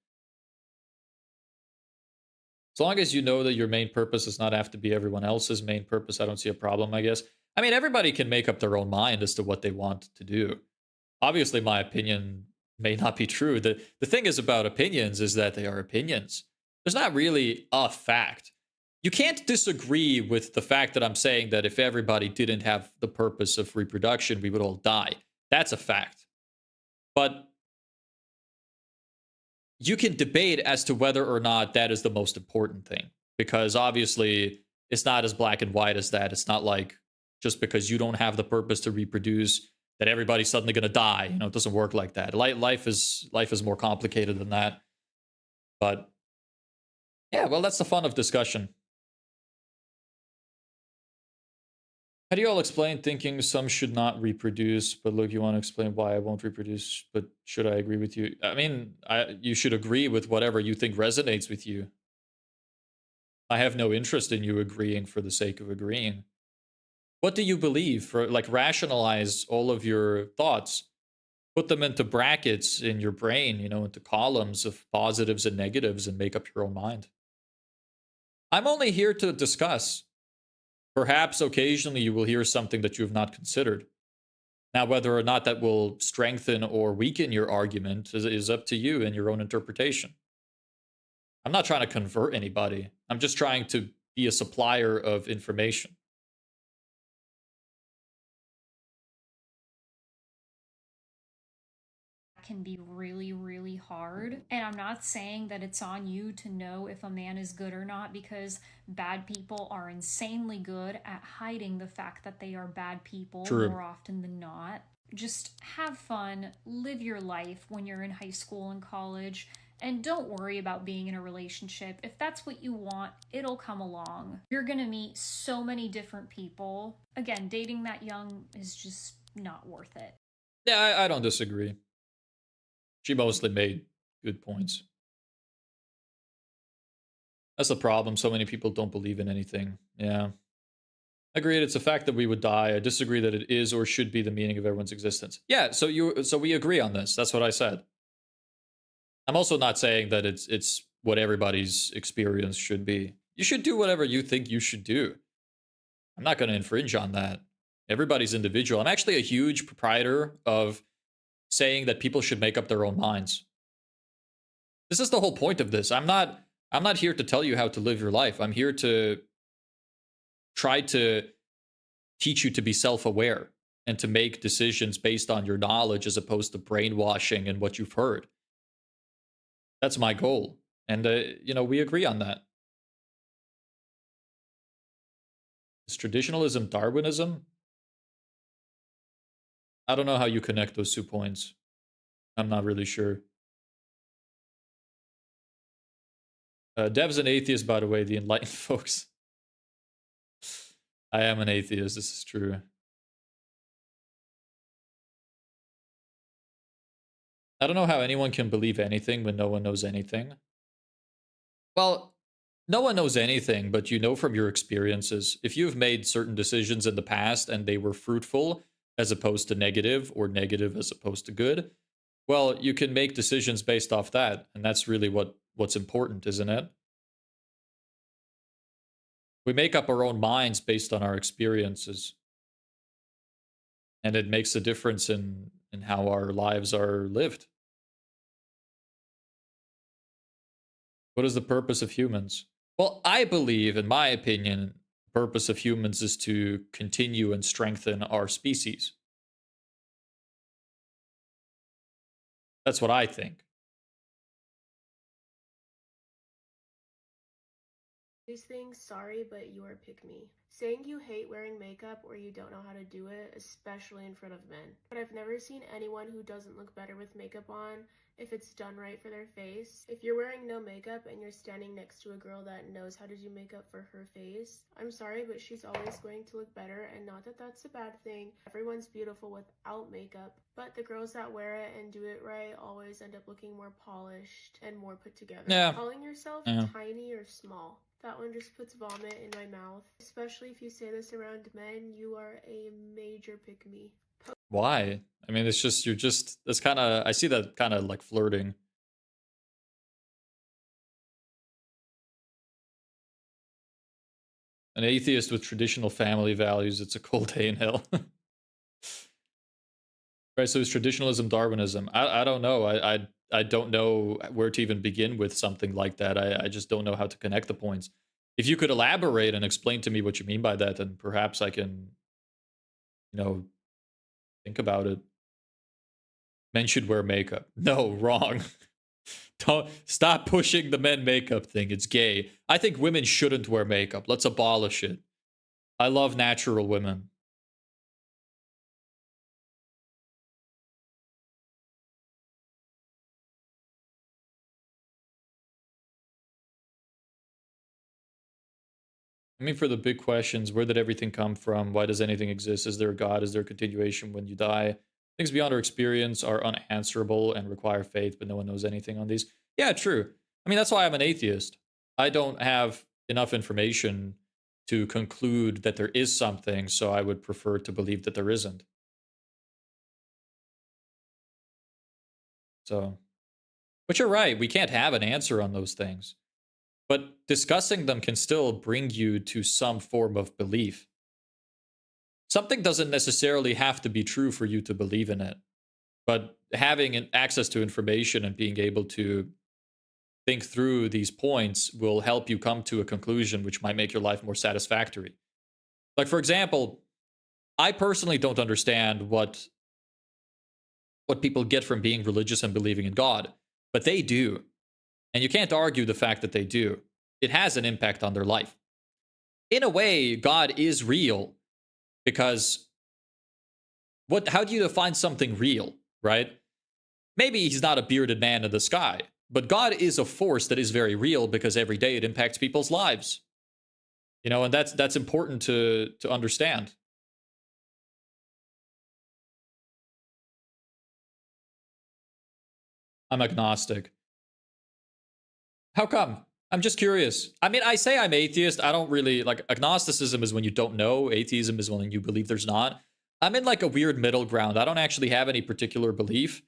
As long as you know that your main purpose does not have to be everyone else's main purpose, I don't see a problem, I guess. I mean, everybody can make up their own mind as to what they want to do. Obviously, my opinion may not be true. The thing is about opinions is that they are opinions. There's not really a fact. You can't disagree with the fact that I'm saying that if everybody didn't have the purpose of reproduction, we would all die. That's a fact. But you can debate as to whether or not that is the most important thing. Because obviously, it's not as black and white as that. It's not like just because you don't have the purpose to reproduce that everybody's suddenly going to die. You know, it doesn't work like that. Life is more complicated than that. But yeah, well, that's the fun of discussion. How do you all explain thinking some should not reproduce? But look, you want to explain why I won't reproduce, but should I agree with you? I mean, you should agree with whatever you think resonates with you. I have no interest in you agreeing for the sake of agreeing. What do you believe? For like, rationalize all of your thoughts. Put them into brackets in your brain, you know, into columns of positives and negatives, and make up your own mind. I'm only here to discuss. Perhaps occasionally you will hear something that you have not considered. Now, whether or not that will strengthen or weaken your argument is up to you and your own interpretation. I'm not trying to convert anybody. I'm just trying to be a supplier of information. Can be really, really hard. And I'm not saying that it's on you to know if a man is good or not, because bad people are insanely good at hiding the fact that they are bad people. True. More often than not. Just have fun, live your life when you're in high school and college, and don't worry about being in a relationship. If that's what you want, it'll come along. You're gonna meet so many different people. Again, dating that young is just not worth it. Yeah, I don't disagree. She mostly made good points. That's the problem. So many people don't believe in anything. Yeah. Agreed. It's a fact that we would die. I disagree that it is or should be the meaning of everyone's existence. Yeah, so we agree on this. That's what I said. I'm also not saying that it's what everybody's experience should be. You should do whatever you think you should do. I'm not going to infringe on that. Everybody's individual. I'm actually a huge proprietor of saying that people should make up their own minds. This is the whole point of this. I'm not here to tell you how to live your life. I'm here to try to teach you to be self-aware and to make decisions based on your knowledge as opposed to brainwashing and what you've heard. That's my goal. And, you know, we agree on that. Is traditionalism Darwinism? I don't know how you connect those 2 points. I'm not really sure. Dev's an atheist, by the way, the enlightened folks. I am an atheist, this is true. I don't know how anyone can believe anything when no one knows anything. Well, no one knows anything, but you know from your experiences. If you've made certain decisions in the past and they were fruitful as opposed to negative, or negative as opposed to good, well, you can make decisions based off that. And that's really what's important, isn't it? We make up our own minds based on our experiences. And it makes a difference in how our lives are lived. What is the purpose of humans? Well, I believe, in my opinion, the purpose of humans is to continue and strengthen our species. That's what I think. These things, sorry, but you are pick me. Saying you hate wearing makeup or you don't know how to do it, especially in front of men. But I've never seen anyone who doesn't look better with makeup on if it's done right for their face. If you're wearing no makeup and you're standing next to a girl that knows how to do makeup for her face, I'm sorry, but she's always going to look better, and not that that's a bad thing. Everyone's beautiful without makeup, but the girls that wear it and do it right always end up looking more polished and more put together. Yeah. Calling yourself tiny or small, that one just puts vomit in my mouth. Especially if you say this around men, you are a major pick-me. Why? I mean, it's just, that's kind of, I see that kind of like flirting. An atheist with traditional family values, it's a cold day in hell. Right, so is traditionalism Darwinism? I don't know. I don't know where to even begin with something like that. I just don't know how to connect the points. If you could elaborate and explain to me what you mean by that, then perhaps I can, think about it. Men should wear makeup. No, wrong. Don't stop pushing the men makeup thing. It's gay. I think women shouldn't wear makeup. Let's abolish it. I love natural women. I mean, for the big questions, where did everything come from? Why does anything exist? Is there a God? Is there a continuation when you die? Things beyond our experience are unanswerable and require faith, but no one knows anything on these. Yeah, true. I mean, that's why I'm an atheist. I don't have enough information to conclude that there is something, so I would prefer to believe that there isn't. So, but you're right. We can't have an answer on those things. But discussing them can still bring you to some form of belief. Something doesn't necessarily have to be true for you to believe in it. But having access to information and being able to think through these points will help you come to a conclusion which might make your life more satisfactory. Like, for example, I personally don't understand what people get from being religious and believing in God, but they do. And you can't argue the fact that they do. It has an impact on their life. In a way, God is real because how do you define something real, right? Maybe he's not a bearded man in the sky, but God is a force that is very real because every day it impacts people's lives. And that's important to understand. I'm agnostic. How come? I'm just curious. I mean, I say I'm atheist. I don't really, like, agnosticism is when you don't know. Atheism is when you believe there's not. I'm in like a weird middle ground. I don't actually have any particular belief.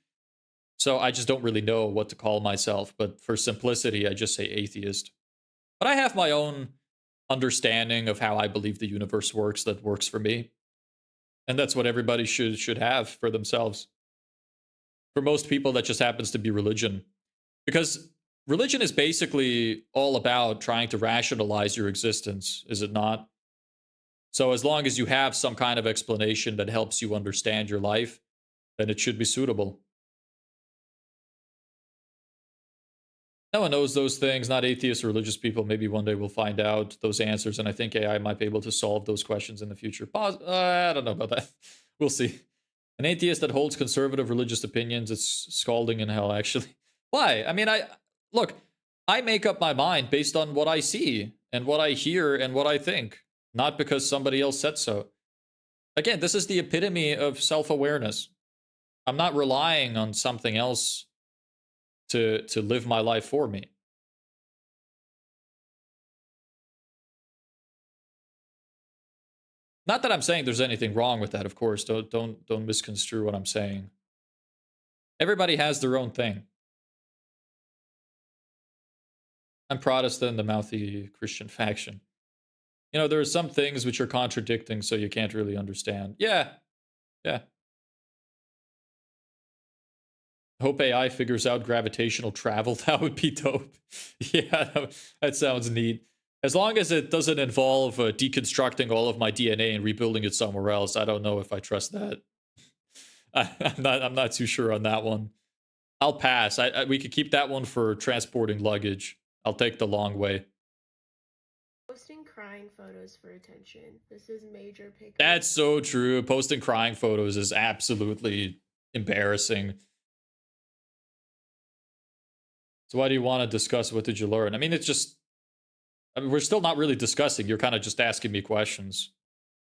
So I just don't really know what to call myself. But for simplicity, I just say atheist. But I have my own understanding of how I believe the universe works that works for me. And that's what everybody should have for themselves. For most people, that just happens to be religion. Because religion is basically all about trying to rationalize your existence, is it not? So as long as you have some kind of explanation that helps you understand your life, then it should be suitable. No one knows those things, not atheists or religious people. Maybe one day we'll find out those answers, and I think AI might be able to solve those questions in the future. I don't know about that. We'll see. An atheist that holds conservative religious opinions, it's scalding in hell, actually. Why? I mean, look, I make up my mind based on what I see and what I hear and what I think, not because somebody else said so. Again, this is the epitome of self-awareness. I'm not relying on something else to live my life for me. Not that I'm saying there's anything wrong with that, of course. Don't misconstrue what I'm saying. Everybody has their own thing. I'm Protestant, the mouthy Christian faction. You know, there are some things which are contradicting, so you can't really understand. Yeah. Yeah. Hope AI figures out gravitational travel. That would be dope. Yeah, that sounds neat. As long as it doesn't involve deconstructing all of my DNA and rebuilding it somewhere else, I don't know if I trust that. I'm not too sure on that one. I'll pass. We could keep that one for transporting luggage. I'll take the long way. Posting crying photos for attention. This is major pickup. That's so true. Posting crying photos is absolutely embarrassing. So why do you want to discuss what did you learn? I mean, it's just... I mean, we're still not really discussing. You're kind of just asking me questions.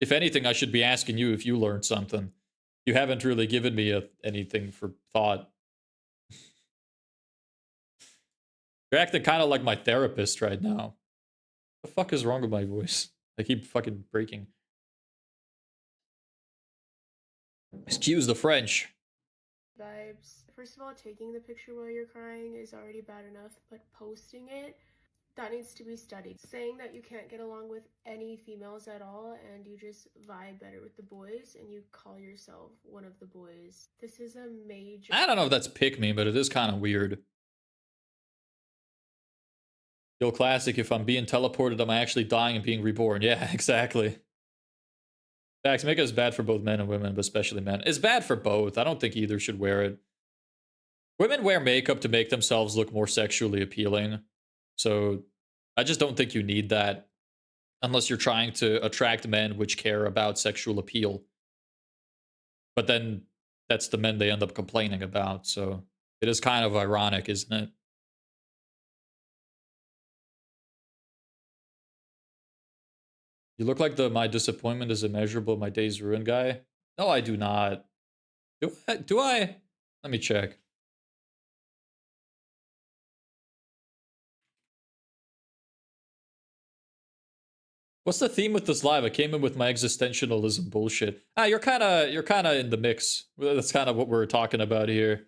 If anything, I should be asking you if you learned something. You haven't really given me anything for thought. You're acting kind of like my therapist right now. What the fuck is wrong with my voice? I keep fucking breaking. Excuse the French. Vibes. First of all, taking the picture while you're crying is already bad enough, but posting it, that needs to be studied. Saying that you can't get along with any females at all and you just vibe better with the boys and you call yourself one of the boys. This is a major... I don't know if that's pick me, but it is kind of weird. Yo, classic, if I'm being teleported, am I actually dying and being reborn? Yeah, exactly. Facts, makeup is bad for both men and women, but especially men. It's bad for both. I don't think either should wear it. Women wear makeup to make themselves look more sexually appealing. So I just don't think you need that unless you're trying to attract men which care about sexual appeal. But then that's the men they end up complaining about. So it is kind of ironic, isn't it? You look like the my disappointment is immeasurable, my day's ruined guy. No, I do not. Do I? Let me check. What's the theme with this live? I came in with my existentialism bullshit. Ah, you're kind of in the mix. That's kind of what we're talking about here.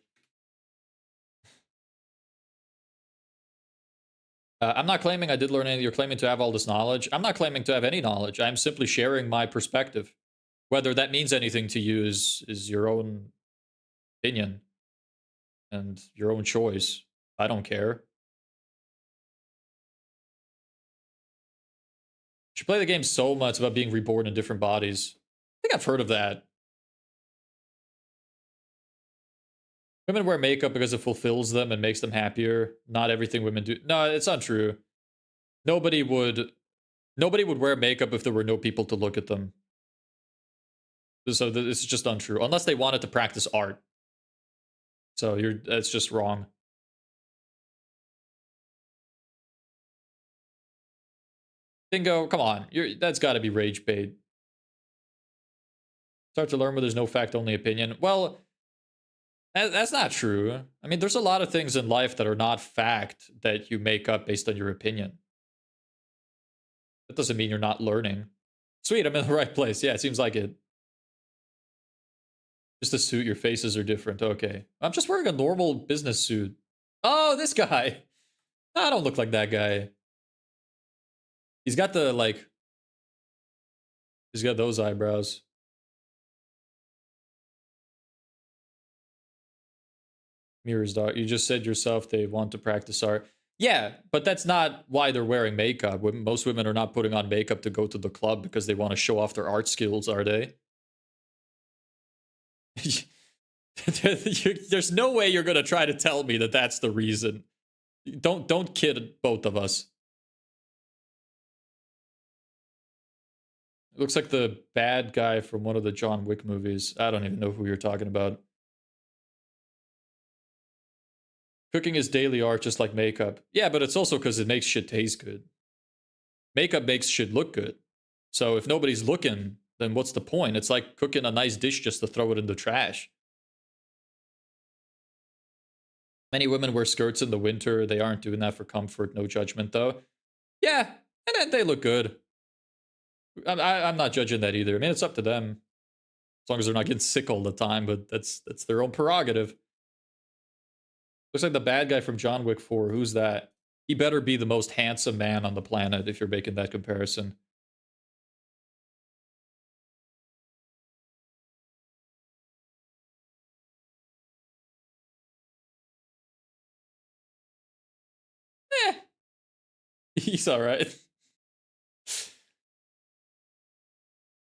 I'm not claiming I did learn anything. You're claiming to have all this knowledge. I'm not claiming to have any knowledge. I'm simply sharing my perspective. Whether that means anything to you is your own opinion and your own choice. I don't care. You play the game so much about being reborn in different bodies. I think I've heard of that. Women wear makeup because it fulfills them and makes them happier. Not everything women do. No, it's not true. Nobody would wear makeup if there were no people to look at them. So this is just untrue. Unless they wanted to practice art. So that's just wrong. Dingo, come on. That's got to be rage bait. Start to learn where there's no fact, only opinion. Well, that's not true. I mean, there's a lot of things in life that are not fact that you make up based on your opinion. That doesn't mean you're not learning. Sweet, I'm in the right place. Yeah, it seems like it. Just a suit, your faces are different. Okay. I'm just wearing a normal business suit. Oh, this guy. I don't look like that guy. He's got the, like... He's got those eyebrows. Mirrors, dog. You just said yourself they want to practice art. Yeah, but that's not why they're wearing makeup. Most women are not putting on makeup to go to the club because they want to show off their art skills, are they? There's no way you're going to try to tell me that that's the reason. Don't kid both of us. It looks like the bad guy from one of the John Wick movies. I don't even know who you're talking about. Cooking is daily art just like makeup. Yeah, but it's also because it makes shit taste good. Makeup makes shit look good. So if nobody's looking, then what's the point? It's like cooking a nice dish just to throw it in the trash. Many women wear skirts in the winter. They aren't doing that for comfort. No judgment, though. Yeah, and then they look good. I'm not judging that either. I mean, it's up to them. As long as they're not getting sick all the time, but that's their own prerogative. Looks like the bad guy from John Wick 4. Who's that? He better be the most handsome man on the planet if you're making that comparison. He's alright.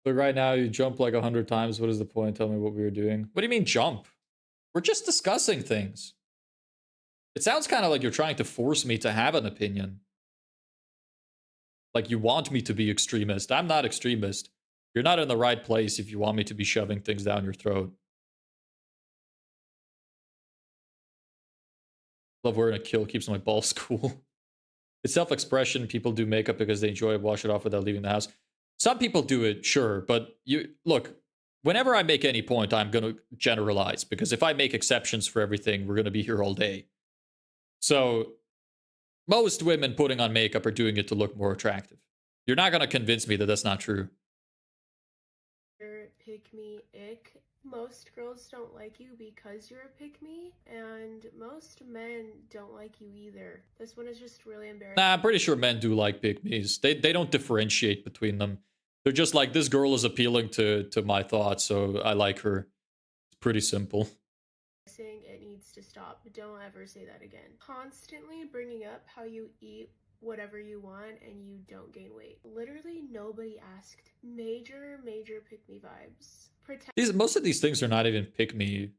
But right now, you jump like 100 times. What is the point? Tell me what we were doing. What do you mean jump? We're just discussing things. It sounds kind of like you're trying to force me to have an opinion. Like you want me to be extremist. I'm not extremist. You're not in the right place if you want me to be shoving things down your throat. Love wearing a kill, keeps my balls cool. It's self-expression. People do makeup because they enjoy it, wash it off without leaving the house. Some people do it, sure, but you look, whenever I make any point, I'm going to generalize, because if I make exceptions for everything, we're going to be here all day. So most women putting on makeup are doing it to look more attractive. You're not going to convince me that that's not true. Pick me ick. Most girls don't like you because you're a pick me, and most men don't like you either. This one is just really embarrassing. Nah, I'm pretty sure men do like pick-me's. They don't differentiate between them. They're just like, this girl is appealing to my thoughts, so I like her. It's pretty simple. Saying it needs to stop. Don't ever say that again. Constantly bringing up how you eat whatever you want and you don't gain weight. Literally nobody asked. Major pick me vibes. Most of these things are not even pick me.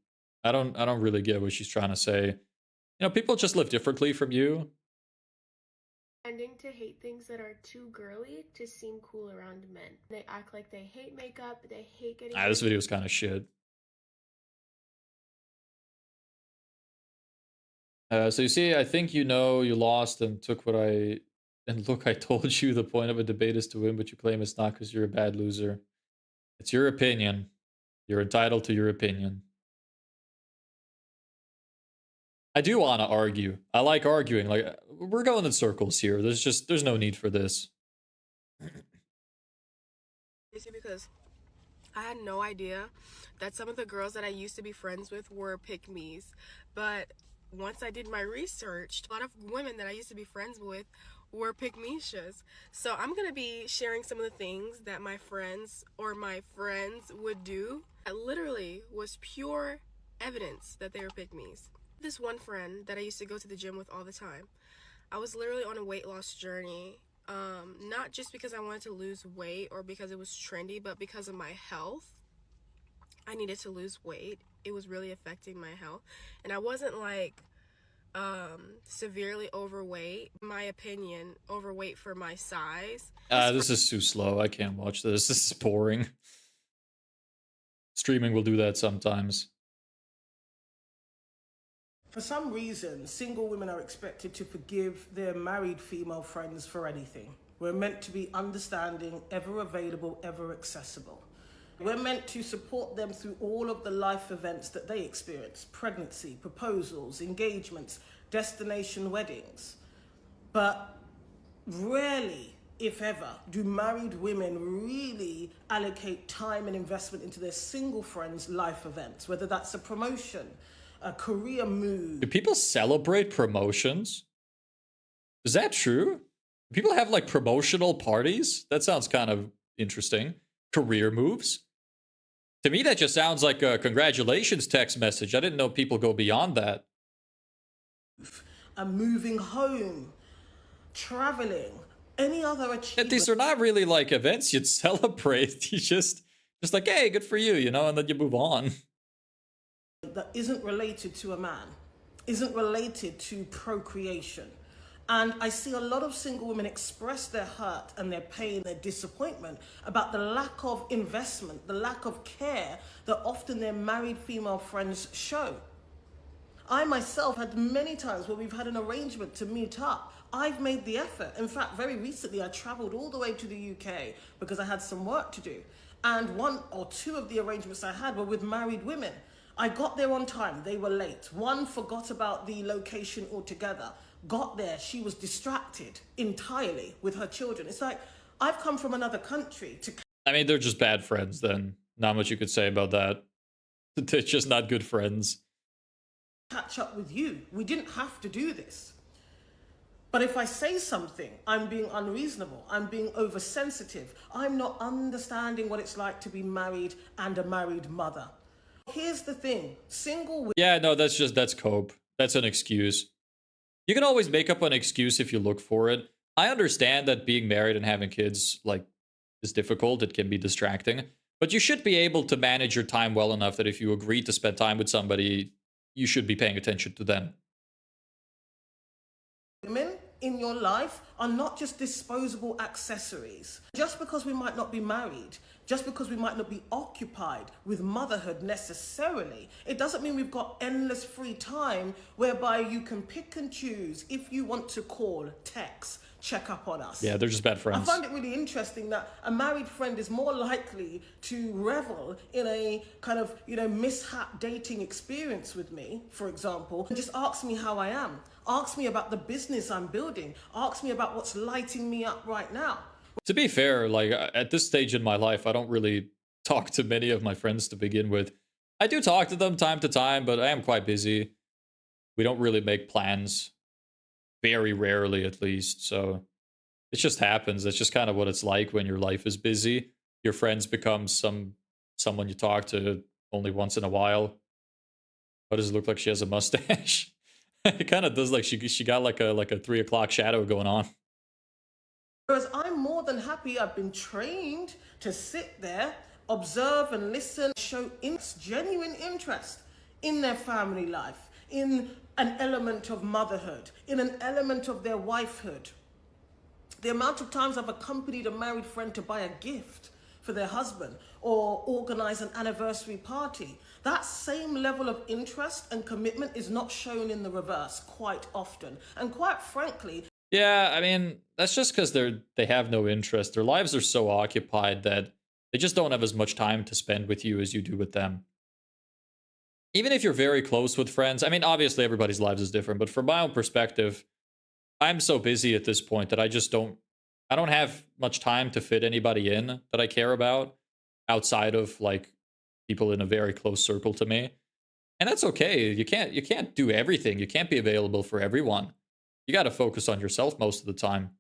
I don't really get what she's trying to say. You know, people just live differently from you. Tending to hate things that are too girly to seem cool around men. They act like they hate makeup, they hate getting... This video is kind of shit. So you see, I think you know you lost and took what I... And look, I told you the point of a debate is to win, but you claim it's not because you're a bad loser. It's your opinion. You're entitled to your opinion. I do want to argue. I like arguing. Like, we're going in circles here. There's no need for this. Because I had no idea that some of the girls that I used to be friends with were pick-me's. But once I did my research, a lot of women that I used to be friends with were pick-me'shas. So I'm going to be sharing some of the things that my friends would do. That literally was pure evidence that they were pick-me's. This one friend that I used to go to the gym with all the time, I was literally on a weight loss journey, not just because I wanted to lose weight or because it was trendy, but because of my health. I needed to lose weight. It was really affecting my health, and I wasn't like severely overweight. In my opinion, overweight for my size. This is too slow. I can't watch this. This is boring. Streaming will do that sometimes. For some reason, single women are expected to forgive their married female friends for anything. We're meant to be understanding, ever available, ever accessible. We're meant to support them through all of the life events that they experience: pregnancy, proposals, engagements, destination weddings. But rarely, if ever, do married women really allocate time and investment into their single friends' life events, whether that's a promotion, a career move. Do people celebrate promotions? Is that true? Do people have like promotional parties? That sounds kind of interesting. Career moves? To me, that just sounds like a congratulations text message. I didn't know people go beyond that. And moving home, traveling, any other achievement. These are not really like events you'd celebrate. You just like, hey, good for you, you know, and then you move on. That isn't related to a man, isn't related to procreation. And I see a lot of single women express their hurt and their pain, their disappointment about the lack of investment, the lack of care that often their married female friends show. I myself had many times where we've had an arrangement to meet up. I've made the effort. In fact, very recently I traveled all the way to the UK because I had some work to do. And 1 or 2 of the arrangements I had were with married women. I got there on time, they were late. One forgot about the location altogether. Got there, she was distracted entirely with her children. It's like, I've come from another country to... I mean, they're just bad friends then. Not much you could say about that. They're just not good friends. Catch up with you. We didn't have to do this. But if I say something, I'm being unreasonable. I'm being oversensitive. I'm not understanding what it's like to be married and a married mother. Here's the thing. Single... Yeah, no, that's cope. That's an excuse. You can always make up an excuse if you look for it. I understand that being married and having kids, like, is difficult. It can be distracting. But you should be able to manage your time well enough that if you agree to spend time with somebody, you should be paying attention to them. Women in your life are not just disposable accessories. Just because we might not be married, just because we might not be occupied with motherhood necessarily, it doesn't mean we've got endless free time whereby you can pick and choose if you want to call, text, check up on us. Yeah, they're just bad friends. I find it really interesting that a married friend is more likely to revel in a kind of, mishap dating experience with me, for example, and just ask me how I am. Ask me about the business I'm building. Ask me about what's lighting me up right now. To be fair, like, at this stage in my life, I don't really talk to many of my friends to begin with. I do talk to them time to time, but I am quite busy. We don't really make plans. Very rarely, at least. So it just happens. That's just kind of what it's like when your life is busy. Your friends become someone you talk to only once in a while. What does it look like? She has a mustache. It kind of does. Like she got like a 3 o'clock shadow going on. Whereas I'm more than happy. I've been trained to sit there, observe and listen, show genuine interest in their family life, in an element of motherhood, in an element of their wifehood. The amount of times I've accompanied a married friend to buy a gift for their husband or organize an anniversary party. That same level of interest and commitment is not shown in the reverse quite often. And quite frankly... Yeah, I mean, that's just because they have no interest. Their lives are so occupied that they just don't have as much time to spend with you as you do with them. Even if you're very close with friends, I mean, obviously everybody's lives is different, but from my own perspective, I'm so busy at this point that I don't have much time to fit anybody in that I care about outside of, like, people in a very close circle to me. And that's okay. You can't do everything. You can't be available for everyone. You got to focus on yourself most of the time.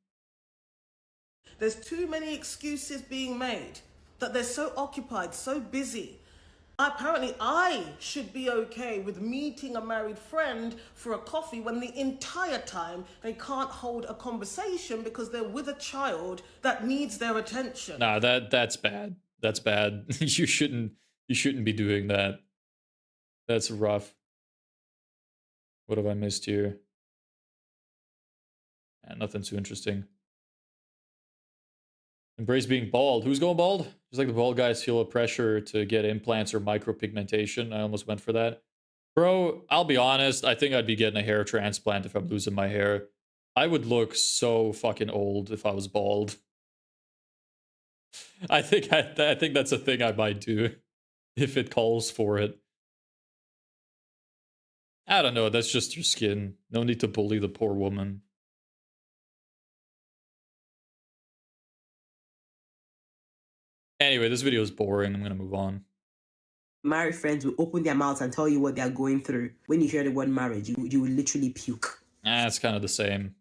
There's too many excuses being made that they're so occupied, so busy. Apparently, I should be okay with meeting a married friend for a coffee when the entire time they can't hold a conversation because they're with a child that needs their attention. Nah, that's bad. That's bad. You shouldn't be doing that. That's rough. What have I missed here? Nothing too interesting. Embrace being bald. Who's going bald? Just like the bald guys feel a pressure to get implants or micropigmentation. I almost went for that. Bro, I'll be honest. I think I'd be getting a hair transplant if I'm losing my hair. I would look so fucking old if I was bald. I think that's a thing I might do if it calls for it. I don't know. That's just your skin. No need to bully the poor woman. Anyway, this video is boring. I'm gonna move on. Married friends will open their mouths and tell you what they're going through. When you hear the word marriage, you will literally puke. It's kind of the same.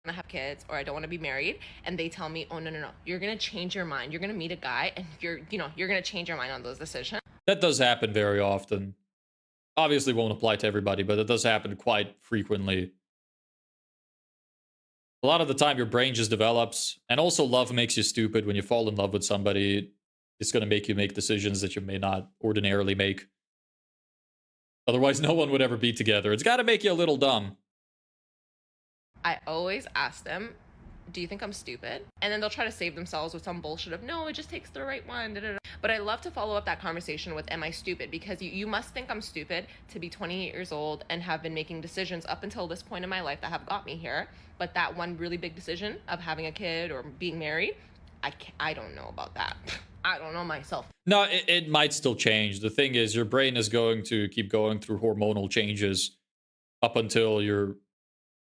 I have kids or I don't want to be married, and they tell me, oh no, you're gonna change your mind. You're gonna meet a guy and you're gonna change your mind on those decisions. That does happen very often. Obviously won't apply to everybody, but it does happen quite frequently. A lot of the time your brain just develops, and also love makes you stupid. When you fall in love with somebody, it's going to make you make decisions that you may not ordinarily make. Otherwise, no one would ever be together. It's got to make you a little dumb. I always ask them, do you think I'm stupid? And then they'll try to save themselves with some bullshit of, no, it just takes the right one. Da, da, da. But I love to follow up that conversation with, am I stupid? Because you must think I'm stupid to be 28 years old and have been making decisions up until this point in my life that have got me here. But that one really big decision of having a kid or being married, I don't know about that. I don't know myself. No, it might still change. The thing is, your brain is going to keep going through hormonal changes up until you're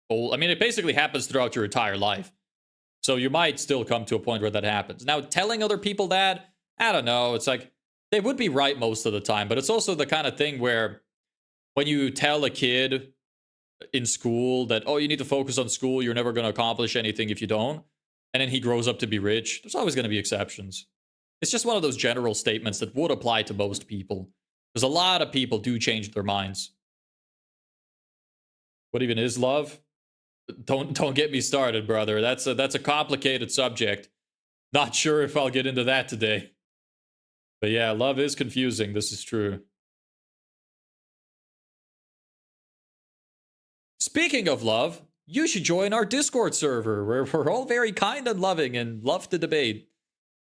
old. I mean, it basically happens throughout your entire life. So you might still come to a point where that happens. Now, telling other people that, I don't know. It's like, they would be right most of the time. But it's also the kind of thing where when you tell a kid in school that, oh, you need to focus on school, you're never going to accomplish anything if you don't. And then he grows up to be rich. There's always going to be exceptions. It's just one of those general statements that would apply to most people. Because a lot of people do change their minds. What even is love? Don't get me started, brother. That's a complicated subject. Not sure if I'll get into that today. But yeah, love is confusing. This is true. Speaking of love, you should join our Discord server where we're all very kind and loving and love to debate.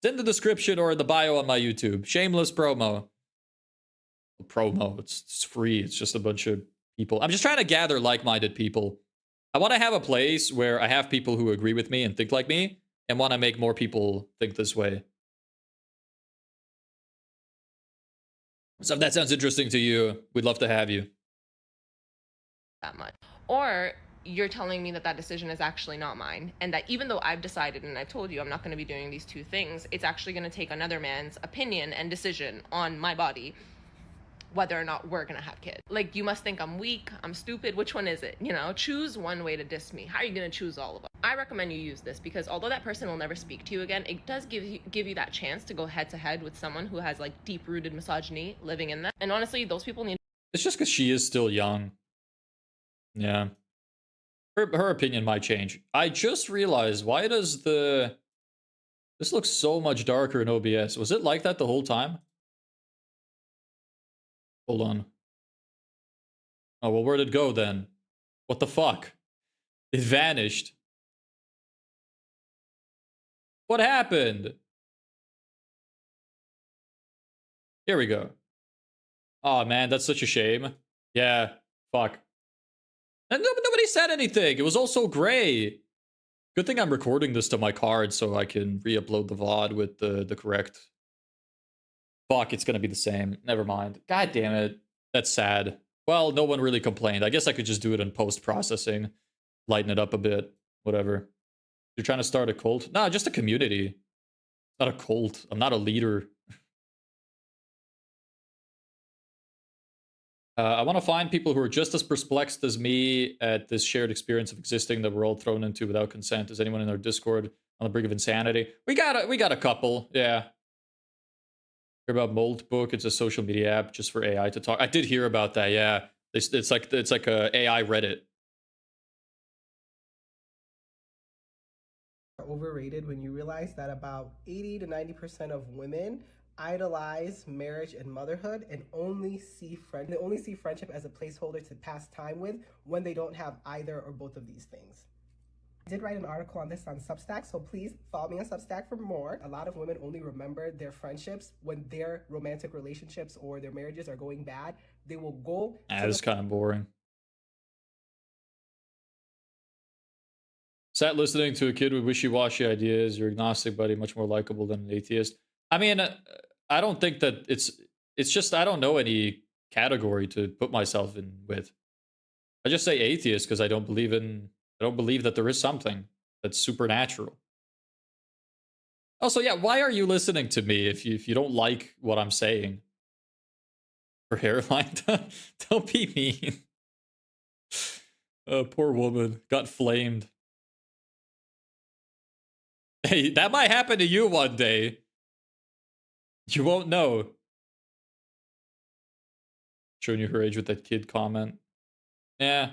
It's in the description or in the bio on my YouTube. Shameless promo. It's free. It's just a bunch of people. I'm just trying to gather like-minded people. I want to have a place where I have people who agree with me and think like me, and want to make more people think this way. So if that sounds interesting to you, we'd love to have you. That much. Or you're telling me that that decision is actually not mine, and that even though I've decided and I've told you I'm not going to be doing these two things, it's actually going to take another man's opinion and decision on my body whether or not we're going to have kids. Like, you must think I'm weak, I'm stupid. Which one is it? You know, choose one way to diss me. How are you going to choose all of them? I recommend you use this because although that person will never speak to you again, it does give you that chance to go head to head with someone who has like deep-rooted misogyny living in them. And honestly, those people need... It's just because she is still young. Yeah. Her opinion might change. I just realized, why does this looks so much darker in OBS? Was it like that the whole time? Hold on. Oh, well, where'd it go then? What the fuck? It vanished. What happened? Here we go. Oh, man, that's such a shame. Yeah, fuck. And nobody said anything. It was all so gray. Good thing I'm recording this to my card so I can re-upload the VOD with the correct... Fuck, it's gonna be the same. Never mind. God damn it. That's sad. Well, no one really complained. I guess I could just do it in post-processing. Lighten it up a bit. Whatever. You're trying to start a cult? No, just a community. Not a cult. I'm not a leader. I want to find people who are just as perplexed as me at this shared experience of existing that we're all thrown into without consent. Is anyone in our Discord on the brink of insanity? We got a couple, yeah. Hear about Mold Book? It's a social media app just for AI to talk. I did hear about that, yeah. It's like a AI Reddit. Overrated when you realize that about 80 to 90% of women idolize marriage and motherhood and only see friendship as a placeholder to pass time with when they don't have either or both of these things. I did write an article on this on Substack, so please follow me on Substack for more. A lot of women only remember their friendships when their romantic relationships or their marriages are going bad. They will go... That is kind of boring. Sat listening to a kid with wishy-washy ideas. You're agnostic, buddy. Much more likable than an atheist. I mean, I don't think that it's just I don't know any category to put myself in with. I just say atheist because I don't believe that there is something that's supernatural. Also, yeah, why are you listening to me if you don't like what I'm saying? Her hairline, don't be mean. Oh, poor woman got flamed. Hey, that might happen to you one day. You won't know. Showing you her age with that kid comment. Yeah.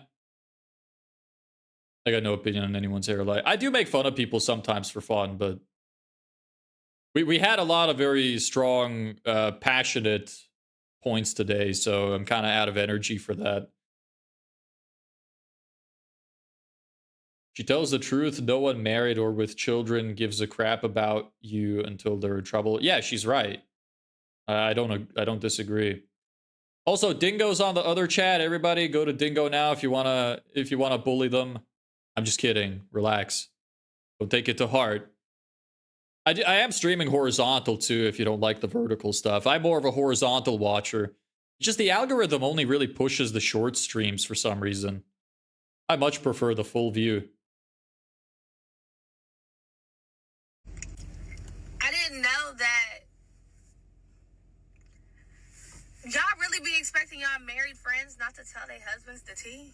I got no opinion on anyone's hairline. I do make fun of people sometimes for fun, but we had a lot of very strong, passionate points today, so I'm kind of out of energy for that. She tells the truth. No one married or with children gives a crap about you until they're in trouble. Yeah, she's right. I don't disagree. Also, Dingo's on the other chat. Everybody, go to Dingo now if you wanna bully them. I'm just kidding. Relax. Don't take it to heart. I am streaming horizontal too. If you don't like the vertical stuff, I'm more of a horizontal watcher. Just the algorithm only really pushes the short streams for some reason. I much prefer the full view. I didn't know that y'all really be expecting y'all married friends not to tell their husbands the tea.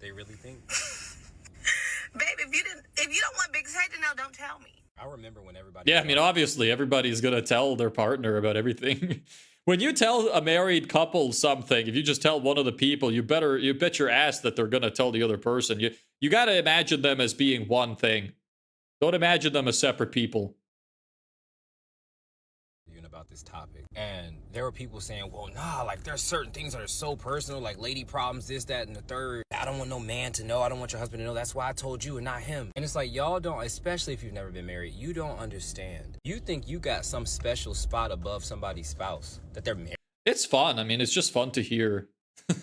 They really think. Babe, if you don't want Big Say to know, don't tell me. I remember when everybody. Yeah, I mean, obviously, everybody's gonna tell their partner about everything. When you tell a married couple something, if you just tell one of the people, you bet your ass that they're gonna tell the other person. You gotta imagine them as being one thing. Don't imagine them as separate people. About this topic, and there were people saying, well, nah, like there's certain things that are so personal, like lady problems, this, that, and the third. I don't want no man to know. I don't want your husband to know. That's why I told you and not him. And it's like, y'all don't, especially if you've never been married, you don't understand. You think you got some special spot above somebody's spouse that they're married. It's fun. I mean, it's just fun to hear.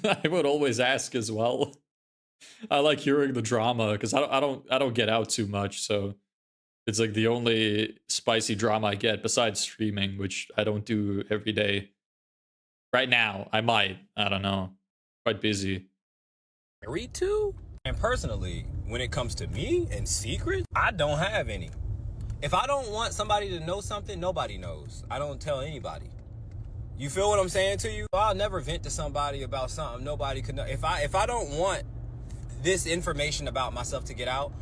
I would always ask as well. I like hearing the drama because I don't get out too much, so it's like the only spicy drama I get besides streaming, which I don't do every day. Right now, I might. I don't know. Quite busy. Married to? And personally, when it comes to me and secrets, I don't have any. If I don't want somebody to know something, nobody knows. I don't tell anybody. You feel what I'm saying to you? I'll never vent to somebody about something nobody could know. If I don't want this information about myself to get out,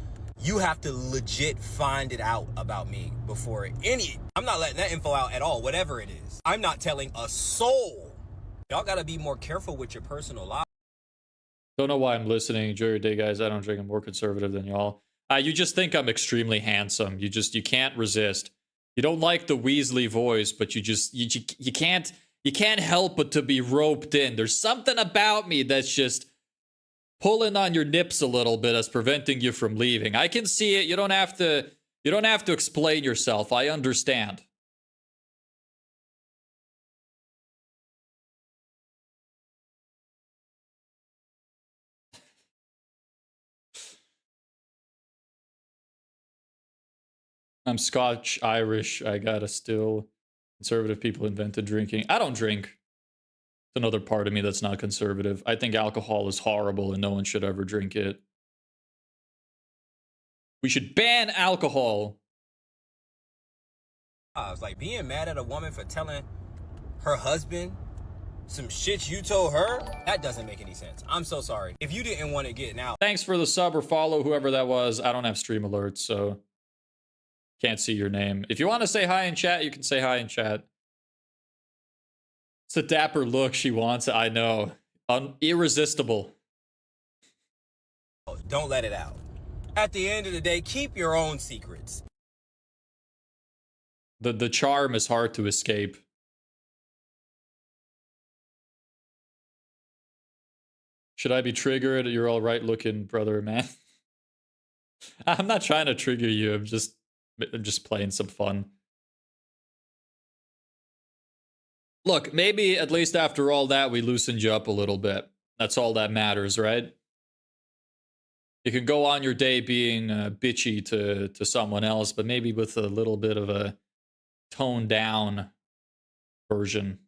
you have to legit find it out about me before I'm not letting that info out at all, whatever it is. I'm not telling a soul. Y'all gotta be more careful with your personal life. Don't know why I'm listening. Enjoy your day, guys. I don't drink. I'm more conservative than y'all. You just think I'm extremely handsome. You can't resist. You don't like the Weasley voice, but you can't help but to be roped in. There's something about me that's just pulling on your nips a little bit as preventing you from leaving. I can see it. You don't have to explain yourself. I understand. I'm Scotch Irish. I gotta still. Conservative people invented drinking. I don't drink. It's another part of me that's not conservative. I think alcohol is horrible and no one should ever drink it. We should ban alcohol. I was like, being mad at a woman for telling her husband some shit you told her, that doesn't make any sense. I'm so sorry. If you didn't want it getting out. Thanks for the sub or follow, whoever that was. I don't have stream alerts, so can't see your name. If you want to say hi in chat, you can say hi in chat. It's a dapper look she wants. I know. Irresistible. Don't let it out. At the end of the day, keep your own secrets. The charm is hard to escape. Should I be triggered? You're all right looking, brother, man. I'm not trying to trigger you. I'm just playing some fun. Look, maybe at least after all that, we loosened you up a little bit. That's all that matters, right? You can go on your day being bitchy to someone else, but maybe with a little bit of a toned down version.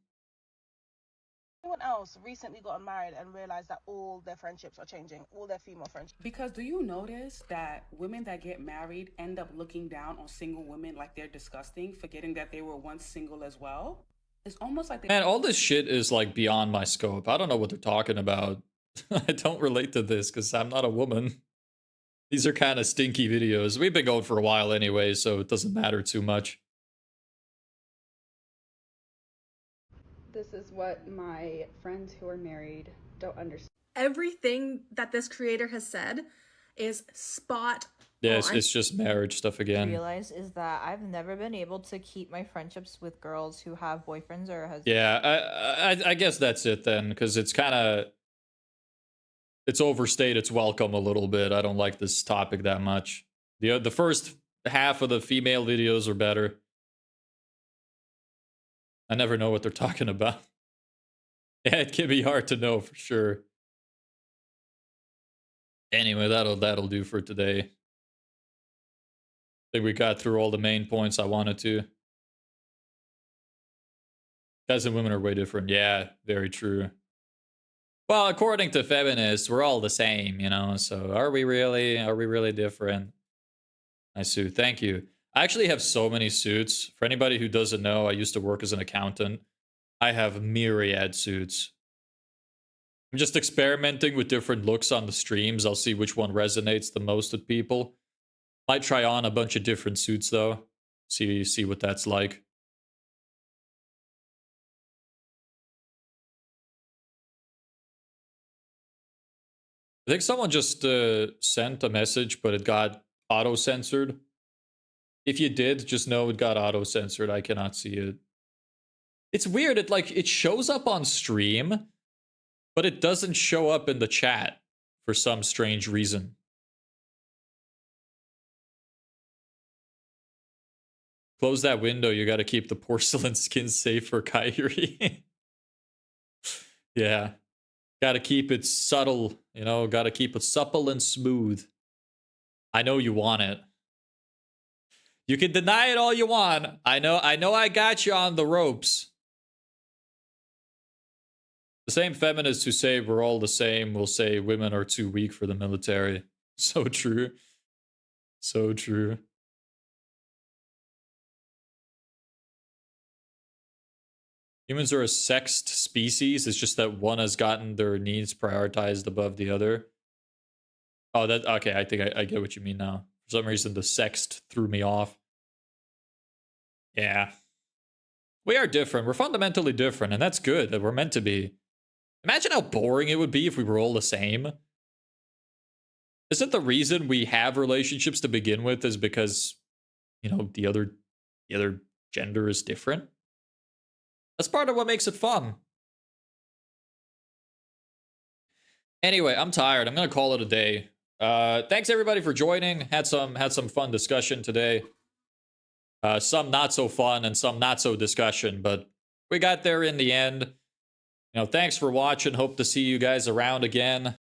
Anyone else recently gotten married and realized that all their friendships are changing, all their female friendships? Because do you notice that women that get married end up looking down on single women like they're disgusting, forgetting that they were once single as well? It's almost like Man, all this shit is like beyond my scope. I don't know what they're talking about. I don't relate to this because I'm not a woman. These are kind of stinky videos. We've been going for a while anyway, so it doesn't matter too much. This is what my friends who are married don't understand. Everything that this creator has said is spot Yeah, on. it's just marriage stuff again. Realize is that I've never been able to keep my friendships with girls who have boyfriends or husbands. Yeah, I guess that's it then, because it's kind of it's overstayed its welcome a little bit. I don't like this topic that much. The first half of the female videos are better. I never know what they're talking about. Yeah, it can be hard to know for sure. Anyway, that'll do for today. I think we got through all the main points I wanted to. Guys and women are way different. Yeah, very true. Well, according to feminists, we're all the same, you know, so are we really different? Nice suit, thank you. I actually have so many suits. For anybody who doesn't know, I used to work as an accountant. I have myriad suits. I'm just experimenting with different looks on the streams. I'll see which one resonates the most with people. Might try on a bunch of different suits though. See what that's like. I think someone just sent a message, but it got auto-censored. If you did, just know it got auto-censored. I cannot see it. It's weird. It shows up on stream, but it doesn't show up in the chat for some strange reason. Close that window. You got to keep the porcelain skin safe for Kyrie. Yeah. Got to keep it subtle, you know, got to keep it supple and smooth. I know you want it. You can deny it all you want. I know I got you on the ropes. The same feminists who say we're all the same will say women are too weak for the military. So true. So true. Humans are a sexed species. It's just that one has gotten their needs prioritized above the other. Oh, that okay. I think I get what you mean now. For some reason, the sexed threw me off. Yeah. We are different. We're fundamentally different, and that's good that we're meant to be. Imagine how boring it would be if we were all the same. Isn't the reason we have relationships to begin with is because, you know, the other gender is different? That's part of what makes it fun. Anyway, I'm tired. I'm gonna call it a day. Thanks everybody for joining. Had some fun discussion today. Some not so fun and some not so discussion, but we got there in the end. You know, thanks for watching. Hope to see you guys around again.